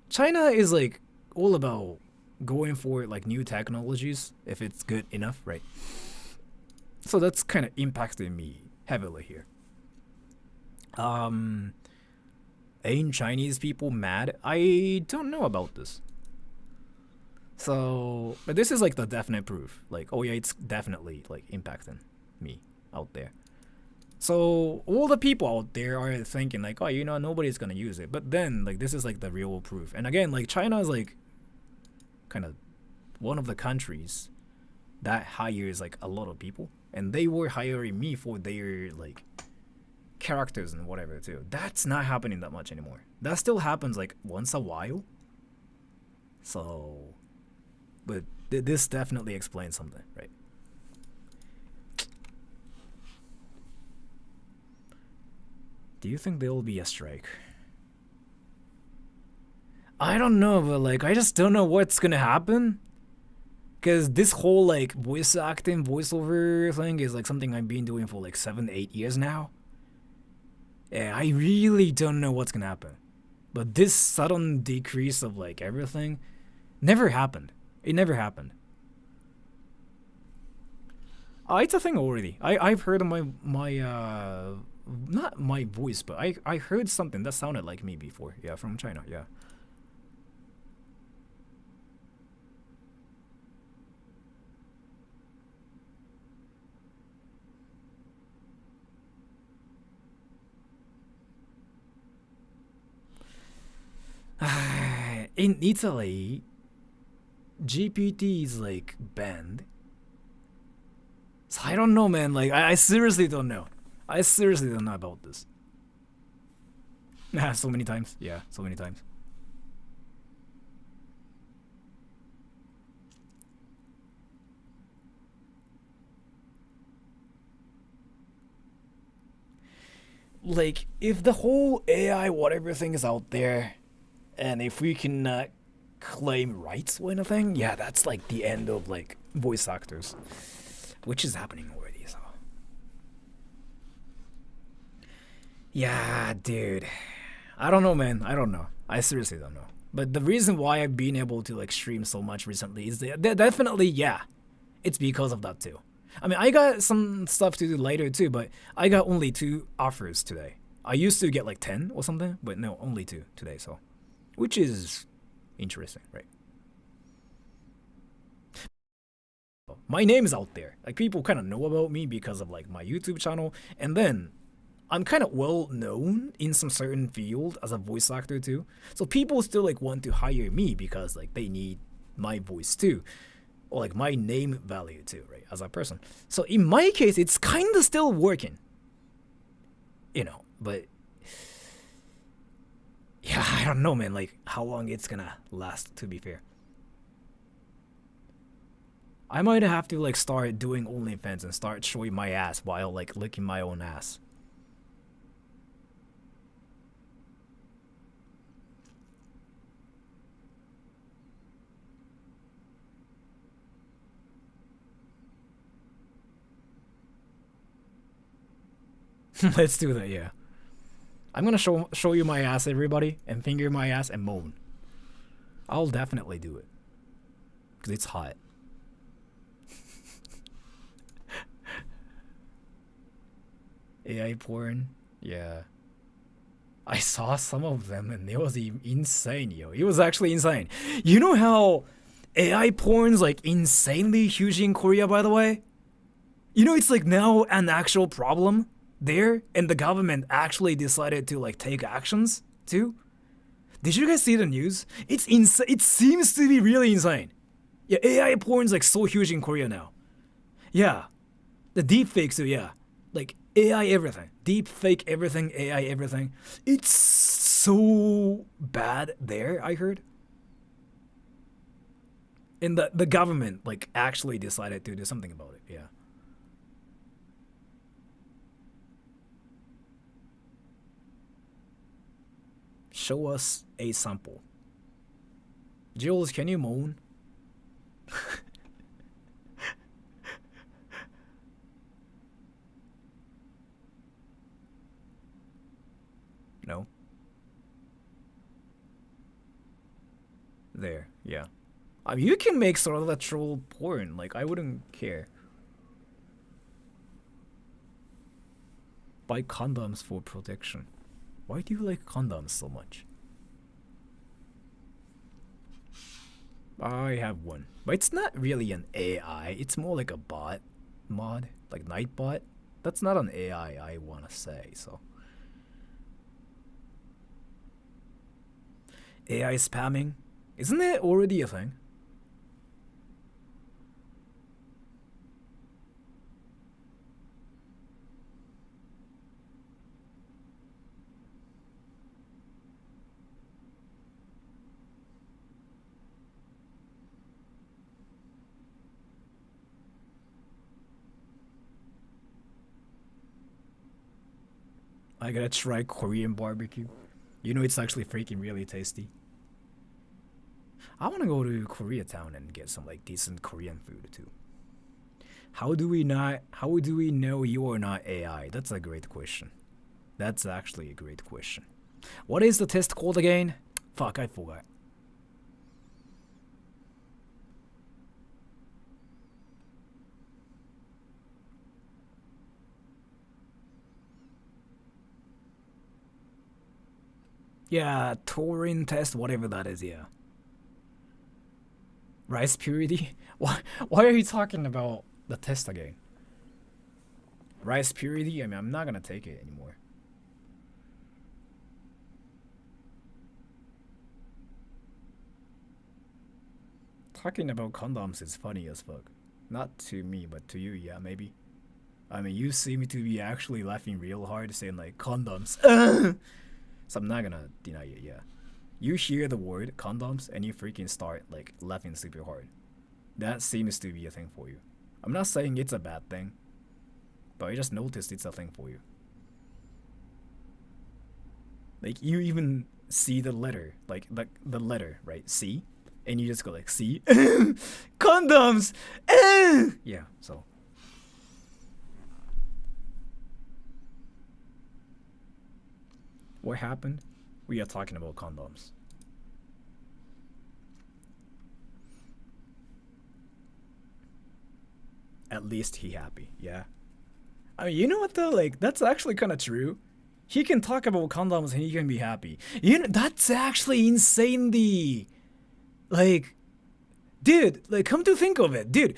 China is like all about going for like new technologies if it's good enough, right? So that's kind of impacted me heavily here. Ain't Chinese people mad? I don't know about this. So, but this is like the definite proof. Like, oh yeah, it's definitely like impacting me out there. So all the people out there are thinking like, oh, you know, nobody's gonna use it. But then like this is like the real proof. And again, like China is like kind of one of the countries that hires like a lot of people, and they were hiring me for their like characters and whatever too. That's not happening that much anymore. That still happens like once a while. So, but this definitely explains something, right? Do you think there will be a strike? I don't know, but like I just don't know what's gonna happen. Cause this whole like voice acting, voiceover thing is like something I've been doing for like 7-8 years now. Yeah, I really don't know what's gonna happen. But this sudden decrease of like everything never happened. It never happened. It's a thing already. I've heard of my not my voice, but I heard something that sounded like me before. Yeah, from China. Yeah. In Italy, GPT is like banned. So I don't know, man. Like I seriously don't know. I seriously don't know about this. So many times. Yeah, so many times. Like, if the whole AI whatever thing is out there, and if we cannot claim rights or anything, yeah, that's like the end of like voice actors, which is happening already. So, yeah, dude, I don't know, man. I don't know. I seriously don't know. But the reason why I've been able to like stream so much recently is that definitely, yeah, it's because of that too. I mean, I got some stuff to do later too, but I got only 2 offers today. I used to get like 10 or something, but no, only 2 today. So, which is interesting, right? My name is out there. Like people kind of know about me because of like my YouTube channel, and then I'm kind of well known in some certain field as a voice actor too. So people still like want to hire me because like they need my voice too. Or like my name value too, right? As a person. So in my case, it's kind of still working. You know, but yeah, I don't know, man, like how long it's gonna last, to be fair. I might have to like start doing OnlyFans and start showing my ass while like licking my own ass. Let's do that, yeah. I'm gonna show you my ass, everybody, and finger my ass and moan. I'll definitely do it. Because it's hot. AI porn? Yeah. I saw some of them and it was insane, yo. It was actually insane. You know how AI porn's like insanely huge in Korea, by the way? You know, it's like now an actual problem there, and the government actually decided to like take actions too. Did you guys see the news? It's insane. It seems to be really insane. Yeah, AI porn's like so huge in Korea now. Yeah, the deepfakes too. Yeah, like AI everything, deepfake everything, AI everything. It's so bad there. I heard. And the government like actually decided to do something about it. Yeah. Show us a sample. Jules, can you moan? No? There, yeah. I mean, you can make Sora the Troll porn, like, I wouldn't care. Buy condoms for protection. Why do you like condoms so much? I have one. But it's not really an AI. It's more like a bot mod. Like Nightbot. That's not an AI, I want to say, so. AI spamming? Isn't it already a thing? I gotta try Korean barbecue. You know, it's actually freaking really tasty. I wanna go to Koreatown and get some like decent Korean food too. How do we know you are not AI? That's a great question. That's actually a great question. What is the test called again? Fuck, I forgot. Yeah, Turing test, whatever that is, yeah. Rice purity? Why are you talking about the test again? Rice purity? I mean, I'm not gonna take it anymore. Talking about condoms is funny as fuck. Not to me, but to you, yeah, maybe. I mean, you seem to be actually laughing real hard, saying like, condoms. So I'm not gonna deny it, yeah. You hear the word condoms and you freaking start like laughing super hard. That seems to be a thing for you. I'm not saying it's a bad thing, but I just noticed it's a thing for you. Like you even see the letter, like the letter, right? C, and you just go like C, condoms, yeah. So. What happened? We are talking about condoms. At least he happy, yeah. I mean, you know what though? Like, that's actually kind of true. He can talk about condoms and he can be happy. You know, that's actually insanely, like, Dude, like, come to think of it, dude,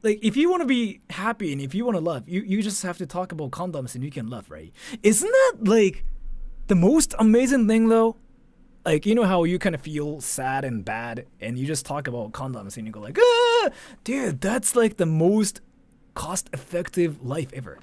like, if you want to be happy and if you want to love, you just have to talk about condoms and you can love, right? Isn't that, like, the most amazing thing, though? Like, you know how you kind of feel sad and bad and you just talk about condoms and you go like, ah! Dude, that's, like, the most cost-effective life ever.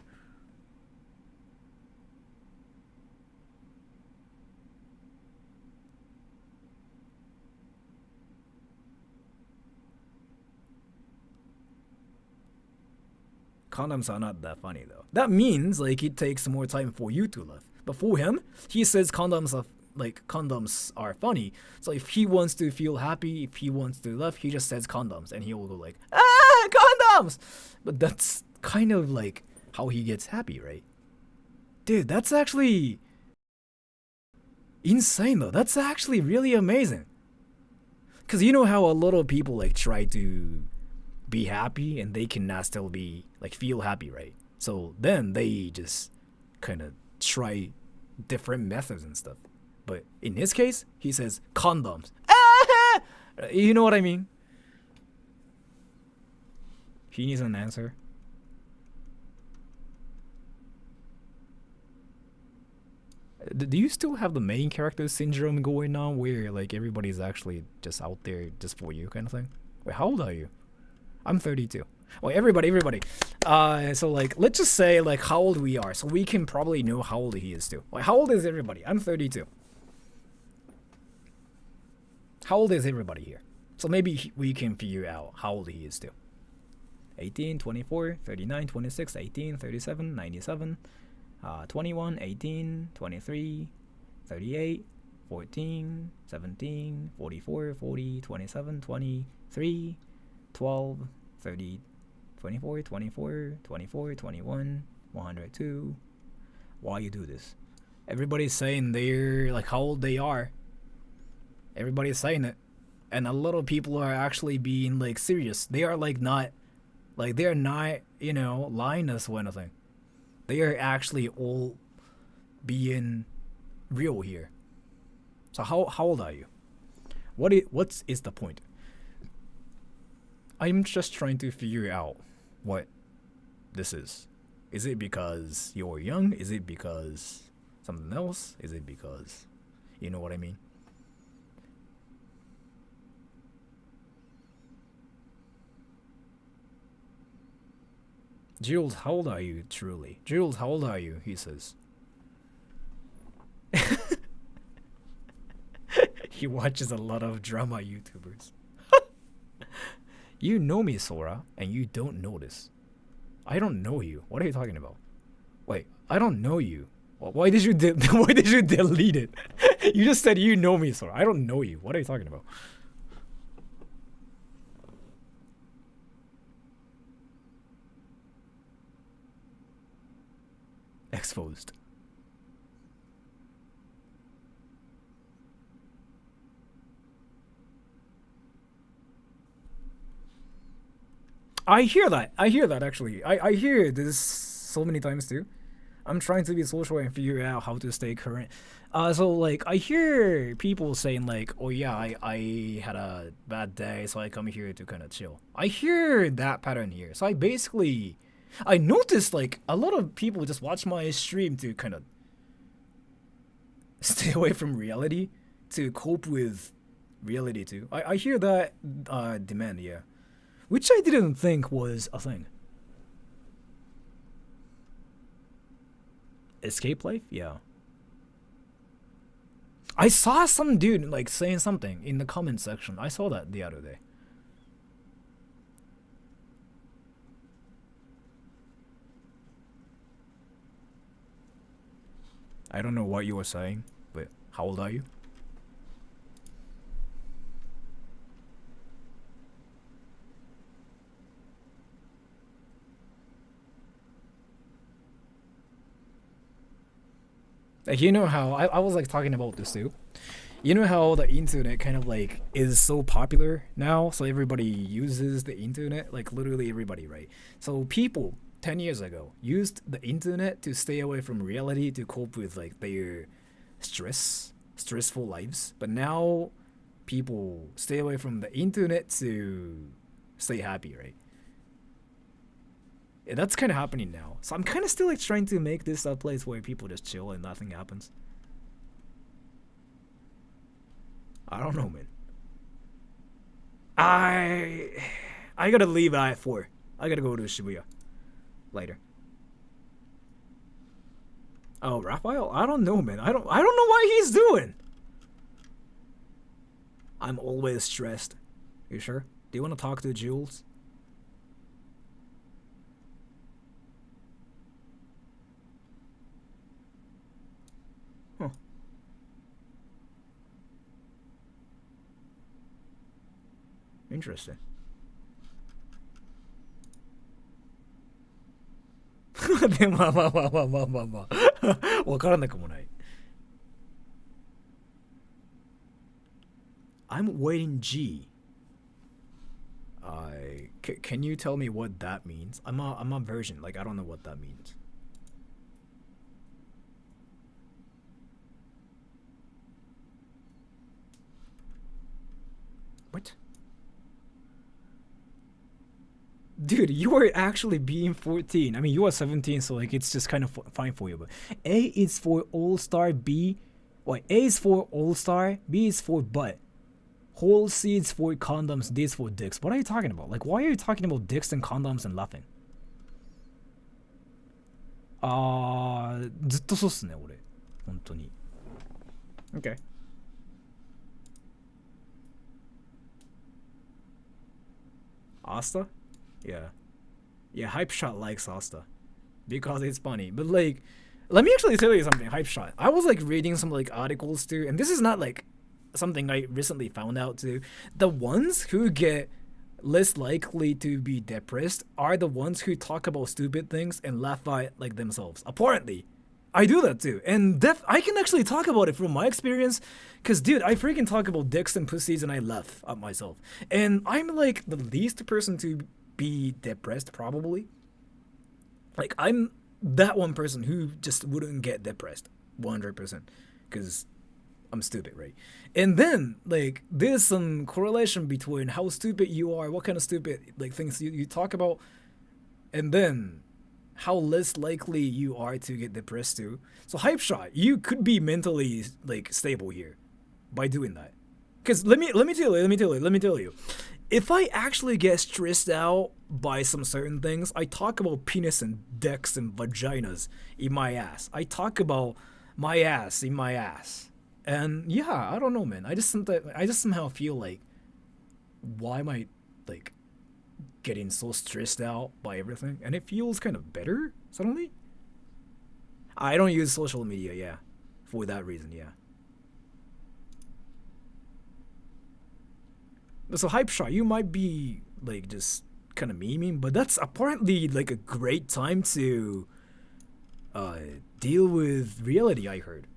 Condoms are not that funny, though. That means, like, it takes more time for you to love. But for him, he says condoms are funny. So if he wants to feel happy, if he wants to love, he just says condoms, and he will go like, ah, condoms! But that's kind of like how he gets happy, right? Dude, that's actually insane, though. That's actually really amazing. Because you know how a lot of people, like, try to be happy and they cannot still be, like, feel happy, right? So then they just kind of try different methods and stuff. But in his case, he says condoms. Ah! You know what I mean? He needs an answer. Do you still have the main character syndrome going on where, like, everybody's actually just out there just for you kind of thing? Wait, how old are you? I'm 32. Well, everybody. So, like, let's just say, like, how old we are, so we can probably know how old he is too. Like, how old is everybody? I'm 32. How old is everybody here? So maybe we can figure out how old he is too. 18, 24, 39, 26, 18, 37, 97, 21, 18, 23, 38, 14, 17, 44, 40, 27, 23, 12, 30, 24, 24, 24, 21, 102. Why you do this? Everybody's saying they're, like, how old they are. Everybody's saying it. And a lot of people are actually being, like, serious. They are, like, not, like, they're not, you know, lying us or anything. They are actually all being real here. So how old are you? What is the point? I'm just trying to figure out what this is. Is it because you're young? Is it because something else? Is it because, you know what I mean? Jules, how old are you, truly? Jules, how old are you? He says. He watches a lot of drama YouTubers. You know me, Sora, and you don't notice. I don't know you. What are you talking about? Wait, I don't know you. Why did you why did you delete it? You just said you know me, Sora. I don't know you. What are you talking about? Exposed. I hear that actually. I hear this so many times too. I'm trying to be social and figure out how to stay current. So, like, I hear people saying, like, oh yeah, I had a bad day, so I come here to kind of chill. I hear that pattern here. So I noticed, like, a lot of people just watch my stream to kind of stay away from reality, to cope with reality too. I hear that demand, yeah. Which I didn't think was a thing. Escape life? Yeah. I saw some dude, like, saying something in the comment section. I saw that the other day. I don't know what you were saying, but how old are you? Like, you know how I was, like, talking about this too. You know how the internet kind of, like, is so popular now, so everybody uses the internet, like, literally everybody, right? So people 10 years ago used the internet to stay away from reality, to cope with, like, their stressful lives. But now people stay away from the internet to stay happy, right? Yeah, that's kind of happening now. So I'm kind of still like trying to make this a place where people just chill and nothing happens. I don't know, man. I gotta leave at 4. I gotta go to Shibuya later. Oh, Raphael? I don't know, man. I don't know what he's doing. I'm always stressed. You sure? Do you want to talk to Jules? Huh. Interesting. でまあまあまあまあまあまあまあわからなくもない。I'm waiting G. Can you tell me what that means? I'm a version. Like, I don't know what that means. What? Dude, you are actually being 14. I mean, you are 17, so like it's just kind of fine for you. But A is for All-Star, B... Wait, A is for All-Star, B is for butt. Whole C is for condoms, D is for dicks. What are you talking about? Like, why are you talking about dicks and condoms and laughing? ずっとそうっすね、俺。本当に。Okay. Asta? Yeah. Yeah, Hype Shot likes Asta. Because it's funny. But like, let me actually tell you something, Hype Shot. I was like reading some like articles too, and this is not like something I recently found out too. The ones who get less likely to be depressed are the ones who talk about stupid things and laugh at like themselves. Apparently. I do that too. And I can actually talk about it from my experience. Cause dude, I freaking talk about dicks and pussies and I laugh at myself. And I'm like the least person to be depressed probably. Like I'm that one person who just wouldn't get depressed 100%. Cause I'm stupid, right? And then like there's some correlation between how stupid you are, what kind of stupid like things you talk about, and then how less likely you are to get depressed too. So Hype Shot, you could be mentally like stable here by doing that. Cause let me tell you. If I actually get stressed out by some certain things, I talk about penis and dicks and vaginas in my ass. I talk about my ass in my ass. And yeah, I don't know, man. I just somehow feel like, why am I like getting so stressed out by everything? And it feels kind of better suddenly. I don't use social media, yeah, for that reason, yeah. So Hype Shot, you might be like just kind of memeing, but that's apparently like a great time to deal with reality, I heard.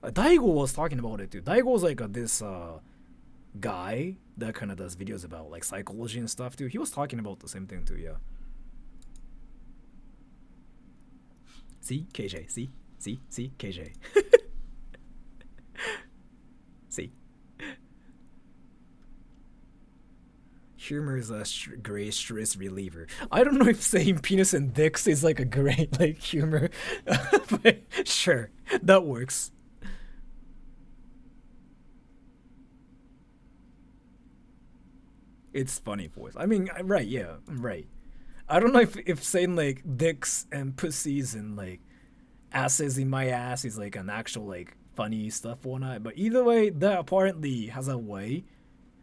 Daigo was talking about it too. Daigo was like this guy that kind of does videos about like psychology and stuff too. He was talking about the same thing too, yeah. See, KJ, see, KJ. See. Humor is a great stress reliever. I don't know if saying penis and dicks is like a great like humor, but sure, that works. It's funny voice. I mean, right, yeah, right. I don't know if saying like dicks and pussies and like asses in my ass is like an actual like funny stuff or not, but either way, that apparently has a way,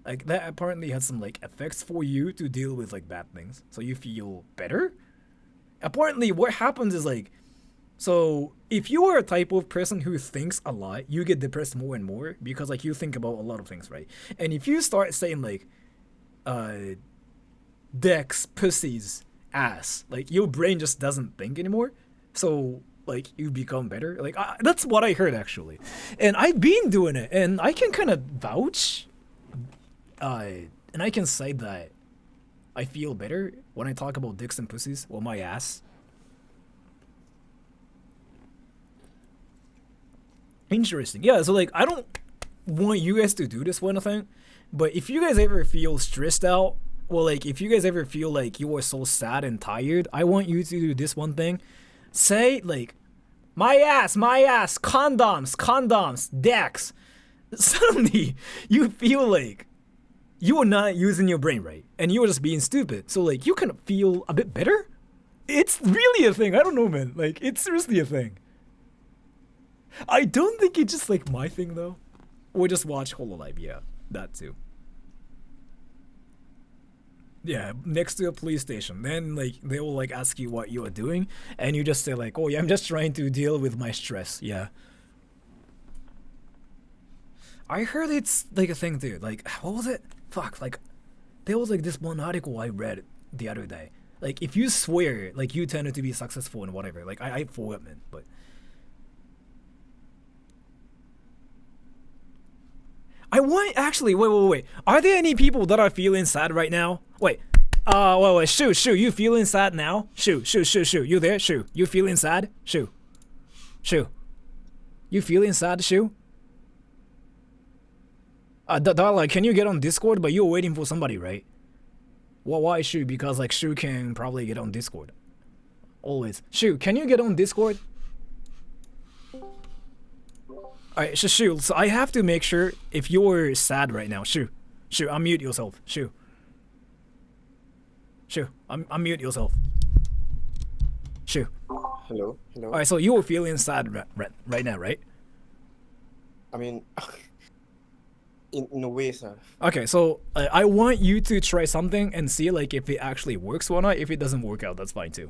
like that apparently has some like effects for you to deal with like bad things, so you feel better. Apparently what happens is like, so if you are a type of person who thinks a lot, you get depressed more and more because like you think about a lot of things, right? And if you start saying like dicks, pussies, ass, like your brain just doesn't think anymore, so like you become better. Like that's what I heard actually, and I've been doing it, and I can kind of vouch, and I can say that I feel better when I talk about dicks and pussies or my ass. Interesting. Yeah, so like I don't want you guys to do this one thing, but if you guys ever feel stressed out, well, like if you guys ever feel like you are so sad and tired, I want you to do this one thing. Say like, my ass, condoms, decks. Suddenly, you feel like you are not using your brain right, and you are just being stupid. So like, you can feel a bit better. It's really a thing. I don't know, man. Like, it's seriously a thing. I don't think it's just like my thing though. Or just watch HoloLive. Yeah, that too. Yeah, next to a police station. Then like they will like ask you what you are doing, and you just say like, "Oh yeah, I'm just trying to deal with my stress." Yeah. I heard it's like a thing too. Like, what was it? Fuck. Like, there was like this one article I read the other day. Like, if you swear, like you tend to be successful and whatever. Like, I forgot, man. But I want actually. Wait. Are there any people that are feeling sad right now? Wait. Wait. Shoo. You feeling sad now? Shoo. You there? Shoo. You feeling sad? Shoo. You feeling sad? Shoo. Darla, can you get on Discord? But you're waiting for somebody, right? Well, why Shoo? Because like Shoo can probably get on Discord. Always. Shoo, can you get on Discord? Alright, Shoo, so I have to make sure if you're sad right now. Shoo, unmute yourself. Shoo, unmute yourself. Shoo. Hello. Alright, so you're feeling sad right now, right? I mean, in a way, sir. Okay, so I want you to try something and see like if it actually works or not. If it doesn't work out, that's fine too.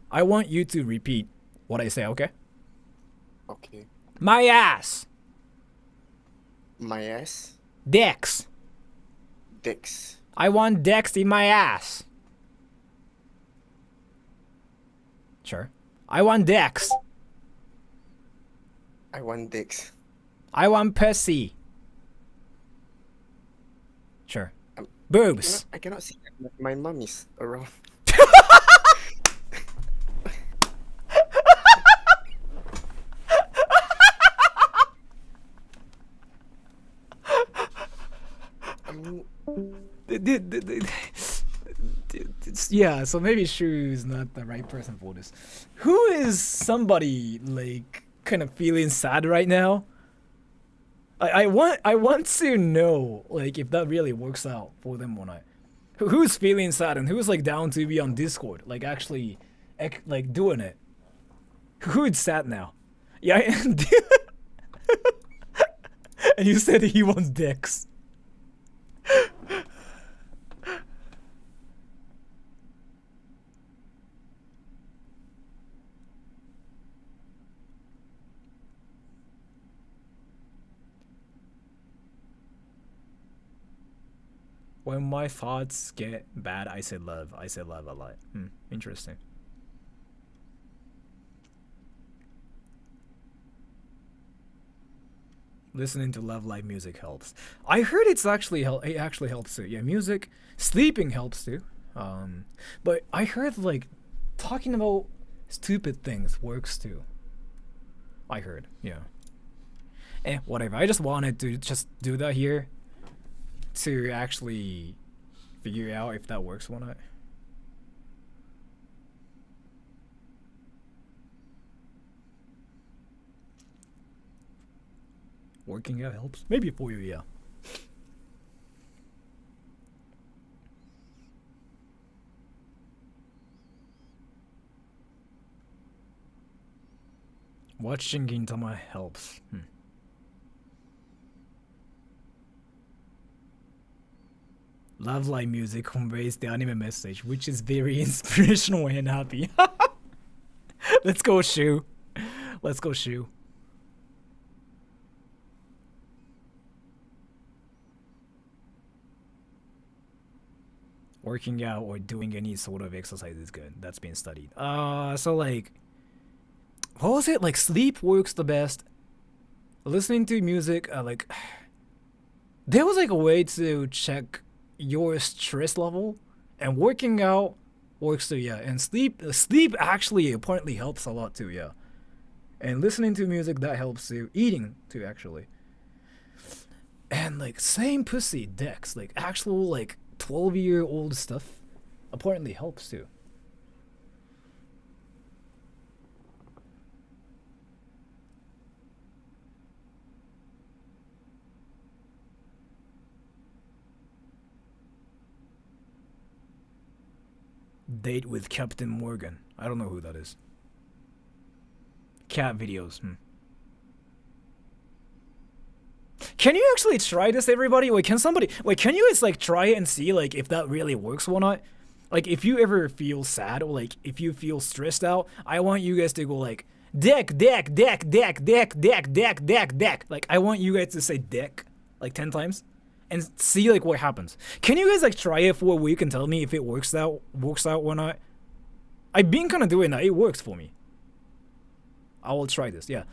I want you to repeat what I say, okay? Okay. My ass. My ass. Dicks. Dicks. I want dicks in my ass. Sure. I want dicks. I want dicks. I want pussy. Sure. Boobs. I cannot see. My mom is around. Yeah, so maybe Shu is not the right person for this. Who is somebody like kind of feeling sad right now? I want to know like if that really works out for them or not. Who's feeling sad and who's like down to be on Discord, like actually like doing it? Who's sad now? Yeah, and you said he wants dicks. When my thoughts get bad, I say love. I say love a lot. Interesting. Listening to Love Live music helps. I heard it actually helps too. Yeah, music, sleeping helps too. But I heard like talking about stupid things works too. I heard, yeah. Whatever. I just wanted to just do that here to actually figure out if that works or not. Working out helps. Maybe for you, yeah. Watching Gintama helps. Love Live music conveys the anime message, which is very inspirational and happy. Let's go, Shu. Let's go, Shu. Working out or doing any sort of exercise is good. That's been studied. So like, what was it? Like sleep works the best. Listening to music, like, there was like a way to check your stress level, and working out works too, yeah. And sleep actually apparently helps a lot too, yeah. And listening to music, that helps too. Eating too, actually. man, like same pussy dicks, like actual like 12-year-old stuff apparently helps too. Date with Captain Morgan. I don't know who that is. Cat videos. Can you actually try this, everybody? Wait, can somebody... Wait, can you guys, like, try it and see, like, if that really works or not? Like, if you ever feel sad or, like, if you feel stressed out, I want you guys to go, like, dick, dick, dick, dick, dick, dick, dick, dick, dick. Like, I want you guys to say dick, like, 10 times. And see, like, what happens. Can you guys, like, try it for a week and tell me if it works out or not? I've been kind of doing that. It works for me. I will try this, yeah.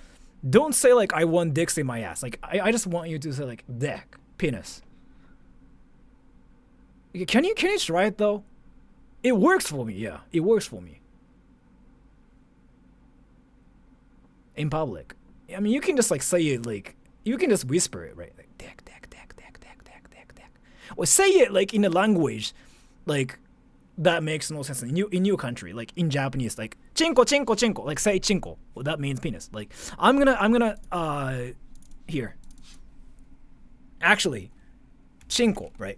Don't say, like, I want dicks in my ass. Like, I just want you to say, like, dick, penis. Can you try it, though? It works for me, yeah. It works for me. In public. I mean, you can just, like, say it, like, you can just whisper it, right? Like, dick, dick, dick, dick, dick, dick, dick, dick. Or say it, like, in a language, like, that makes no sense in your country, like in Japanese, like chinko, chinko, chinko, like say chinko. Well, that means penis. Like I'm gonna here. Actually, chinko, right?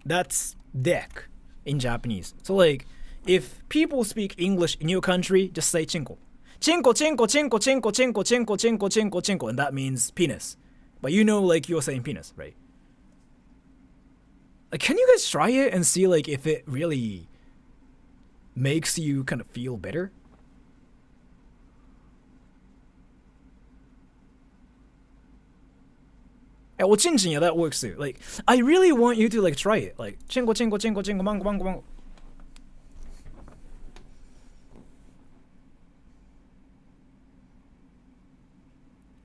That's dick in Japanese. So like, if people speak English in your country, just say chinko. Chinko, chinko, chinko, chinko, chinko, chinko, chinko, chinko, chinko, and that means penis. But you know, like you're saying penis, right? Like, can you guys try it and see like if it really makes you kind of feel better? Yeah, well, chin chin, yeah, that works too. Like, I really want you to like try it. Like, chinko, chinko, chinko, chinko, mango, mango, mango.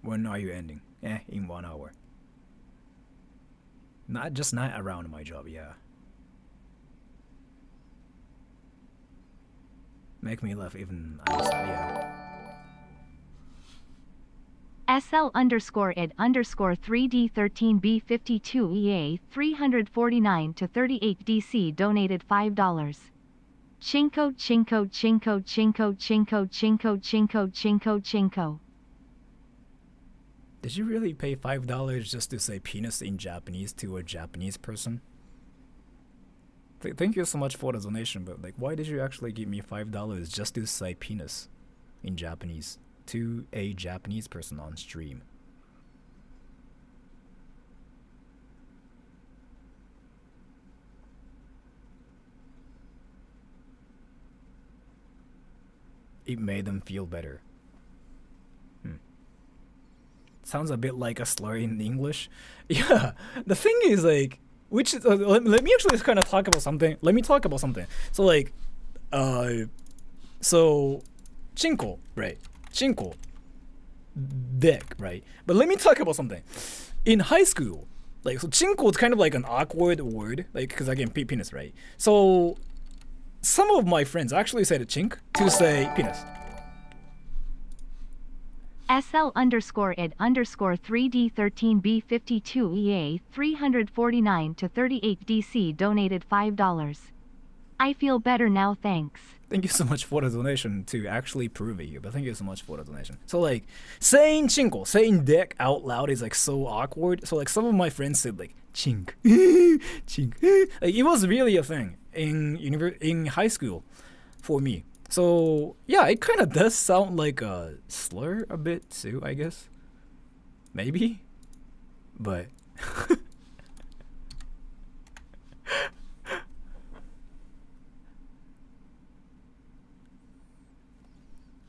When are you ending? In 1 hour. Not around my job, yeah. Make me laugh even, yeah. SL_id_3D13B52EA 349 to 38 DC donated $5. Chinko, chinko, chinko, chinko, chinko, chinko, chinko, chinko, chinko. Did you really pay $5 just to say penis in Japanese to a Japanese person? Thank you so much for the donation, but like, why did you actually give me $5 just to say penis in Japanese to a Japanese person on stream? It made them feel better. Sounds a bit like a slur in English. Yeah, the thing is like, which let me actually kind of talk about something. Let me talk about something. So like, so chinko, right? Chinko, dick, right? But let me talk about something. In high school, like, so chinko is kind of like an awkward word, like, because again, penis, right? So some of my friends actually said chink to say penis. SL_id_3D13B52EA 349 to 38 DC donated $5. I feel better now, thanks. Thank you so much for the donation to actually prove it here, but thank you so much for the donation. So like, saying chinko, saying dick out loud is like so awkward. So like some of my friends said like chink, chink. Like it was really a thing in high school for me. So yeah, it kind of does sound like a slur a bit too, I guess. Maybe, but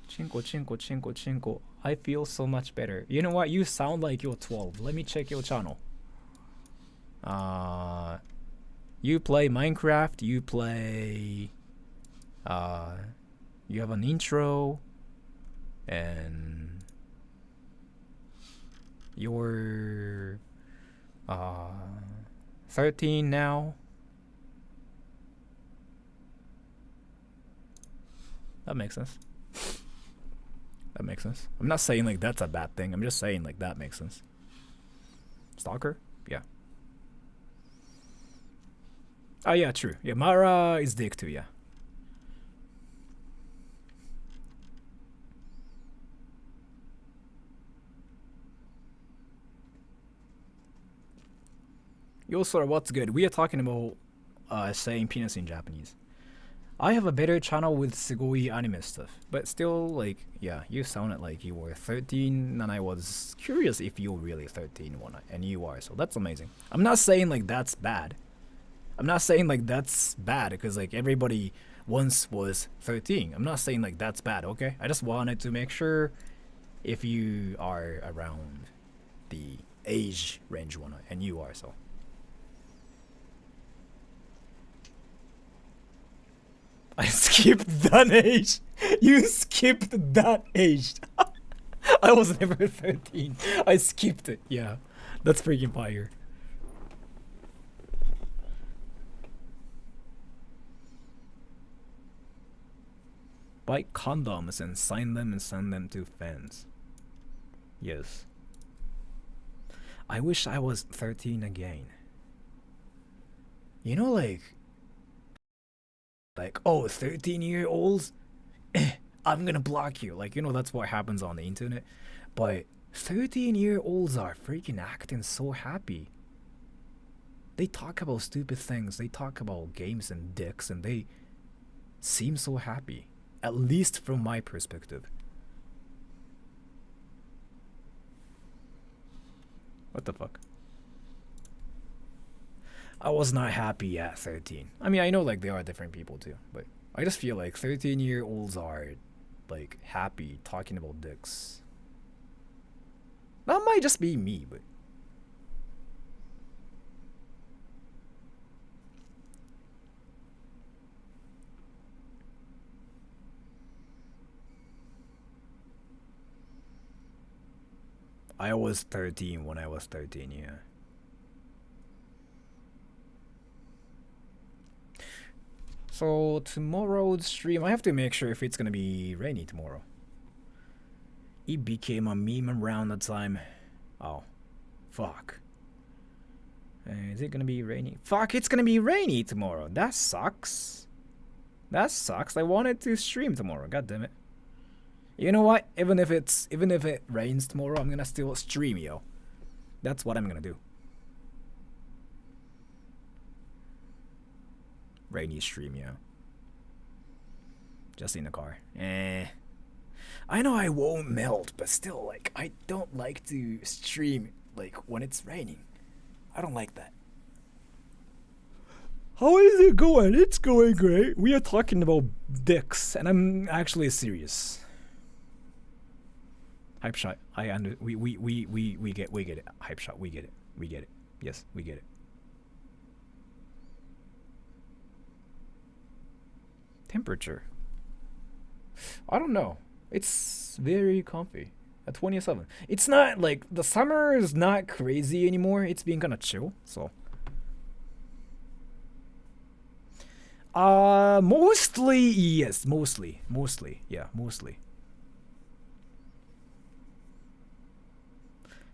chinko, chinko, chinko, chinko. I feel so much better. You know what? You sound like you're 12. Let me check your channel. You play Minecraft. You play. You have an intro, and you're 13 now. That makes sense. That makes sense. I'm not saying like that's a bad thing. I'm just saying like that makes sense. Stalker? Yeah. Oh yeah, true. Yeah, Mara is dick too, yeah. Yo, Sora, what's good? We are talking about saying penis in Japanese. I have a better channel with sugoi anime stuff, but still, like, yeah, you sounded like you were 13, and I was curious if you were really 13 and you are, so that's amazing. I'm not saying like that's bad. I'm not saying like that's bad because like everybody once was 13. I'm not saying like that's bad, okay? I just wanted to make sure if you are around the age range one, and you are, so. I skipped that age. You skipped that age. I was never 13. I skipped it. Yeah, that's freaking fire. Buy condoms and sign them and send them to fans. Yes. I wish I was 13 again. You know, like, oh, 13-year-olds, I'm gonna block you. Like, you know, that's what happens on the internet. But 13-year-olds are freaking acting so happy. They talk about stupid things. They talk about games and dicks, and they seem so happy. At least from my perspective. What the fuck? I was not happy at 13. I mean, I know like there are different people too, but I just feel like 13-year-olds are like happy talking about dicks. That might just be me, but I was 13 when I was 13, yeah. So tomorrow's stream, I have to make sure if it's gonna be rainy tomorrow. It became a meme around the time. Oh, fuck. Is it gonna be rainy? Fuck, it's gonna be rainy tomorrow. That sucks. That sucks. I wanted to stream tomorrow. God damn it. You know what? Even if it rains tomorrow, I'm gonna still stream, yo. That's what I'm gonna do. Rainy stream, yeah. Just in the car. I know I won't melt, but still, like, I don't like to stream, like, when it's raining. I don't like that. How is it going? It's going great. We are talking about dicks, and I'm actually serious. Hype shot. We get it. Hype shot. We get it. We get it. Yes, we get it. Temperature. I don't know. It's very comfy. At 27. It's not like the summer is not crazy anymore. It's being kind of chill. So. Mostly yes. Mostly. Yeah. Mostly.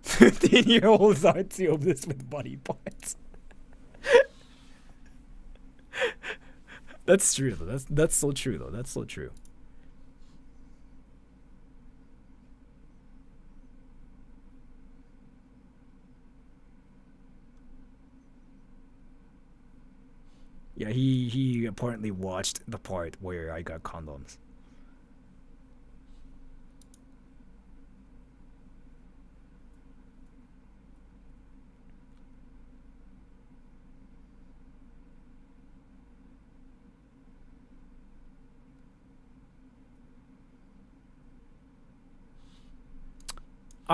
15-year-olds are too obsessed with body parts. That's true though. That's so true though. That's so true. Yeah, he apparently watched the part where I got condoms.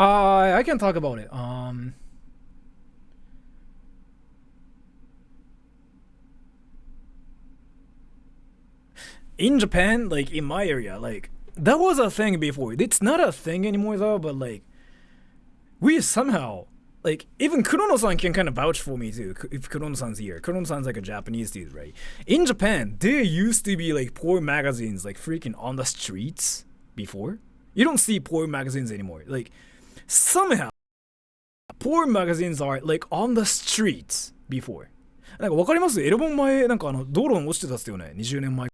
I can talk about it. In Japan, like in my area, like that was a thing before. It's not a thing anymore though, but like we somehow, like even Kurono-san can kind of vouch for me too. If Kurono-san's here, Kurono-san's like a Japanese dude, right? In Japan, there used to be like porn magazines like freaking on the streets before. You don't see porn magazines anymore. Like somehow, porn magazines are like on the streets before. なんかわかります？エロ本前、なんか道路に落ちてたっすよね。20年前。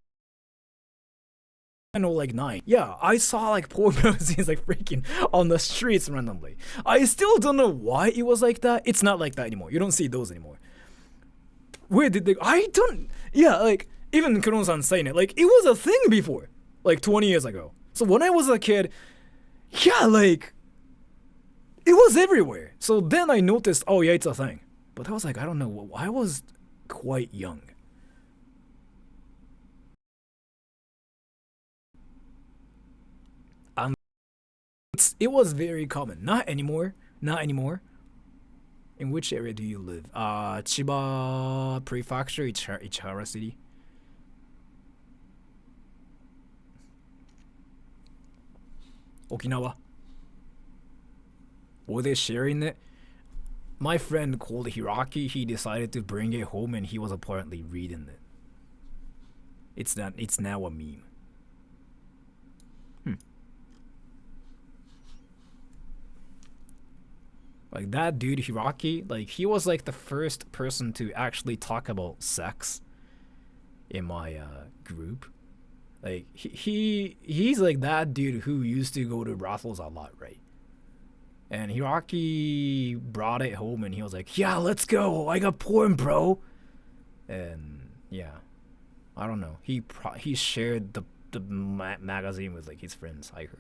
I know like 9. Yeah, I saw like porn magazines like freaking on the streets randomly. I still don't know why it was like that. It's not like that anymore. You don't see those anymore. Where did they? I don't. Yeah, like even Kuron-san saying it, like it was a thing before, like 20 years ago. So when I was a kid, yeah, like it was everywhere. So then I noticed, oh yeah, it's a thing. But I was like, I don't know. I was quite young. It was very common. Not anymore. Not anymore. In which area do you live? Chiba Prefecture, Ichihara City. Okinawa. Were they sharing it? My friend called Hiraki, he decided to bring it home and he was apparently reading it. It's now a meme. Like that dude Hiraki, like he was like the first person to actually talk about sex in my group. Like he's like that dude who used to go to brothels a lot, right? And Hiraki brought it home and he was like, yeah, let's go, I got porn, bro. And yeah, I don't know, he shared the magazine with like his friends, I heard.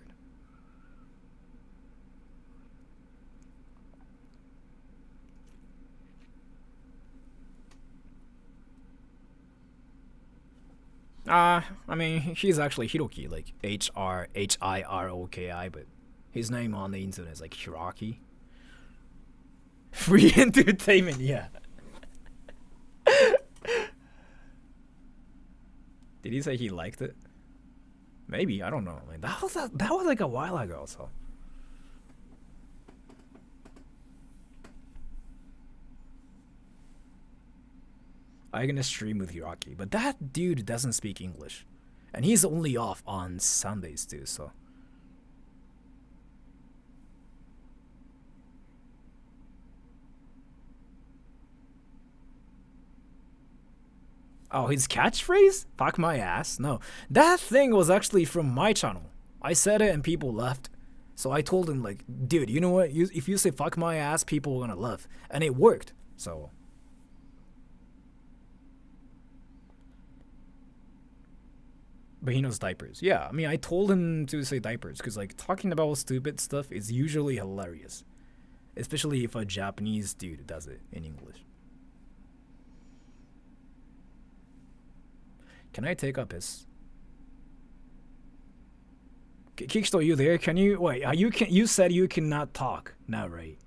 I mean, he's actually Hiroki, like Hiroki, but his name on the internet is like Hiraki. Free entertainment, yeah. Did he say he liked it? Maybe, I don't know. I mean, that was like a while ago, so. I'm gonna stream with Hiraki, but that dude doesn't speak English, and he's only off on Sundays too, so. Oh, his catchphrase? Fuck my ass? No, that thing was actually from my channel. I said it and people left, so I told him like, dude, you know what? If you say fuck my ass, people are gonna laugh, and it worked. So. But he knows diapers. Yeah, I mean, I told him to say diapers because, like, talking about stupid stuff is usually hilarious. Especially if a Japanese dude does it in English. Can I take a piss? Kikito, you there? Can you... Wait, you said you cannot talk now, right?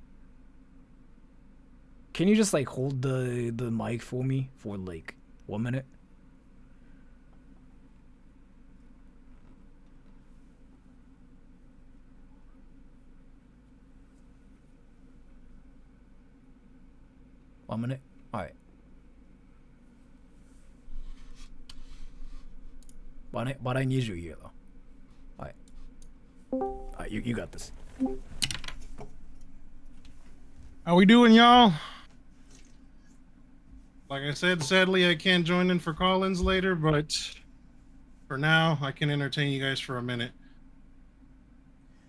Can you just, like, hold the mic for me for, like, 1 minute? One minute? Alright. But I need you here though. Alright. Alright, you got this. How we doing, y'all? Like I said, sadly I can't join in for call-ins later, but for now I can entertain you guys for a minute.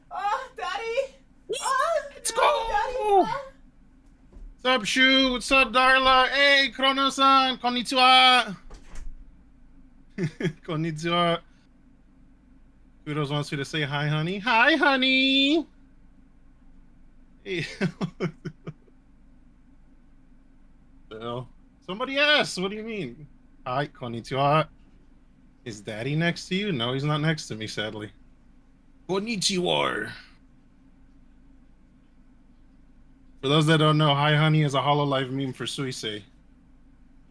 Oh, Daddy! Oh, let's go! Daddy! What's up, Shu? What's up, Darla? Hey, Chrono-san! Konnichiwa! Konnichiwa. Kudos wants you to say hi, honey. Hi, honey! Hey. So, somebody asked, what do you mean? Hi, konnichiwa. Is Daddy next to you? No, he's not next to me, sadly. Konnichiwa. For those that don't know, Hi Honey is a HoloLive meme for Suisei.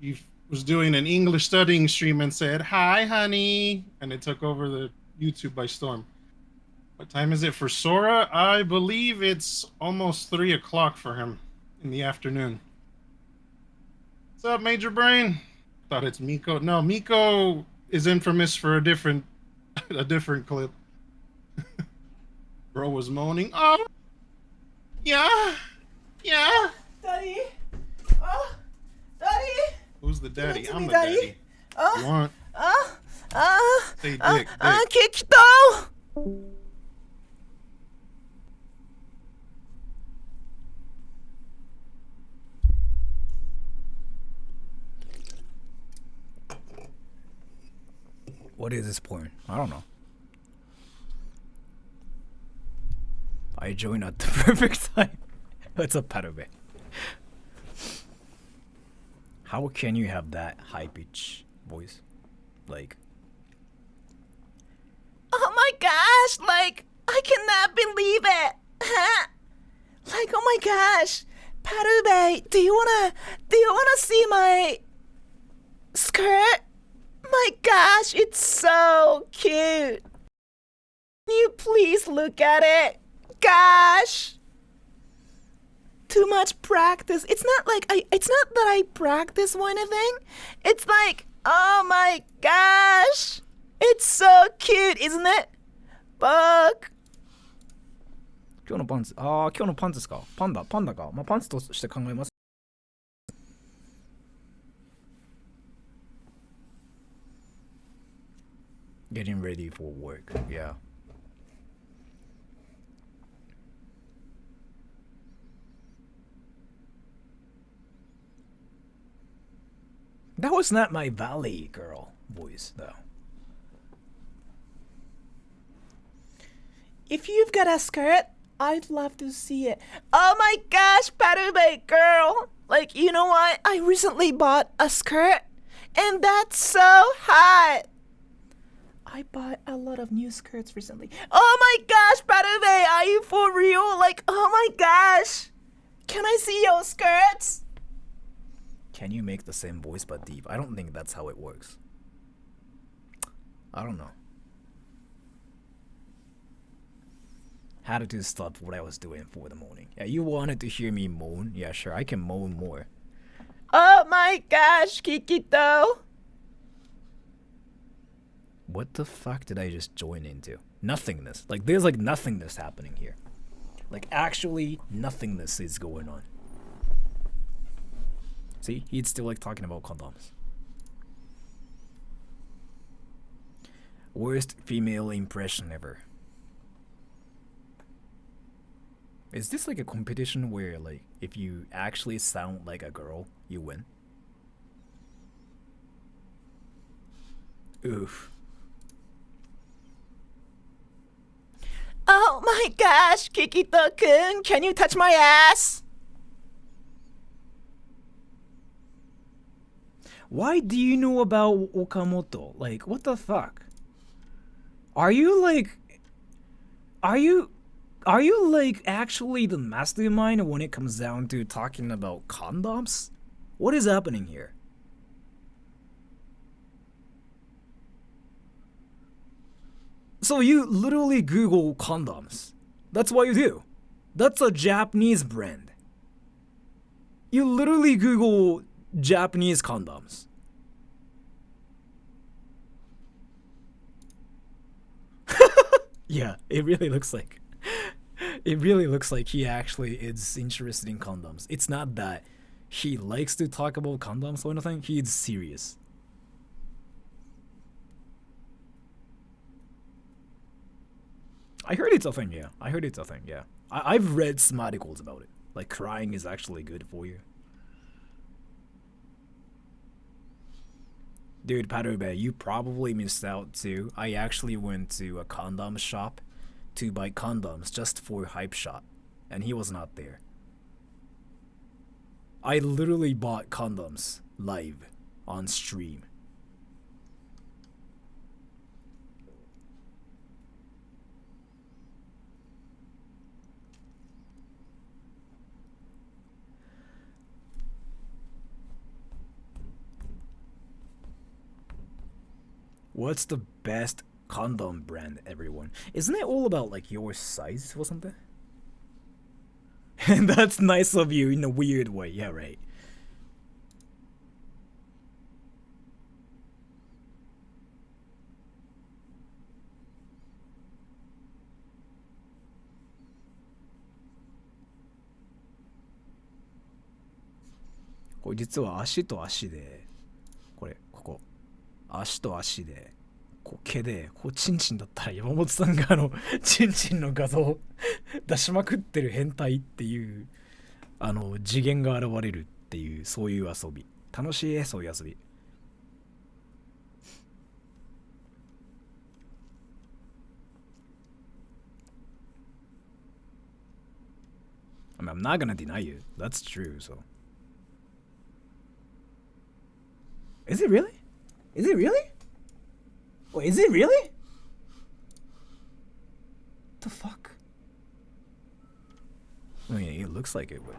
He was doing an English studying stream and said, Hi Honey, and it took over the YouTube by storm. What time is it for Sora? I believe it's almost 3 o'clock for him in the afternoon. What's up, Major Brain? Thought it's Miko. No, Miko is infamous for a different clip. Bro was moaning. Oh, yeah. Yeah. Daddy. Oh, Daddy. Who's the daddy? to I'm be the daddy? daddy. Oh. You want? Say dick, dick. 聞きた What is this porn? I don't know. I joined at the perfect time. What's up, Parube? How can you have that high pitch voice? Like, Oh my gosh, like, I cannot believe it. Like, oh my gosh. Parube, do you wanna see my skirt? My gosh, it's so cute. Can you please look at it? Gosh. Too much practice. It's not that I practice or anything. It's like, oh my gosh. It's so cute, isn't it? Fuck. 今日のパンツ、今日のパンツですか？パンダか。まあ、パンツとして考えます。Getting ready for work, yeah. That was not my Valley Girl voice, though. If you've got a skirt, I'd love to see it. Oh my gosh, Parube girl. Like, you know what? I recently bought a skirt, and that's so hot. I bought a lot of new skirts recently. Oh my gosh, Parube, are you for real? Like, oh my gosh. Can I see your skirts? Can you make the same voice but deep? I don't think that's how it works. I don't know. Had to stop what I was doing for the moaning. Yeah, you wanted to hear me moan? Yeah, sure, I can moan more. Oh my gosh, Kikito. What the fuck did I just join into? Nothingness. Like, there's like nothingness happening here. Like, actually, nothingness is going on. See, he'd still like talking about condoms. Worst female impression ever. Is this like a competition where, like, if you actually sound like a girl, you win? Oof. Oh my gosh, Kikito-kun, can you touch my ass? Why do you know about Okamoto? Like, what the fuck? Are you like actually the mastermind when it comes down to talking about condoms? What is happening here? So you literally Google condoms. That's what you do. That's a Japanese brand. You literally Google Japanese condoms. Yeah, it really looks like he actually is interested in condoms. It's not that he likes to talk about condoms or anything. He's serious. I heard it's a thing, yeah. I've read some articles about it. Like, crying is actually good for you. Dude, Parube, you probably missed out too. I actually went to a condom shop to buy condoms just for Hype Shot, and he was not there. I literally bought condoms live on stream. What's the best condom brand, everyone? Isn't it all about like your size or something? And that's nice of you in a weird way. Yeah, right. This 実は足と足で足と足でこう毛でこうチンチンだったら山本さんがチンチンの画像を出しまくってる変態っていう次元が現れるっていう、そういう遊び。楽しい、そういう遊び。I mean, I'm not gonna deny you. That's true, so. Is it really? Is it really? Wait, is it really? The fuck? I mean, it looks like it would.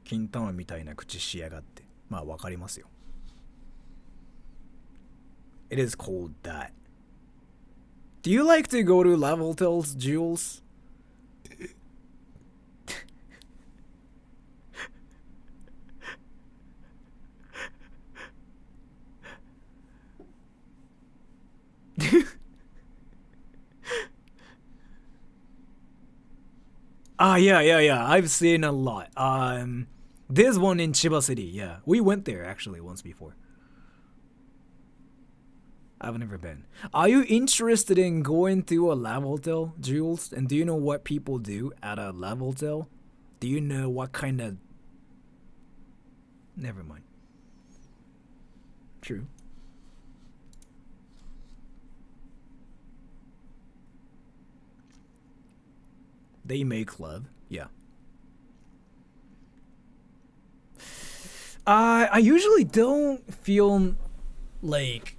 Kintama みたいな口しやがって。まあわかりますよ。It is called that. Do you like to go to level tells, Jules? Yeah. I've seen a lot. There's one in Chiba City. Yeah, we went there actually once before. I've never been. Are you interested in going to a level till, Jules? And do you know what people do at a level till? Do you know what kind of... Never mind. True. They make love. Yeah. I usually don't feel like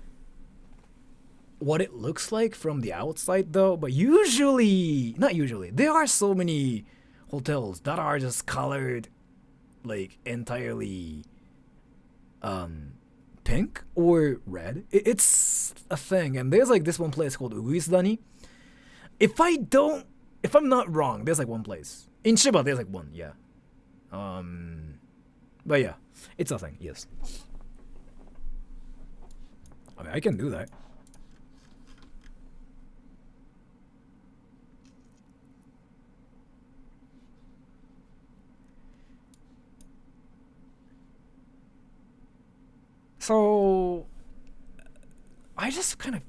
what it looks like from the outside though, but not usually, there are so many hotels that are just colored like entirely pink or red. It's a thing, and there's like this one place called Uisdani. If I'm not wrong, there's like one place in Chiba. There's like one, yeah. But yeah, it's a thing. Yes. I mean, I can do that. So I just kind of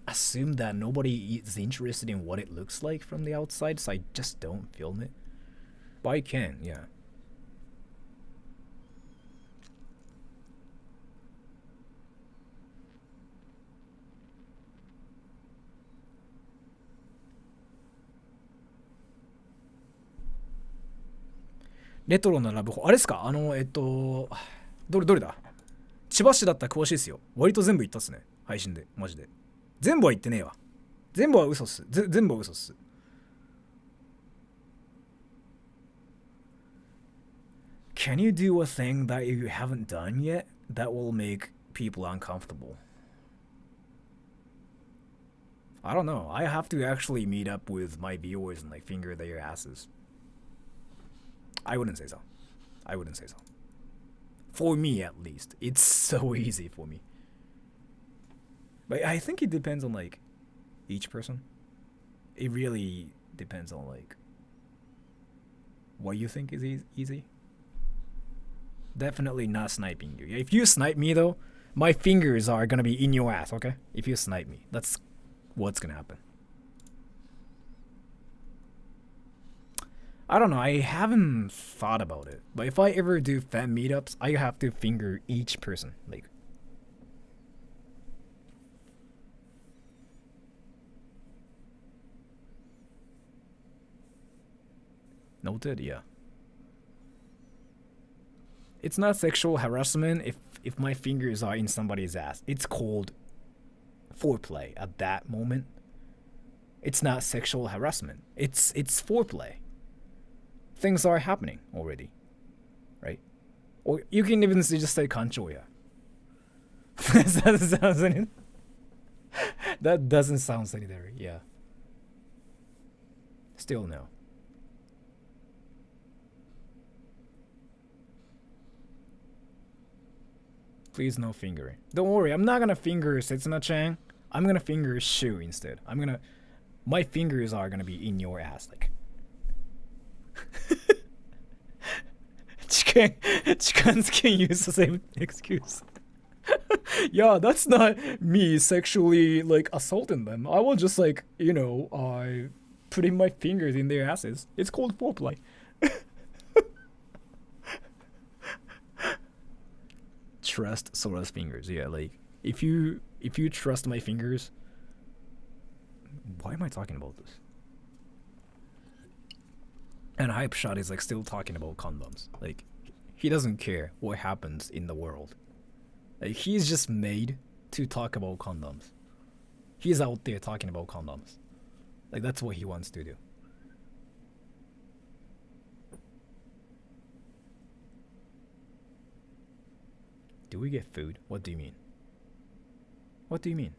assume that nobody is interested in what it looks like from the outside, so I just don't film it. But I can, yeah. Retro なラブホ、あれですか？どれだ？千葉市だったら詳しいですよ。割と全部言ったっすね。配信で。マジで。全部は言ってねえわ。全部は嘘っす。全部は嘘っす。Can you do a thing that you haven't done yet that will make people uncomfortable? I don't know. I have to actually meet up with my viewers and like finger their asses. I wouldn't say so. For me, at least. It's so easy for me. But I think it depends on, like, each person. It really depends on, like, what you think is easy. Definitely not sniping you. If you snipe me, though, my fingers are gonna be in your ass, okay? If you snipe me. That's what's gonna happen. I don't know, I haven't thought about it. But if I ever do fan meetups, I have to finger each person. Like, noted, yeah. It's not sexual harassment if my fingers are in somebody's ass. It's called foreplay at that moment. It's not sexual harassment. It's foreplay. Things are happening already, right? Or you can even just say kancho, yeah. That doesn't sound sanitary, yeah. Still no. Please no fingering. Don't worry, I'm not gonna finger Setsuna-chan. I'm gonna finger Shu instead. My fingers are gonna be in your ass, like. Chicans can use the same excuse. Yeah, that's not me sexually like assaulting them. I will just like, you know, putting my fingers in their asses. It's called foreplay. Trust Sora's fingers. Yeah, like if you trust my fingers. Why am I talking about this? And Hype Shot is like still talking about condoms. Like he doesn't care what happens in the world. Like he's just made to talk about condoms. He's out there talking about condoms. Like that's what he wants to do. Do we get food? What do you mean? What do you mean?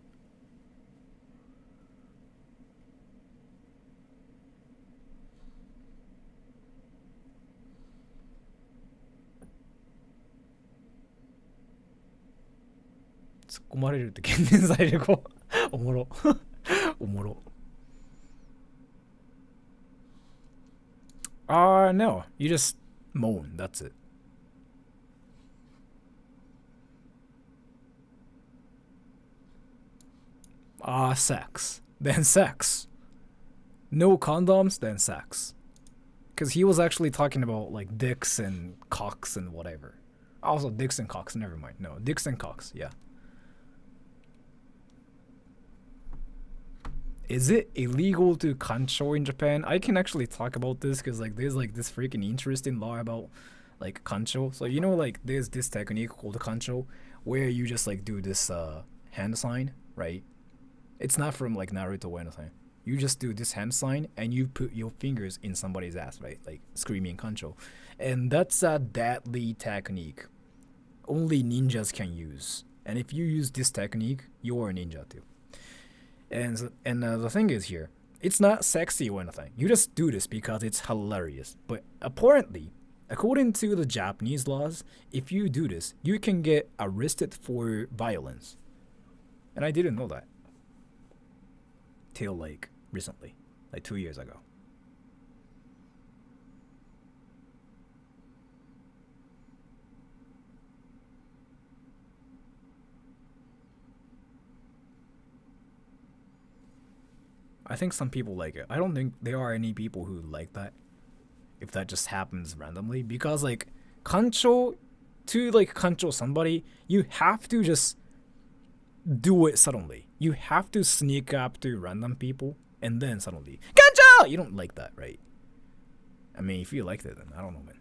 No. You just moan. That's it. Sex. Then sex. No condoms, then sex. Because he was actually talking about like dicks and cocks and whatever. Also, dicks and cocks. Never mind. No, dicks and cocks. Yeah. Is it illegal to kancho in Japan? I can actually talk about this because like there's like this freaking interesting law about like kancho. So you know like there's this technique called kancho where you just like do this hand sign, right? It's not from like Naruto or anything. You just do this hand sign and you put your fingers in somebody's ass, right? Like screaming kancho. And that's a deadly technique. Only ninjas can use. And if you use this technique, you're a ninja too. And the thing is here, it's not sexy or anything. You just do this because it's hilarious. But apparently, according to the Japanese laws, if you do this, you can get arrested for violence. And I didn't know that. Till like recently, like 2 years ago. I think some people like it. I don't think there are any people who like that. If that just happens randomly. Because like, kancho, to like kancho somebody, you have to just do it suddenly. You have to sneak up to random people and then suddenly, kancho! You don't like that, right? I mean, if you liked it, then I don't know, man.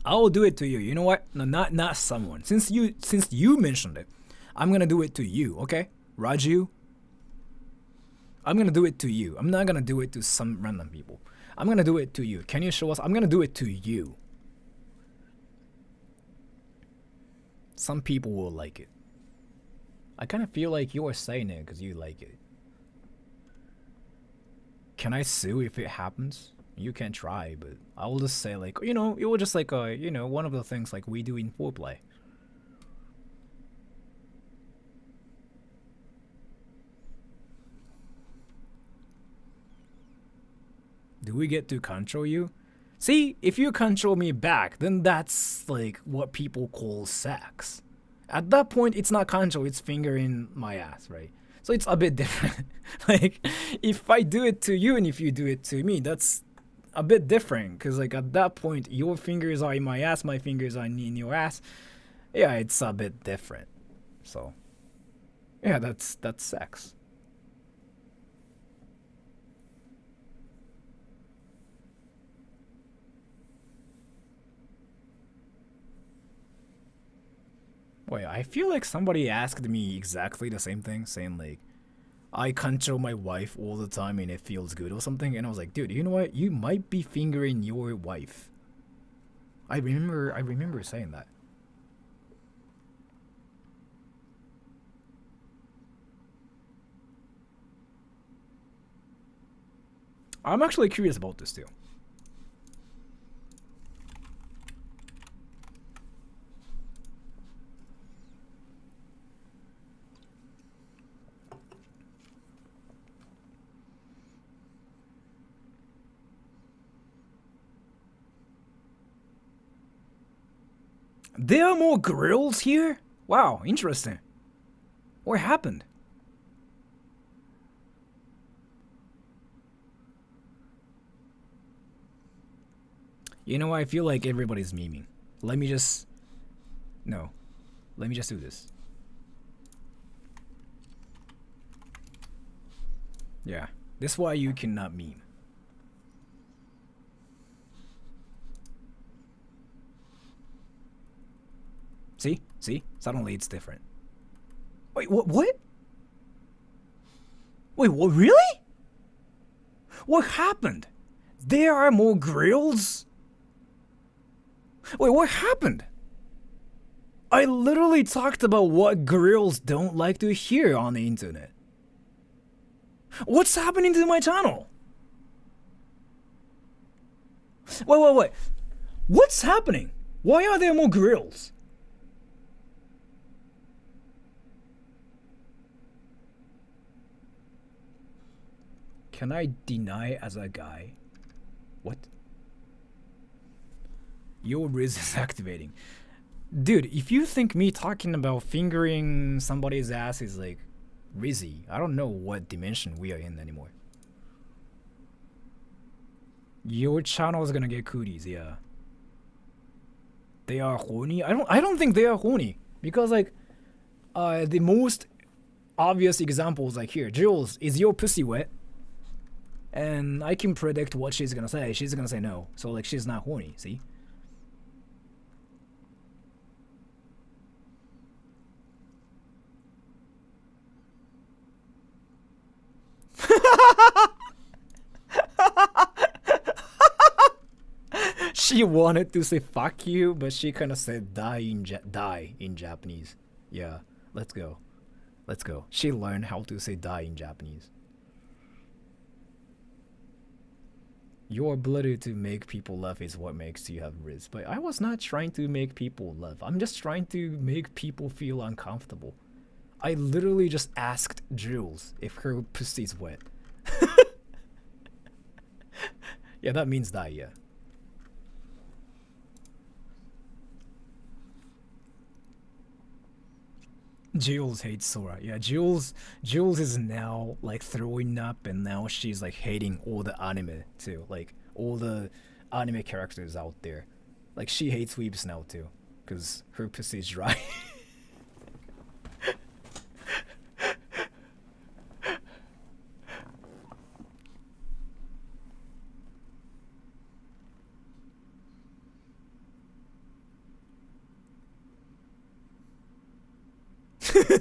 I'll do it to you. You know what? No, not someone. Since you mentioned it, I'm gonna do it to you. Okay, Raju. I'm gonna do it to you. I'm not gonna do it to some random people. I'm gonna do it to you. Can you show us? I'm gonna do it to you. Some people will like it. I kind of feel like you're saying it because you like it. Can I sue if it happens? You can try, but I will just say like, you know, it was just like you know, one of the things like we do in foreplay. Do we get to control you? See, if you control me back, then that's like what people call sex. At that point, it's not control, it's fingering my ass, right? So it's a bit different. Like, if I do it to you and if you do it to me, that's a bit different. Because like at that point, your fingers are in my ass, my fingers are in your ass. Yeah, it's a bit different. So, yeah, that's sex. Wait, I feel like somebody asked me exactly the same thing, saying like, I control my wife all the time and it feels good or something, and I was like, dude, you know what? You might be fingering your wife. I remember saying that. I'm actually curious about this too. There are more grills here? Wow, interesting. What happened? You know, I feel like everybody's memeing. Let me just... No. Let me just do this. Yeah. This is why you cannot meme. See? See? Suddenly it's different. Wait, what? What? Wait, what? Really? What happened? There are more grills? Wait, what happened? I literally talked about what grills don't like to hear on the internet. What's happening to my channel? Wait. What's happening? Why are there more grills? Can I deny as a guy? What? Your Riz is activating. Dude, if you think me talking about fingering somebody's ass is like Rizzy, I don't know what dimension we are in anymore. Your channel is gonna get cooties, yeah. They are horny? I don't think they are horny. Because like the most obvious examples like here, Jules, is your pussy wet? And I can predict what she's gonna say. She's gonna say no. So like she's not horny, see? She wanted to say fuck you, but she kind of said die in Japanese. Yeah, let's go. Let's go. She learned how to say die in Japanese. Your ability to make people laugh is what makes you have Riz. But I was not trying to make people laugh. I'm just trying to make people feel uncomfortable. I literally just asked Jules if her pussy's wet. Yeah, that means die, yeah. Jules hates Sora. Yeah, Jules is now like throwing up, and now she's like hating all the anime too. Like all the anime characters out there. Like she hates weebs now too, cause her pussy's dry.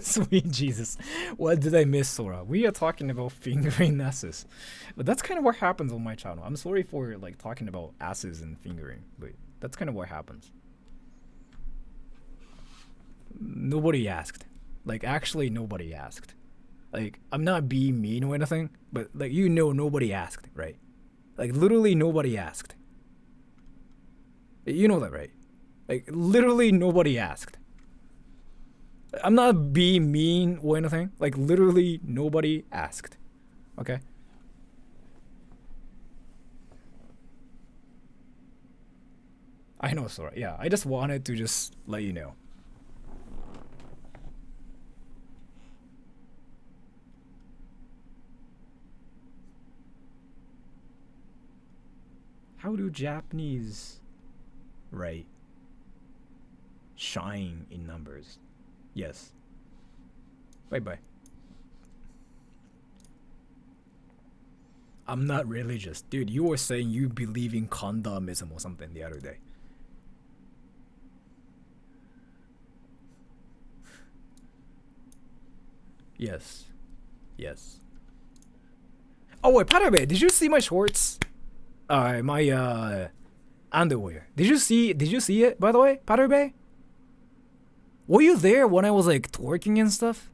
Sweet Jesus. What did I miss, Sora? We are talking about fingering asses. But that's kind of what happens on my channel. I'm sorry for like talking about asses and fingering, but that's kind of what happens. Nobody asked. Like actually nobody asked. Like I'm not being mean or anything, but like you know nobody asked, right? Like literally nobody asked. You know that, right? Like literally nobody asked. I'm not being mean or anything. Like literally nobody asked. Okay? I know, Sora. Yeah, I just wanted to just let you know. How do Japanese write shine in numbers? Yes. Bye-bye. I'm not religious. Dude, you were saying you believe in condomism or something the other day. Yes. Yes. Oh wait, by the way, did you see my shorts? My underwear. Did you see it, by the way, Paterbe? Were you there when I was like twerking and stuff?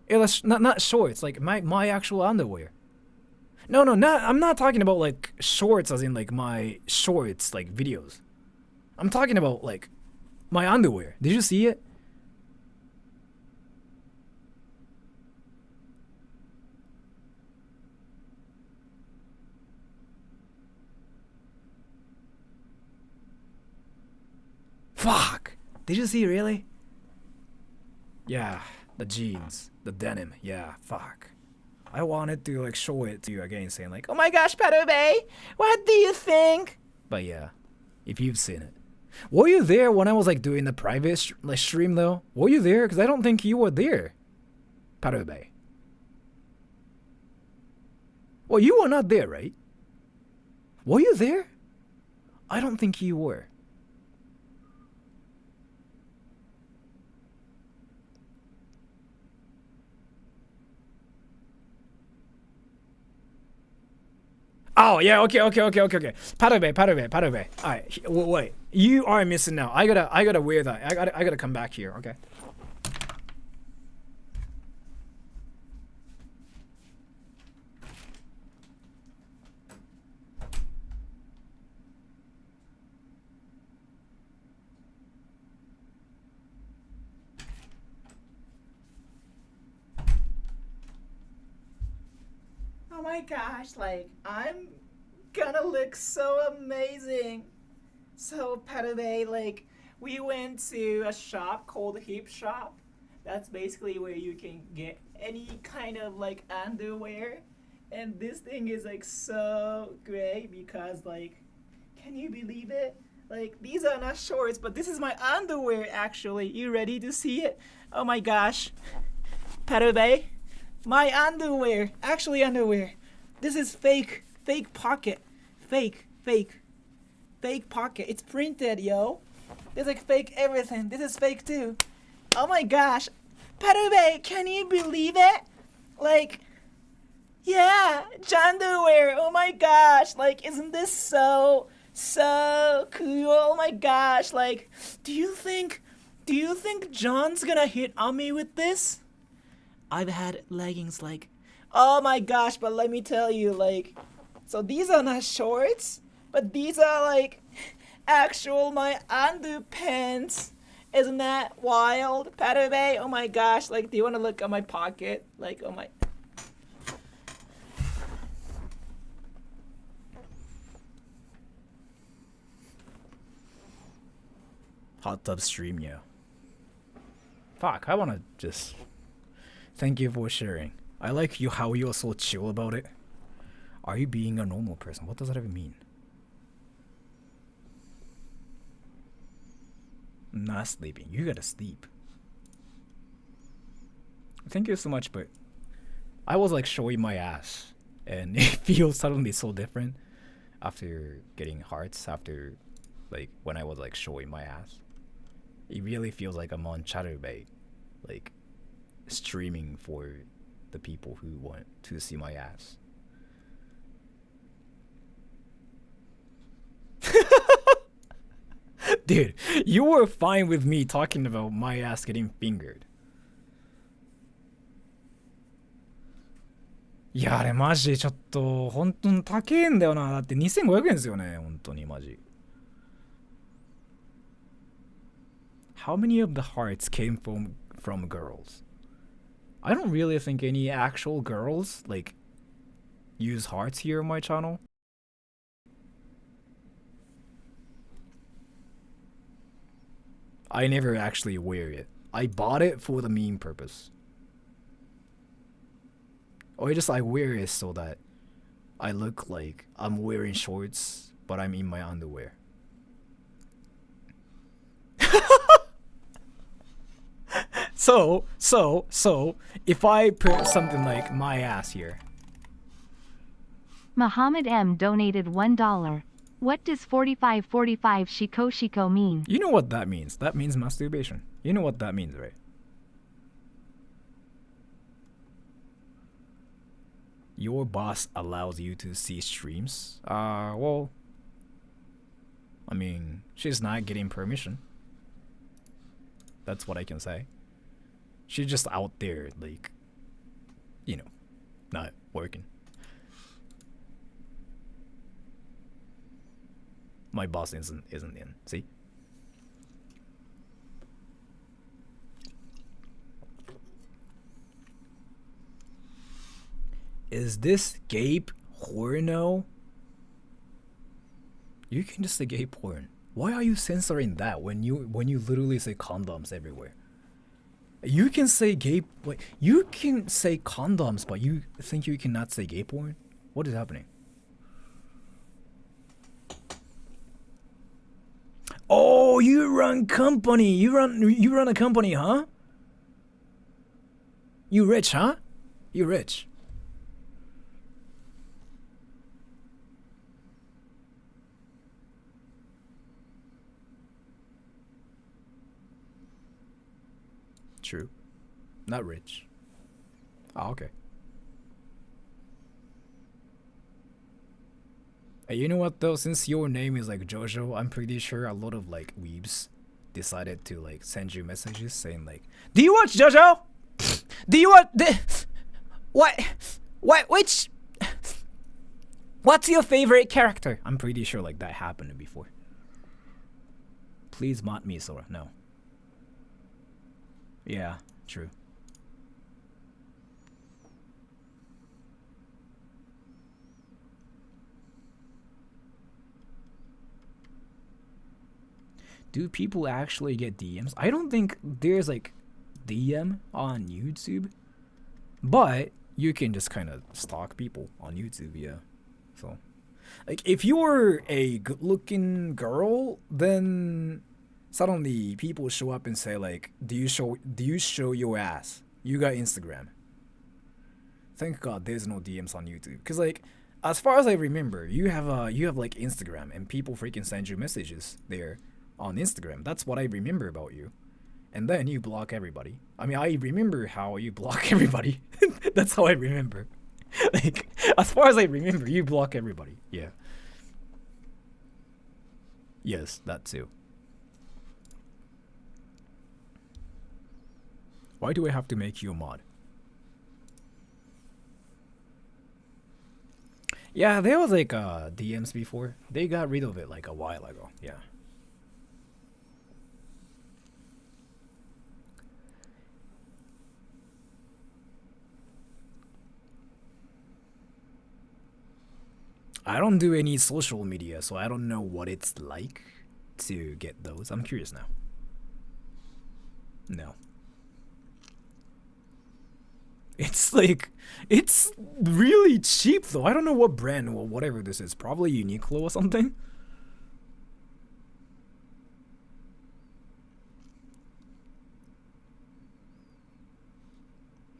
It was not shorts, like my actual underwear. No, I'm not talking about like shorts as in like my shorts like videos. I'm talking about like my underwear. Did you see it? Fuck! Did you see really? Yeah, the jeans, the denim, yeah, fuck. I wanted to like show it to you again saying like, oh my gosh, Parube, what do you think? But yeah, if you've seen it. Were you there when I was like doing the private stream though? Were you there? Because I don't think you were there. Parube. Well, you were not there, right? Were you there? I don't think you were. Oh yeah, okay. Parube. Alright, wait. You are missing now. I gotta wear that. I gotta come back here, okay? Oh my gosh, like, I'm gonna look so amazing. So, Parube, like, we went to a shop called Hip Shop. That's basically where you can get any kind of, like, underwear. And this thing is, like, so great because, like, can you believe it? Like, these are not shorts, but this is my underwear, actually. You ready to see it? Oh my gosh. Parube? My underwear, actually underwear. This is fake pocket. Fake pocket. It's printed, yo. There's like fake everything. This is fake too. Oh my gosh. Parube, can you believe it? Like, yeah, underwear. Oh my gosh. Like, isn't this so cool? Oh my gosh. Like, do you think John's gonna hit on me with this? I've had leggings like, oh my gosh, but let me tell you, like, so these are not shorts, but these are like actual my underpants. Isn't that wild? Parube, oh my gosh, like, do you want to look at my pocket? Like, oh my. Hot tub stream, yeah. Fuck, I wanna just... Thank you for sharing. I like you how you're so chill about it. Are you being a normal person? What does that even mean? I'm not sleeping. You gotta sleep. Thank you so much, but I was like showing my ass and it feels suddenly so different after getting hearts, after like when I was like showing my ass. It really feels like I'm on Chatterbait, like streaming for the people who want to see my ass. Dude, you were fine with me talking about my ass getting fingered. いやあれマジちょっと本当に高えんだよな。だって2500円ですよね。本当にマジ。How many of the hearts came from girls? I don't really think any actual girls like use hearts here on my channel. I never actually wear it. I bought it for the meme purpose. Or just I wear it so that I look like I'm wearing shorts, but I'm in my underwear. So, if I put something like my ass here. Muhammad M donated $1. What does 4545 shiko mean? You know what that means. That means masturbation. You know what that means, right? Your boss allows you to see streams? Well, I mean, she's not getting permission. That's what I can say. She's just out there, like, you know, not working. My boss isn't in, see? Is this gay porno? You can just say gay porn. Why are you censoring that when you literally say condoms everywhere? You can say gay, wait, you can say condoms, but you think you cannot say gay porn? What is happening? Oh, you run company. You run a company, huh? You rich, huh? You rich. True. Not rich. Oh, okay. Hey, you know what though? Since your name is like Jojo, I'm pretty sure a lot of like weebs decided to like send you messages saying like, "Do you watch Jojo? Do you watch which? What's your favorite character?" I'm pretty sure like that happened before. Please mod me, Sora. No. Yeah, true. Do people actually get DMs? I don't think there's like DM on YouTube, but you can just kind of stalk people on YouTube, yeah. So, like, if you're a good-looking girl, then suddenly people show up and say like, do you show your ass? You got Instagram. Thank God there's no DMs on YouTube, cause like, as far as I remember, you have like Instagram and people freaking send you messages there on Instagram. That's what I remember about you. And then you block everybody. I mean, I remember how you block everybody. That's how I remember. Like, as far as I remember, you block everybody. Yeah. Yes, that too. Why do I have to make you a mod? Yeah, there was like DMs before. They got rid of it like a while ago. Yeah. I don't do any social media, so I don't know what it's like to get those. I'm curious now. No. It's like, it's really cheap though. I don't know what brand or whatever this is. Probably Uniqlo or something.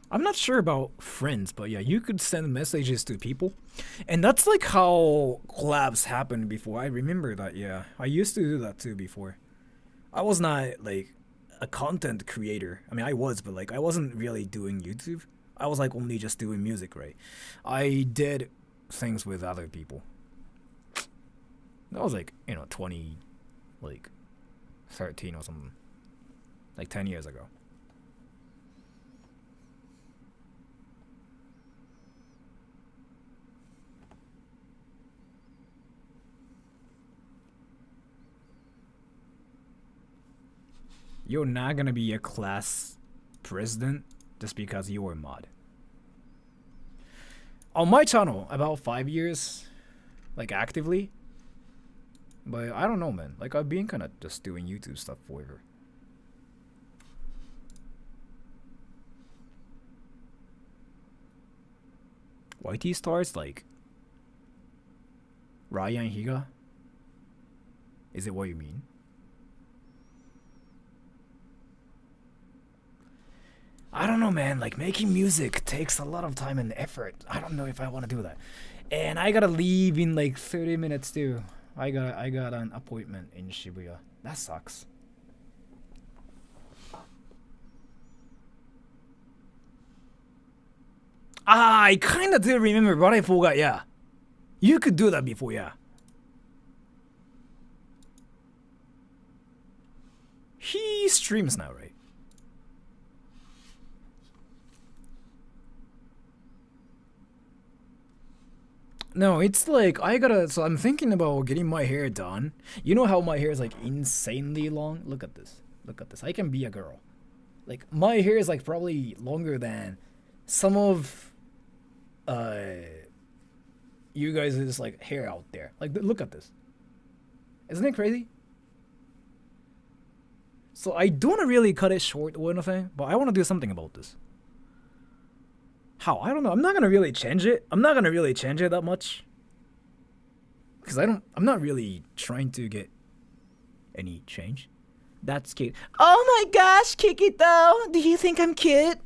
I'm not sure about friends, but yeah, you could send messages to people. And that's like how collabs happened before. I remember that, yeah. I used to do that too before. I was not like a content creator. I mean, I was, but like I wasn't really doing YouTube. I was like only just doing music, right? I did things with other people. That was like, 20, like 13 or something. Like 10 years ago. You're not gonna be a class president just because you're a mod. On my channel, about 5 years, like actively. But I don't know, man. Like I've been kind of just doing YouTube stuff forever. YT stars like Ryan Higa? Is it what you mean? I don't know, man. Like making music takes a lot of time and effort. I don't know if I want to do that. And I gotta leave in like 30 minutes too. I got an appointment in Shibuya. That sucks. Ah, I kinda do remember, but I forgot, yeah. You could do that before, yeah. He streams now, right? No, it's like so I'm thinking about getting my hair done. You know how my hair is like insanely long? Look at this. Look at this. I can be a girl. Like my hair is like probably longer than some of you guys' like hair out there. Like look at this. Isn't it crazy? So I don't want to really cut it short or anything, but I want to do something about this. How? I don't know. I'm not gonna really change it. I'm not gonna really change it that much. Cause I'm not really trying to get any change. That's cute. Oh my gosh, Kikito! Do you think I'm cute?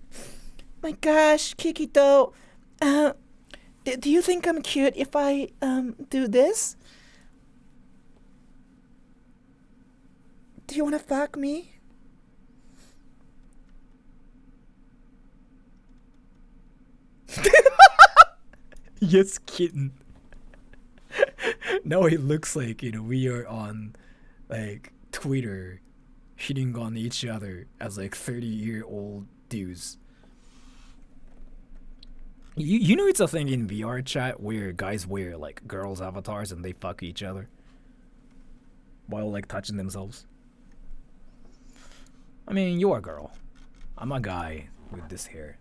My gosh, Kikito. Do you think I'm cute if I do this? Do you wanna fuck me? Yes, kitten. Now it looks like, you know, we are on like Twitter hitting on each other as like 30-year-old dudes. You know it's a thing in VR chat where guys wear like girls' avatars and they fuck each other while like touching themselves. I mean, you're a girl. I'm a guy with this hair.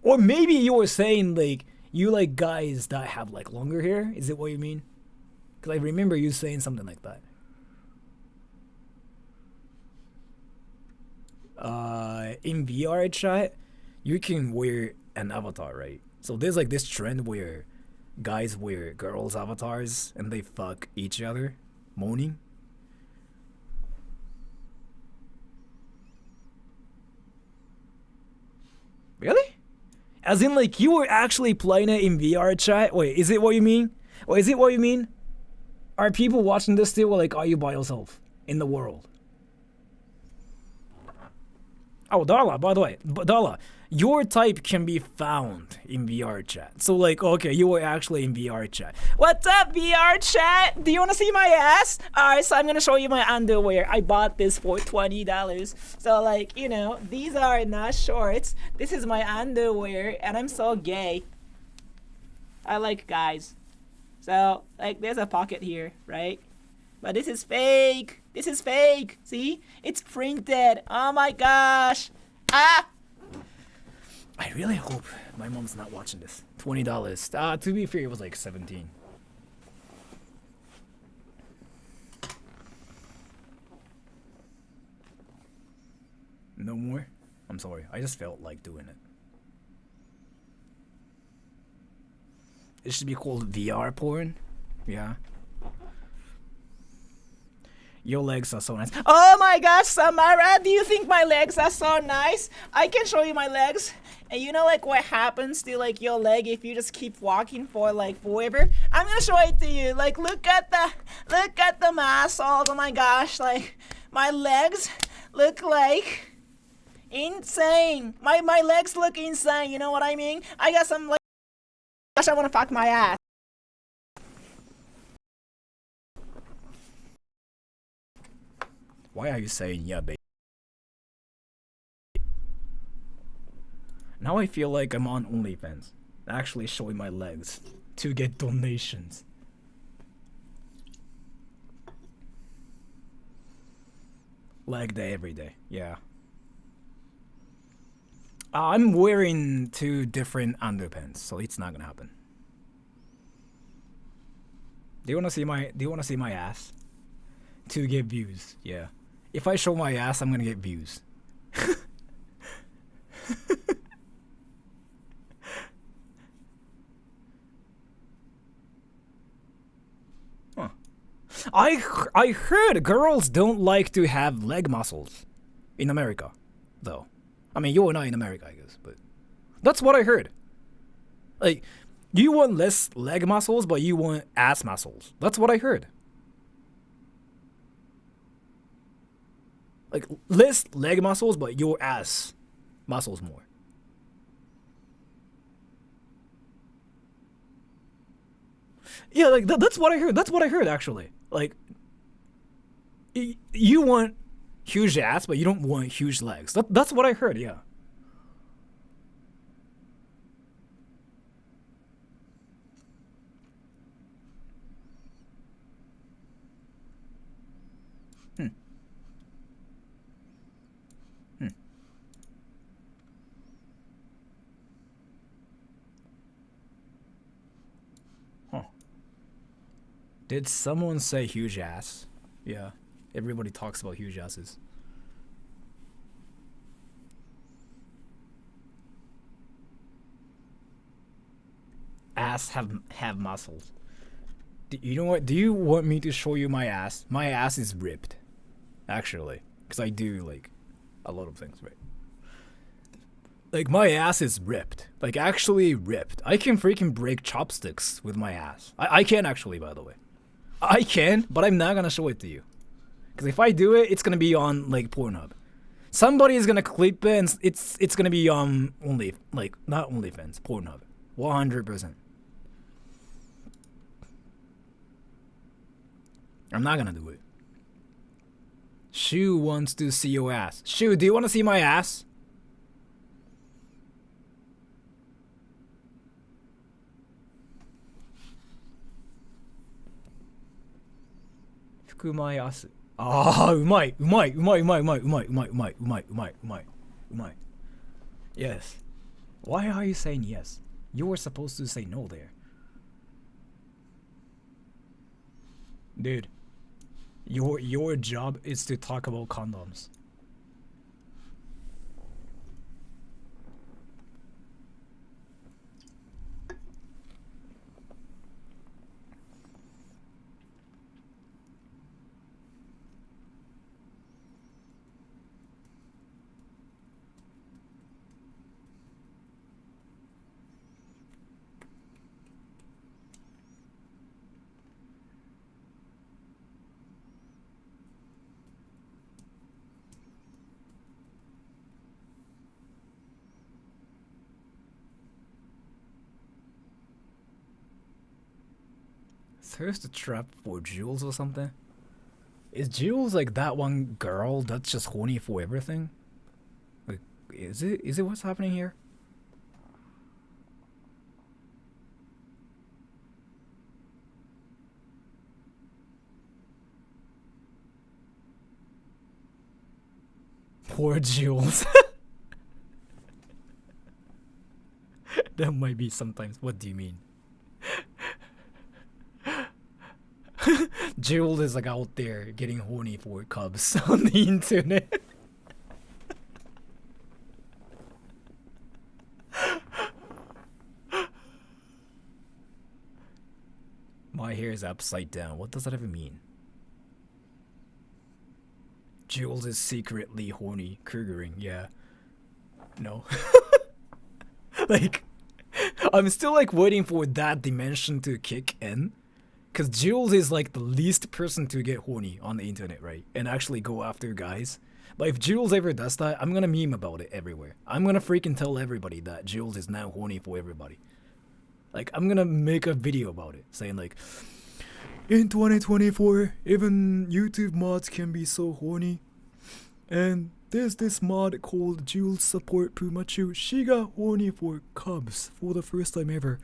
Or maybe you were saying like you like guys that have like longer hair? Is it what you mean? Because I remember you saying something like that. In VR chat, you can wear an avatar, right? So there's like this trend where guys wear girls' avatars and they fuck each other, moaning. Really? As in, like, you were actually playing it in VR chat? Wait, is it what you mean? Or is it what you mean? Are people watching this still, or like, are you by yourself in the world? Oh, Darla, by the way, Darla, your type can be found in VR chat. So, like, okay, you were actually in VR chat. What's up, VR chat? Do you want to see my ass? Alright, so I'm going to show you my underwear. I bought this for $20. So, like, you know, these are not shorts. This is my underwear, and I'm so gay. I like guys. So, like, there's a pocket here, right? But this is fake. This is fake. See? It's printed. Oh my gosh. Ah! I really hope my mom's not watching this. $20. To be fair, it was like 17. No more? I'm sorry. I just felt like doing it. It should be called VR porn. Yeah. Your legs are so nice. Oh my gosh, Samara, do you think my legs are so nice? I can show you my legs. And you know like what happens to like your leg if you just keep walking for like forever? I'm gonna show it to you. Like look at the muscles. Oh my gosh, like my legs look like insane. My legs look insane, you know what I mean? I got some like gosh, I wanna fuck my ass. Why are you saying yeah, baby? Now I feel like I'm on OnlyFans, actually showing my legs to get donations. Leg day every day, yeah. I'm wearing 2 different underpants, so it's not gonna happen. Do you wanna see my ass? To get views, yeah. If I show my ass, I'm gonna get views. Huh. I heard girls don't like to have leg muscles in America, though. I mean, you're not in America, I guess, but that's what I heard. Like, you want less leg muscles, but you want ass muscles. That's what I heard. Like, less leg muscles, but your ass muscles more. Yeah, like, that's what I heard. That's what I heard, actually. Like, you want huge ass, but you don't want huge legs. That's what I heard, yeah. Did someone say huge ass? Yeah, everybody talks about huge asses. ass have muscles. You know what? Do you want me to show you my ass? My ass is ripped, actually, because I do like a lot of things, right? Like my ass is ripped, like actually ripped. I can freaking break chopsticks with my ass. I can actually, by the way. I can, but I'm not gonna show it to you, because if I do it, it's gonna be on like Pornhub. Somebody is gonna clip it, and it's gonna be on not OnlyFans, Pornhub, 100%. I'm not gonna do it. Shu wants to see your ass. Shu, do you want to see my ass? Fukumayasu. Ah, umai. Yes. Why are you saying yes? You were supposed to say no there. Dude, your job is to talk about condoms. Thirst trap for Jules or something? Is Jules like that one girl that's just horny for everything? Like, is it what's happening here? Poor Jules. That might be sometimes. What do you mean? Jules is like out there getting horny for cubs on the internet. My hair is upside down. What does that even mean? Jules is secretly horny, Krugering, yeah. No. Like, I'm still like waiting for that dimension to kick in. Because Jules is like the least person to get horny on the internet, right? And actually go after guys. But if Jules ever does that, I'm gonna meme about it everywhere. I'm gonna freaking tell everybody that Jules is now horny for everybody. Like, I'm gonna make a video about it, saying like, in 2024, even YouTube mods can be so horny. And there's this mod called Jules Support Pumachu. She got horny for cubs for the first time ever.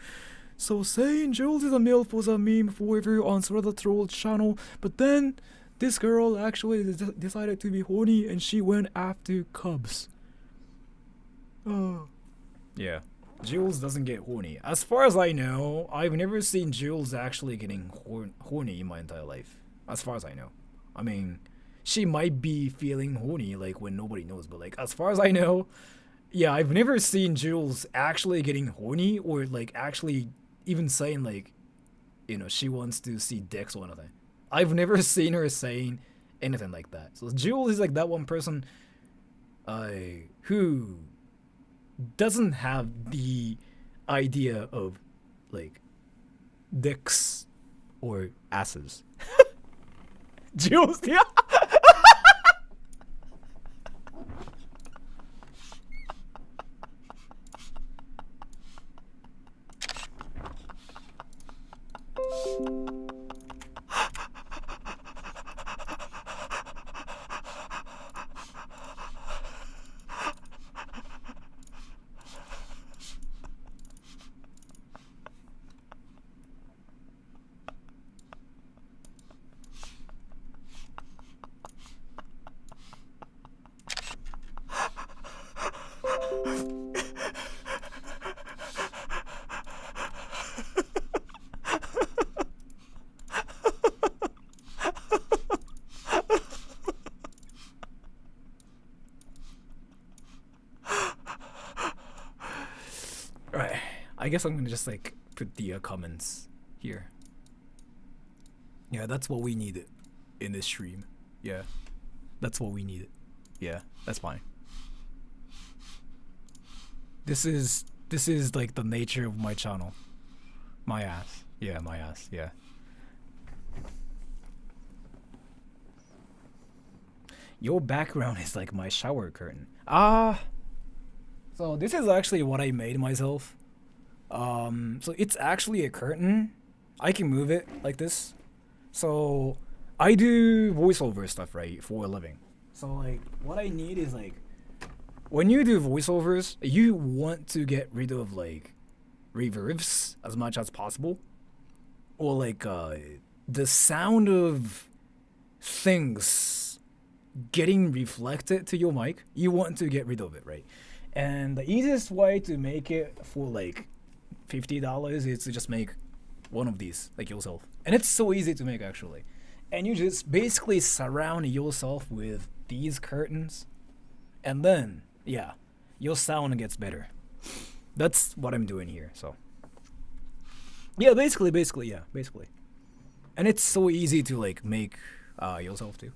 So saying Jules is a MILF was a meme forever on Sora The Troll channel, but then this girl actually decided to be horny and she went after cubs. Oh. Yeah. Jules doesn't get horny. As far as I know, I've never seen Jules actually getting horny in my entire life. As far as I know. I mean, she might be feeling horny like when nobody knows, but like as far as I know, yeah, I've never seen Jules actually getting horny or like actually even saying like, you know, she wants to see dicks or anything. I've never seen her saying anything like that. So Jules is like that one person who doesn't have the idea of like dicks or asses. Jules, yeah. I guess I'm gonna just like put the comments here. Yeah, that's what we needed in this stream. Yeah, that's what we needed. Yeah, that's fine. This is like the nature of my channel. My ass. Yeah, my ass. Yeah. Your background is like my shower curtain. So this is actually what I made myself. So it's actually a curtain. I can move it like this. So I do voiceover stuff, right, for a living. So like what I need is like, when you do voiceovers, you want to get rid of like reverbs as much as possible, or like the sound of things getting reflected to your mic. You want to get rid of it, right? And the easiest way to make it for like $50 is to just make one of these, like yourself. And it's so easy to make actually. And you just basically surround yourself with these curtains, and then yeah, your sound gets better. That's what I'm doing here. So yeah, basically, yeah, basically. And it's so easy to like make yourself too.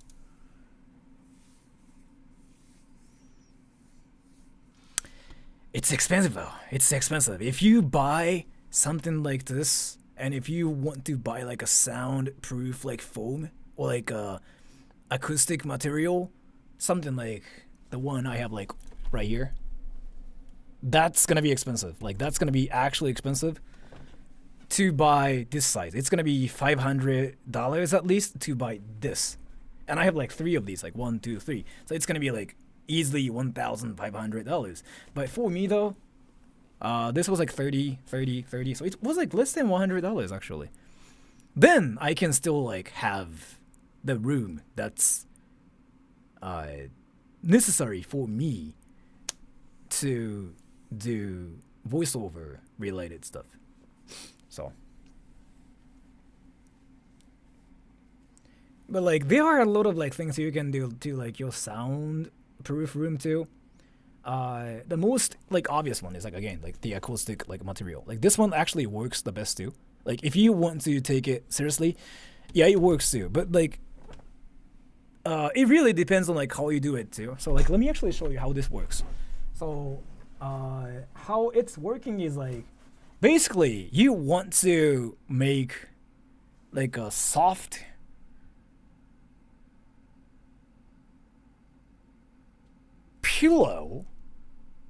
It's expensive though. It's expensive. If you buy something like this, and if you want to buy like a soundproof like foam or like acoustic material, something like the one I have like right here, that's gonna be expensive. Like that's gonna be actually expensive to buy this size. It's gonna be $500 at least to buy this. And I have like 3 of these, like 1, 2, 3. So it's gonna be like easily $1,500. But for me though, this was like 30. So it was like less than $100 actually. Then I can still like have the room that's necessary for me to do voiceover related stuff. So, but like there are a lot of like things you can do to like your soundproof room too. The most like obvious one is like, again, like the acoustic like material. Like this one actually works the best too. Like if you want to take it seriously, yeah, it works too. But like it really depends on like how you do it too. So like let me actually show you how this works. So how it's working is like, basically you want to make like a soft pillow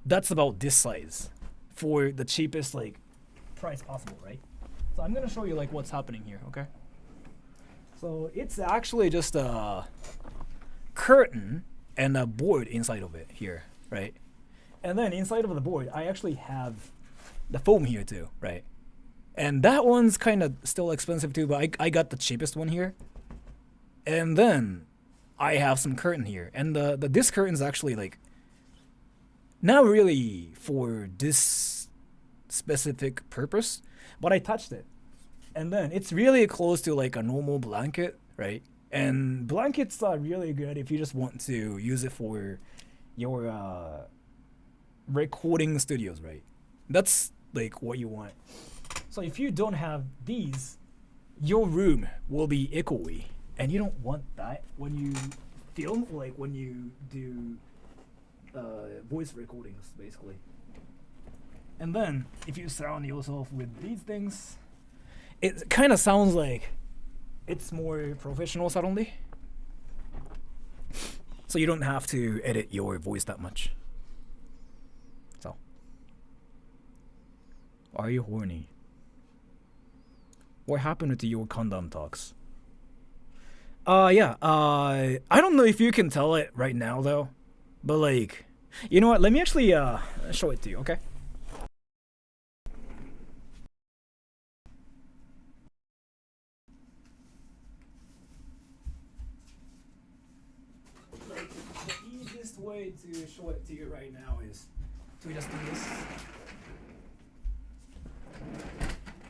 that's about this size for the cheapest like price possible, right? So I'm gonna show you like what's happening here, okay? So it's actually just a curtain and a board inside of it here, right? And then inside of the board, I actually have the foam here too, right? And that one's kind of still expensive too, but I got the cheapest one here. And then I have some curtain here, and this curtain's actually like not really for this specific purpose, but I touched it. And then it's really close to like a normal blanket, right? And blankets are really good if you just want to use it for your recording studios, right? That's like what you want. So if you don't have these, your room will be echoey, and you don't want that when you film, like when you do voice recordings, basically. And then if you surround yourself with these things, it kind of sounds like it's more professional suddenly. So you don't have to edit your voice that much. So, are you horny? What happened to your condom talks? Yeah, I don't know if you can tell it right now though, but like, you know what, let me actually show it to you, okay? Like, the easiest way to show it to you right now is to just do this.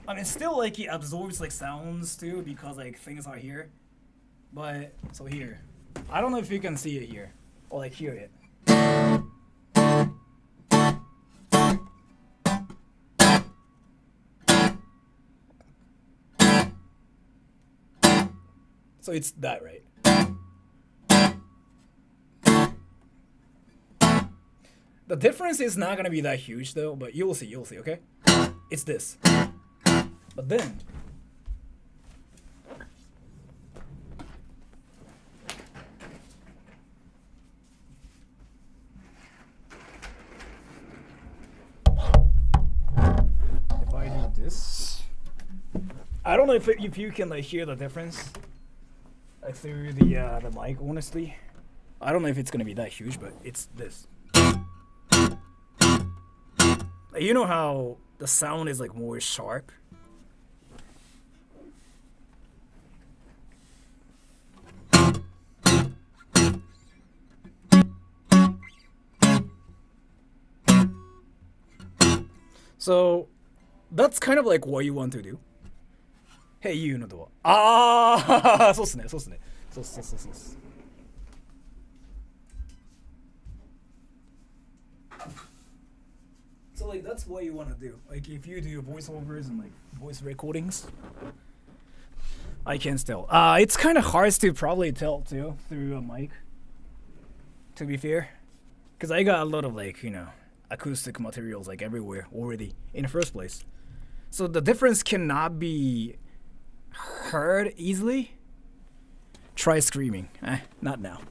I mean, still like it absorbs like sounds too because like things are here. But so here, I don't know if you can see it here or like hear it. So it's that, right? The difference is not gonna be that huge though, but you'll see, okay? It's this. But then if I do this, I don't know if you can like hear the difference like through the mic. Honestly, I don't know if it's gonna be that huge, but it's this. You know how the sound is like more sharp? So that's kind of like what you want to do. Hey, you know the what? Ah, そうっすね。So like that's what you want to do. Like if you do voiceovers and like voice recordings, I can still. It's kind of hard to probably tell too through a mic. To be fair, because I got a lot of like acoustic materials like everywhere already in the first place. So the difference cannot be heard easily. Try screaming. Not now.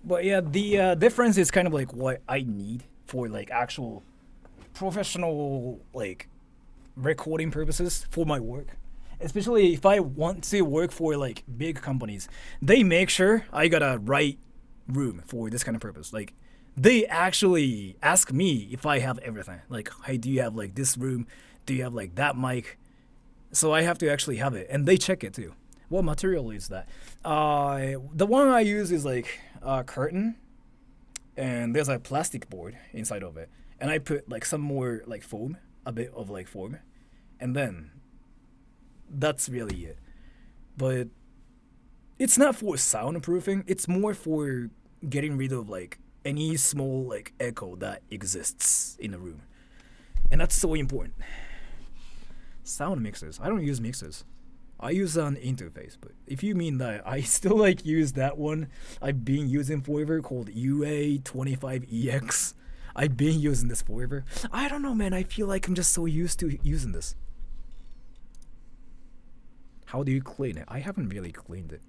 But yeah, the difference is kind of like what I need for like actual professional like recording purposes for my work. Especially if I want to work for like big companies, they make sure I got a right room for this kind of purpose. Like they actually ask me if I have everything. Like, hey, do you have like this room? Do you have like that mic? So I have to actually have it, and they check it too. What material is that? The one I use is like a curtain, and there's a plastic board inside of it, and I put like some more like foam, a bit of like foam, and then that's really it. But it's not for soundproofing. It's more for getting rid of like any small like echo that exists in the room, and that's so important. Sound mixers. I don't use mixers. I use an interface, but if you mean that, I still like use that one I've been using forever called UA25EX. I've been using this forever. I don't know, man. I feel like I'm just so used to using this. How do you clean it? I haven't really cleaned it.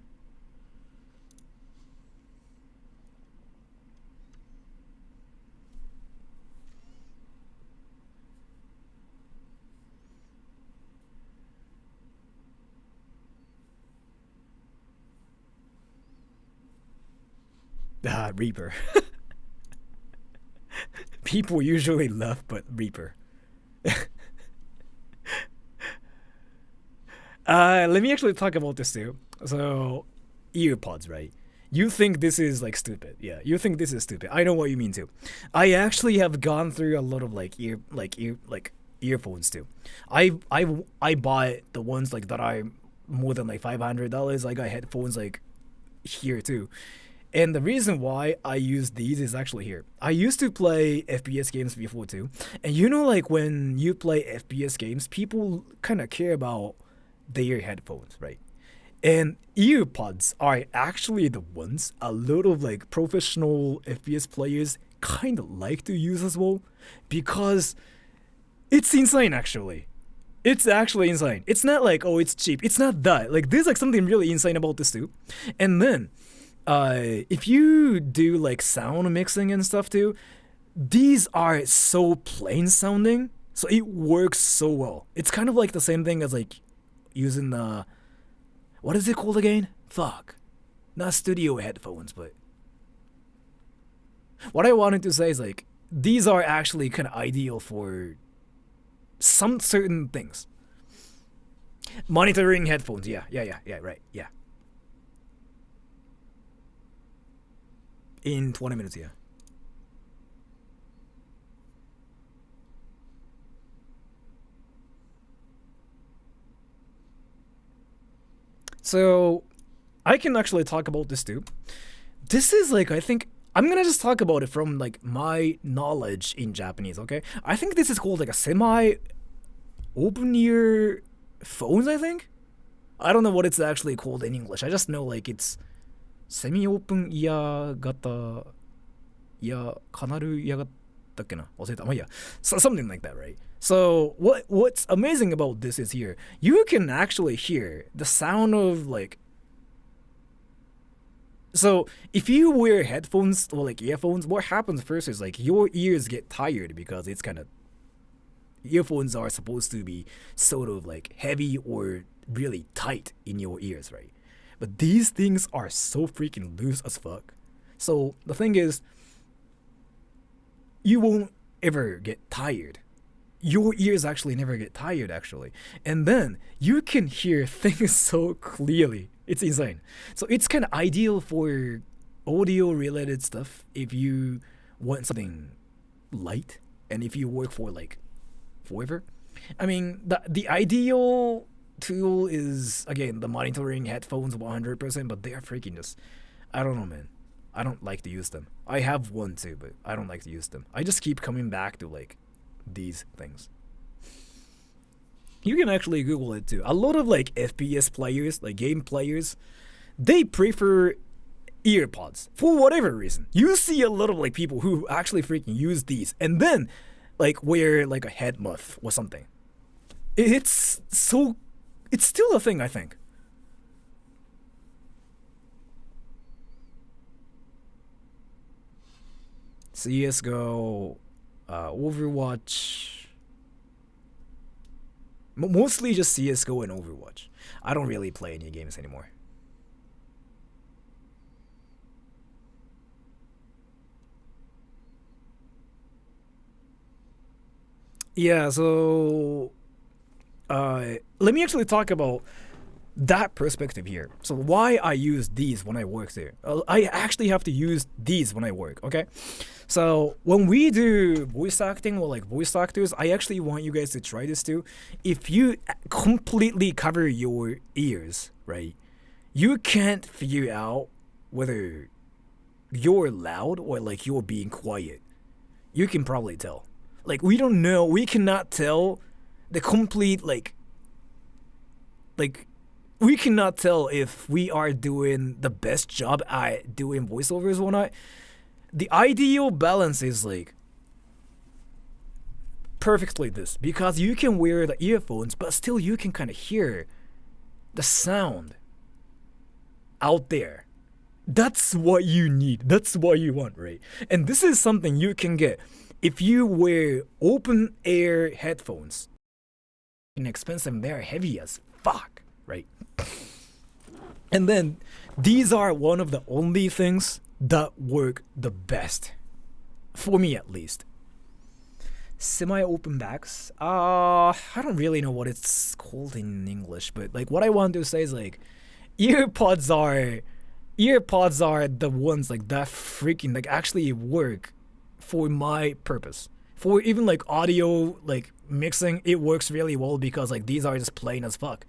Reaper. People usually love, but Reaper. Let me actually talk about this too. So, earpods, right? You think this is like stupid. Yeah, you think this is stupid. I know what you mean too. I actually have gone through a lot of like earphones too. I bought the ones like that are more than like $500. I got headphones like here too. And the reason why I use these is actually here. I used to play FPS games before too. And you know, like when you play FPS games, people kind of care about their headphones, right? And earpods are actually the ones a lot of like professional FPS players kind of like to use as well. Because it's insane actually. It's actually insane. It's not like, oh, it's cheap. It's not that. Like there's like something really insane about this too. And then if you do like sound mixing and stuff too, these are so plain sounding, so it works so well. It's kind of like the same thing as like using the, what is it called again? Fuck. Not studio headphones, but what I wanted to say is like, these are actually kind of ideal for some certain things. Monitoring headphones, yeah, right, yeah. In 20 minutes, yeah. So, I can actually talk about this too. This is like, I think, I'm gonna just talk about it from like my knowledge in Japanese, okay? I think this is called like a semi open ear phones, I think? I don't know what it's actually called in English. I just know like it's semi-open ear gata, ear kanaru ear gata だっけな忘れた。まあいいや。So, something like that, right? So what's amazing about this is here, you can actually hear the sound of like. So if you wear headphones or like earphones, what happens first is like your ears get tired because it's kind of, earphones are supposed to be sort of like heavy or really tight in your ears, right? But these things are so freaking loose as fuck. So the thing is, you won't ever get tired. Your ears actually never get tired, actually. And then you can hear things so clearly. It's insane. So it's kind of ideal for audio related stuff if you want something light and if you work for like forever. I mean, the ideal tool is, again, the monitoring headphones 100%, but they are freaking just, I don't know, man. I don't like to use them. I have one too, but I don't like to use them. I just keep coming back to like these things. You can actually Google it too. A lot of like FPS players, like game players, they prefer earpods for whatever reason. You see a lot of like people who actually freaking use these and then like wear like a head muff or something. It's still a thing, I think. CSGO, Overwatch. Mostly just CSGO and Overwatch. I don't really play any games anymore. Yeah, so let me actually talk about that perspective here. So why I use these when I work there. I actually have to use these when I work, okay? So when we do voice acting or like voice actors, I actually want you guys to try this too. If you completely cover your ears, right, you can't figure out whether you're loud or like you're being quiet. You can probably tell. Like we don't know, we cannot tell the complete like we cannot tell if we are doing the best job at doing voiceovers or not. The ideal balance is like perfectly this, because you can wear the earphones but still you can kind of hear the sound out there. That's what you need. That's what you want, right? And this is something you can get if you wear open air headphones. Inexpensive and they're heavy as fuck, right? And then these are one of the only things that work the best, for me at least. Semi-open backs. I don't really know what it's called in English, but like what I want to say is like earpods are the ones like that freaking like actually work for my purpose. For even like audio like mixing, it works really well because like these are just plain as fuck.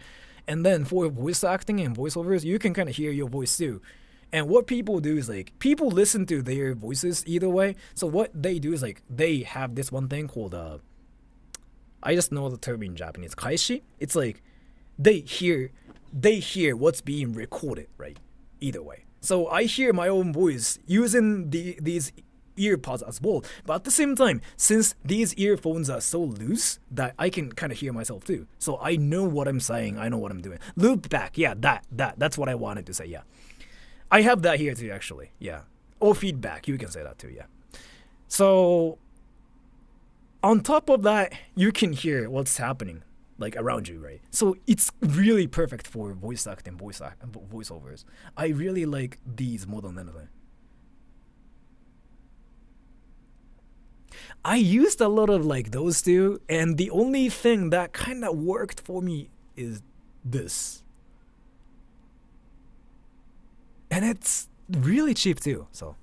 And then for voice acting and voiceovers, you can kind of hear your voice too. And what people do is like, people listen to their voices either way. So what they do is like, they have this one thing called, I just know the term in Japanese, kaishi. It's like, they hear what's being recorded, right? Either way. So I hear my own voice using these earpods as well. But at the same time, since these earphones are so loose that I can kind of hear myself too. So I know what I'm saying. I know what I'm doing. Loop back. Yeah, that's what I wanted to say. Yeah. I have that here too, actually. Yeah. Or feedback. You can say that too. Yeah. So on top of that, you can hear what's happening like around you, right? So it's really perfect for voice acting, voiceovers. I really like these more than anything. I used a lot of like those two, and the only thing that kind of worked for me is this. And it's really cheap too, so.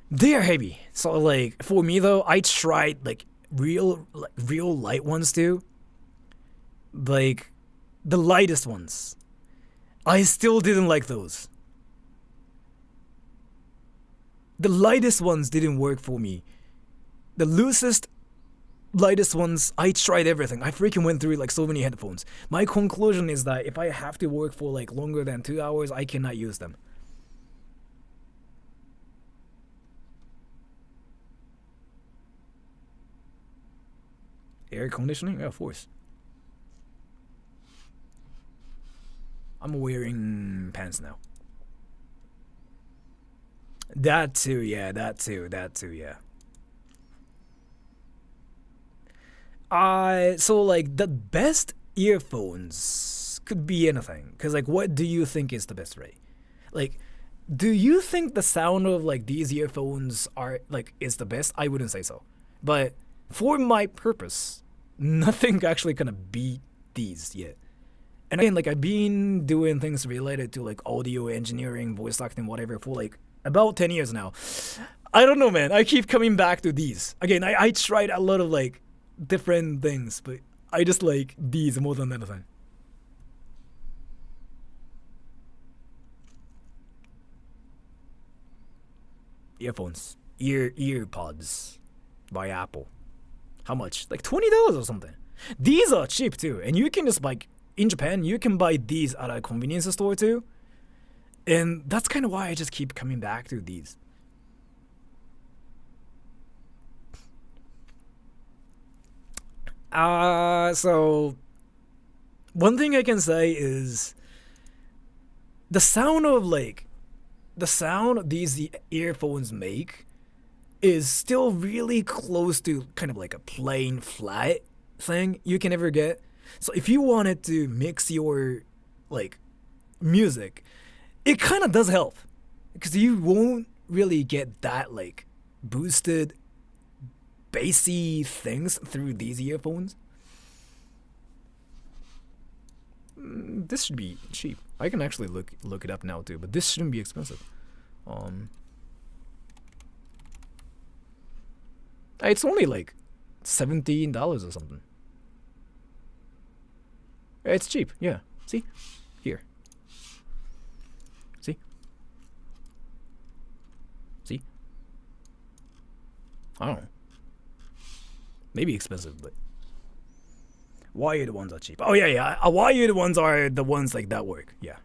They are heavy. So like for me though, I tried like real light ones too. Like the lightest ones. I still didn't like those. The lightest ones didn't work for me. The loosest, lightest ones, I tried everything. I freaking went through like so many headphones. My conclusion is that if I have to work for like longer than 2 hours, I cannot use them. Air conditioning? Yeah, of course. I'm wearing pants now. That too, yeah, that too, yeah. So like the best earphones could be anything. Cause like what do you think is the best, right? Like, do you think the sound of like these earphones are like is the best? I wouldn't say so. But for my purpose, nothing actually gonna beat these yet. And again, like I've been doing things related to like audio engineering, voice acting, whatever for like about 10 years now. I don't know, man. I keep coming back to these. Again, I tried a lot of like different things, but I just like these more than anything. Earphones. Earpods by Apple. How much? Like $20 or something. These are cheap too. And you can just like, in Japan, you can buy these at a convenience store too. And that's kind of why I just keep coming back to these. So one thing I can say is the sound these earphones make is still really close to kind of like a plain flat thing you can ever get. So if you wanted to mix your like music, it kind of does help because you won't really get that like boosted bassy things through these earphones. This should be cheap. I can actually look it up now too, but this shouldn't be expensive. It's only like $17 or something. It's cheap, yeah. See? Here. See? See? I don't know. Maybe expensive, but wired ones are cheap. Oh yeah. Wired ones are the ones like that work. Yeah.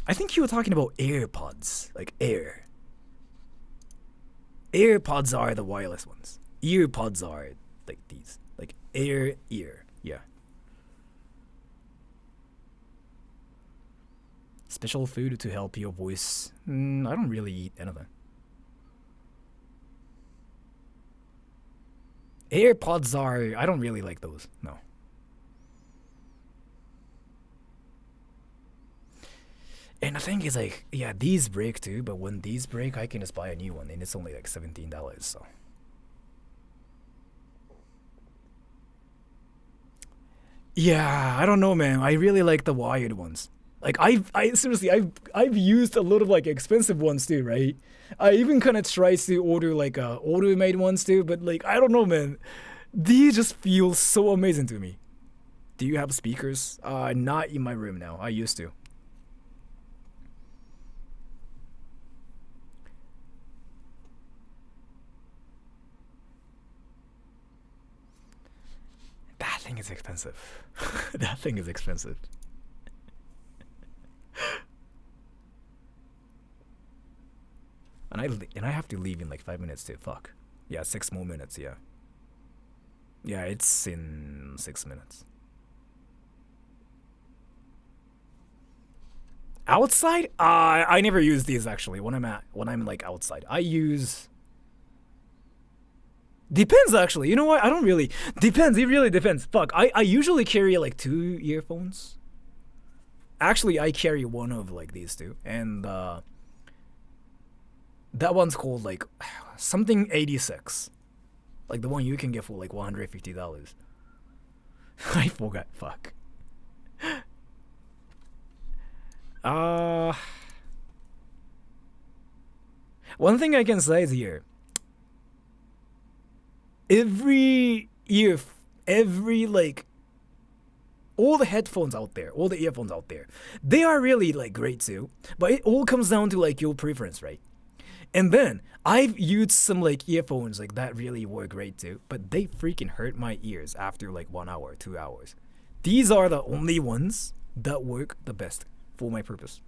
I think you were talking about AirPods, like Air. AirPods are the wireless ones. Earpods are like these, like ear. Yeah. Special food to help your voice. I don't really eat anything. AirPods are, I don't really like those, no. And the thing is like, yeah, these break too, but when these break, I can just buy a new one and it's only like $17, so. Yeah, I don't know, man. I really like the wired ones. Like seriously, I've used a lot of like expensive ones too, right? I even kind of tried to order like auto-made ones too, but like I don't know, man. These just feel so amazing to me. Do you have speakers? Not in my room now. I used to. That thing is expensive. That thing is expensive. And I have to leave in like 5 minutes too. Fuck. Yeah, 6 more minutes. Yeah. Yeah, it's in 6 minutes. Outside? I never use these actually. When I'm like outside, I use. Depends actually. You know what? I don't really. Depends. It really depends. Fuck. I usually carry like 2 earphones. Actually, I carry one of like these two, and that one's called like something 86, like the one you can get for like $150. I forgot. Fuck. One thing I can say is here. Every like all the headphones out there, all the earphones out there, they are really like great too. But it all comes down to like your preference, right? And then I've used some like earphones like that really were great too, but they freaking hurt my ears after like 1 hour, 2 hours. These are the only ones that work the best for my purpose.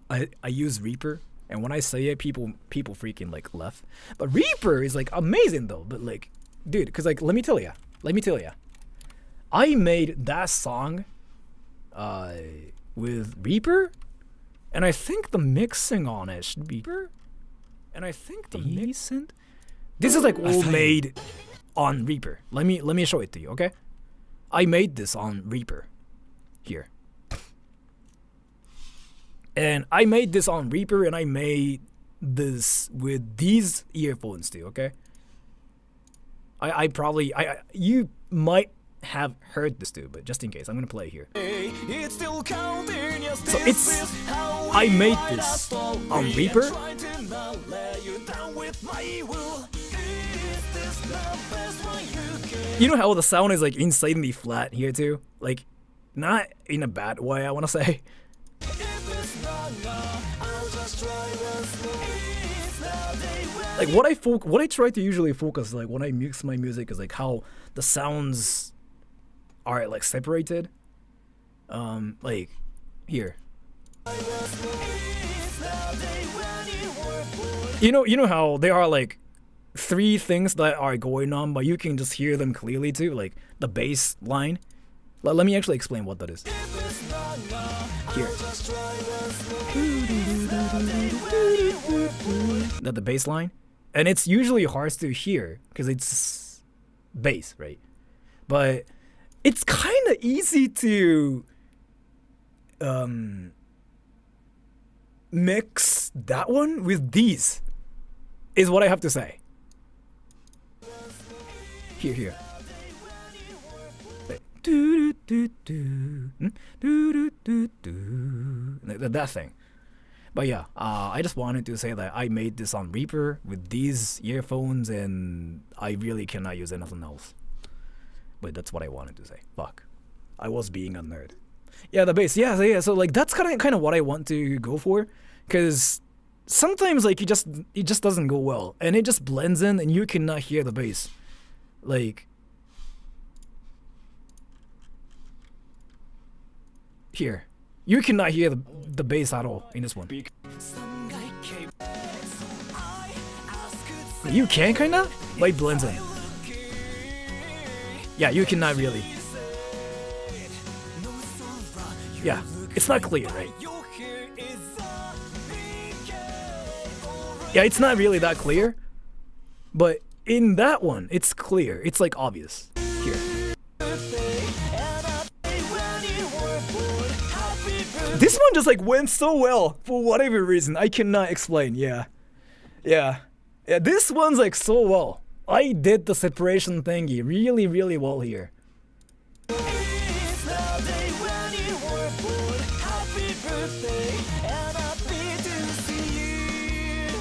I use Reaper, and when I say it, people freaking like left. But Reaper is like amazing though. But like, dude, cause like let me tell ya, I made that song, with Reaper. And I think the mixing on it should be, and I think the decent. This is like all made on Reaper. Let me show it to you, okay? I made this on Reaper, here. And I made this on Reaper, and I made this with these earphones too, okay? You might have heard this too, but just in case, I'm gonna play here. So I made this on Reaper. You know how the sound is like insanely flat here too? Like, not in a bad way, I wanna say. Like what I try to usually focus like when I mix my music is like how the sounds are like separated. Like here. You know how there are like 3 things that are going on, but you can just hear them clearly too, like the bass line. Let me actually explain what that is. Here. That the bass line, and it's usually hard to hear because it's bass, right? But it's kind of easy to mix that one with these, is what I have to say. Here. That thing. But yeah, I just wanted to say that I made this on Reaper with these earphones, and I really cannot use anything else. But that's what I wanted to say. Fuck, I was being a nerd. Yeah, the bass. Yeah. So like that's kind of what I want to go for, because sometimes like it just doesn't go well, and it just blends in, and you cannot hear the bass. Like here, you cannot hear the bass at all in this one. You can kinda, but it blends in. Yeah, you cannot really. Yeah, it's not clear, right? Yeah, it's not really that clear, but in that one, it's clear. It's like obvious. Here. This one just like went so well for whatever reason. I cannot explain. Yeah, this one's like so well. I did the separation thingy really, really well here.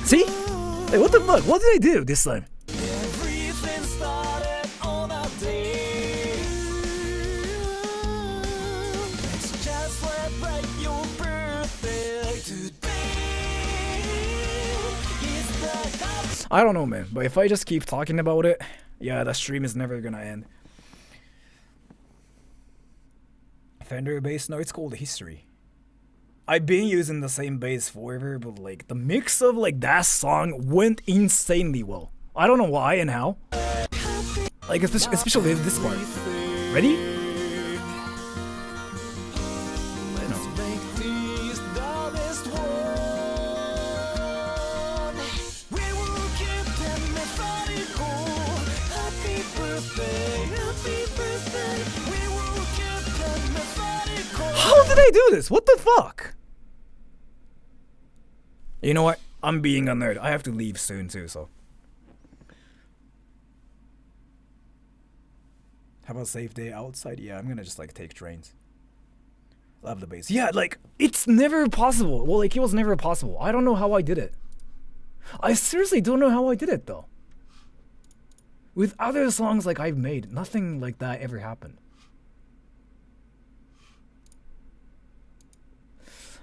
See? Like, what the fuck? What did I do this time? I don't know, man, but if I just keep talking about it, yeah, the stream is never gonna end. Fender bass? No, it's called History. I've been using the same bass forever, but like the mix of like that song went insanely well. I don't know why and how. Like especially this part. Ready? How did I do this? What the fuck? You know what? I'm being a nerd. I have to leave soon too, so. How about safe day outside? Yeah, I'm gonna just like take trains. Love the bass. Yeah, like it's never possible. Well, like it was never possible. I don't know how I did it. I seriously don't know how I did it though. With other songs like I've made, nothing like that ever happened.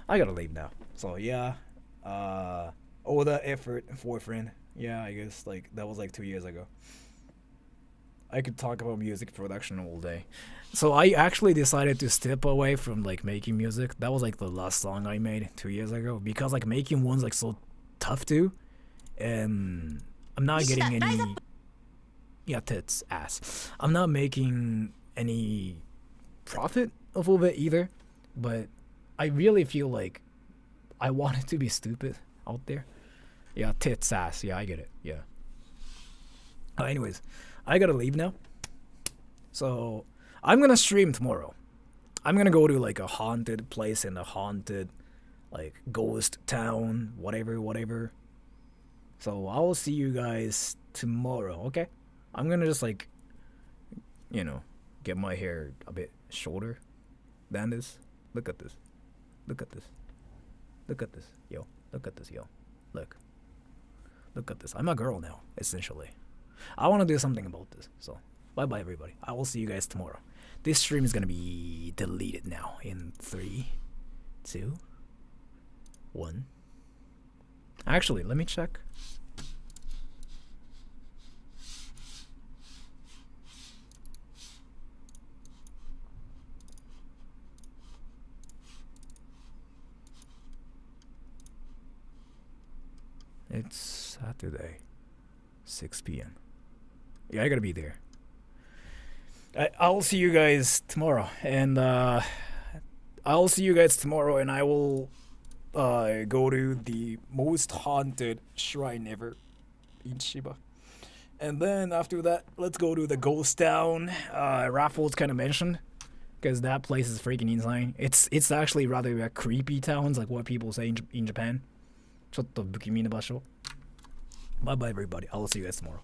I gotta leave now. So yeah, all that effort for a friend. Yeah, I guess like that was like 2 years ago. I could talk about music production all day. So I actually decided to step away from like making music. That was like the last song I made 2 years ago because like making one's like so tough too, and I'm not getting any. Yeah, tits, ass. I'm not making any profit off of it either, but I really feel like I want it to be stupid out there. Yeah, tits, ass. Yeah, I get it. Yeah. Anyways, I gotta leave now. So I'm gonna stream tomorrow. I'm gonna go to like a haunted place in a haunted, like ghost town, whatever. So I'll see you guys tomorrow. Okay. I'm gonna just like, you know, get my hair a bit shorter than this. Look at this. Look at this. Look at this. Yo. Look at this, yo. Look. Look at this. I'm a girl now, essentially. I want to do something about this. So, bye-bye, everybody. I will see you guys tomorrow. This stream is going to be deleted now in 3, 2, 1. Actually, let me check. It's Saturday, 6 p.m. Yeah, I gotta be there. I'll see you guys tomorrow, and I'll see you guys tomorrow, and I will go to the most haunted shrine ever in Shiba. And then after that, let's go to the ghost town. Raffles kind of mentioned, because that place is freaking insane. It's actually rather a creepy towns, like what people say in Japan. ちょっと不気味な場所. Bye bye everybody. I'll see you guys tomorrow.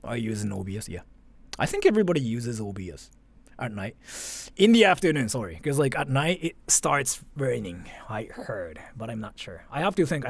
I use an OBS, yeah. I think everybody uses OBS at night. In the afternoon, sorry. Because like at night it starts raining, I heard. But I'm not sure. I have to think.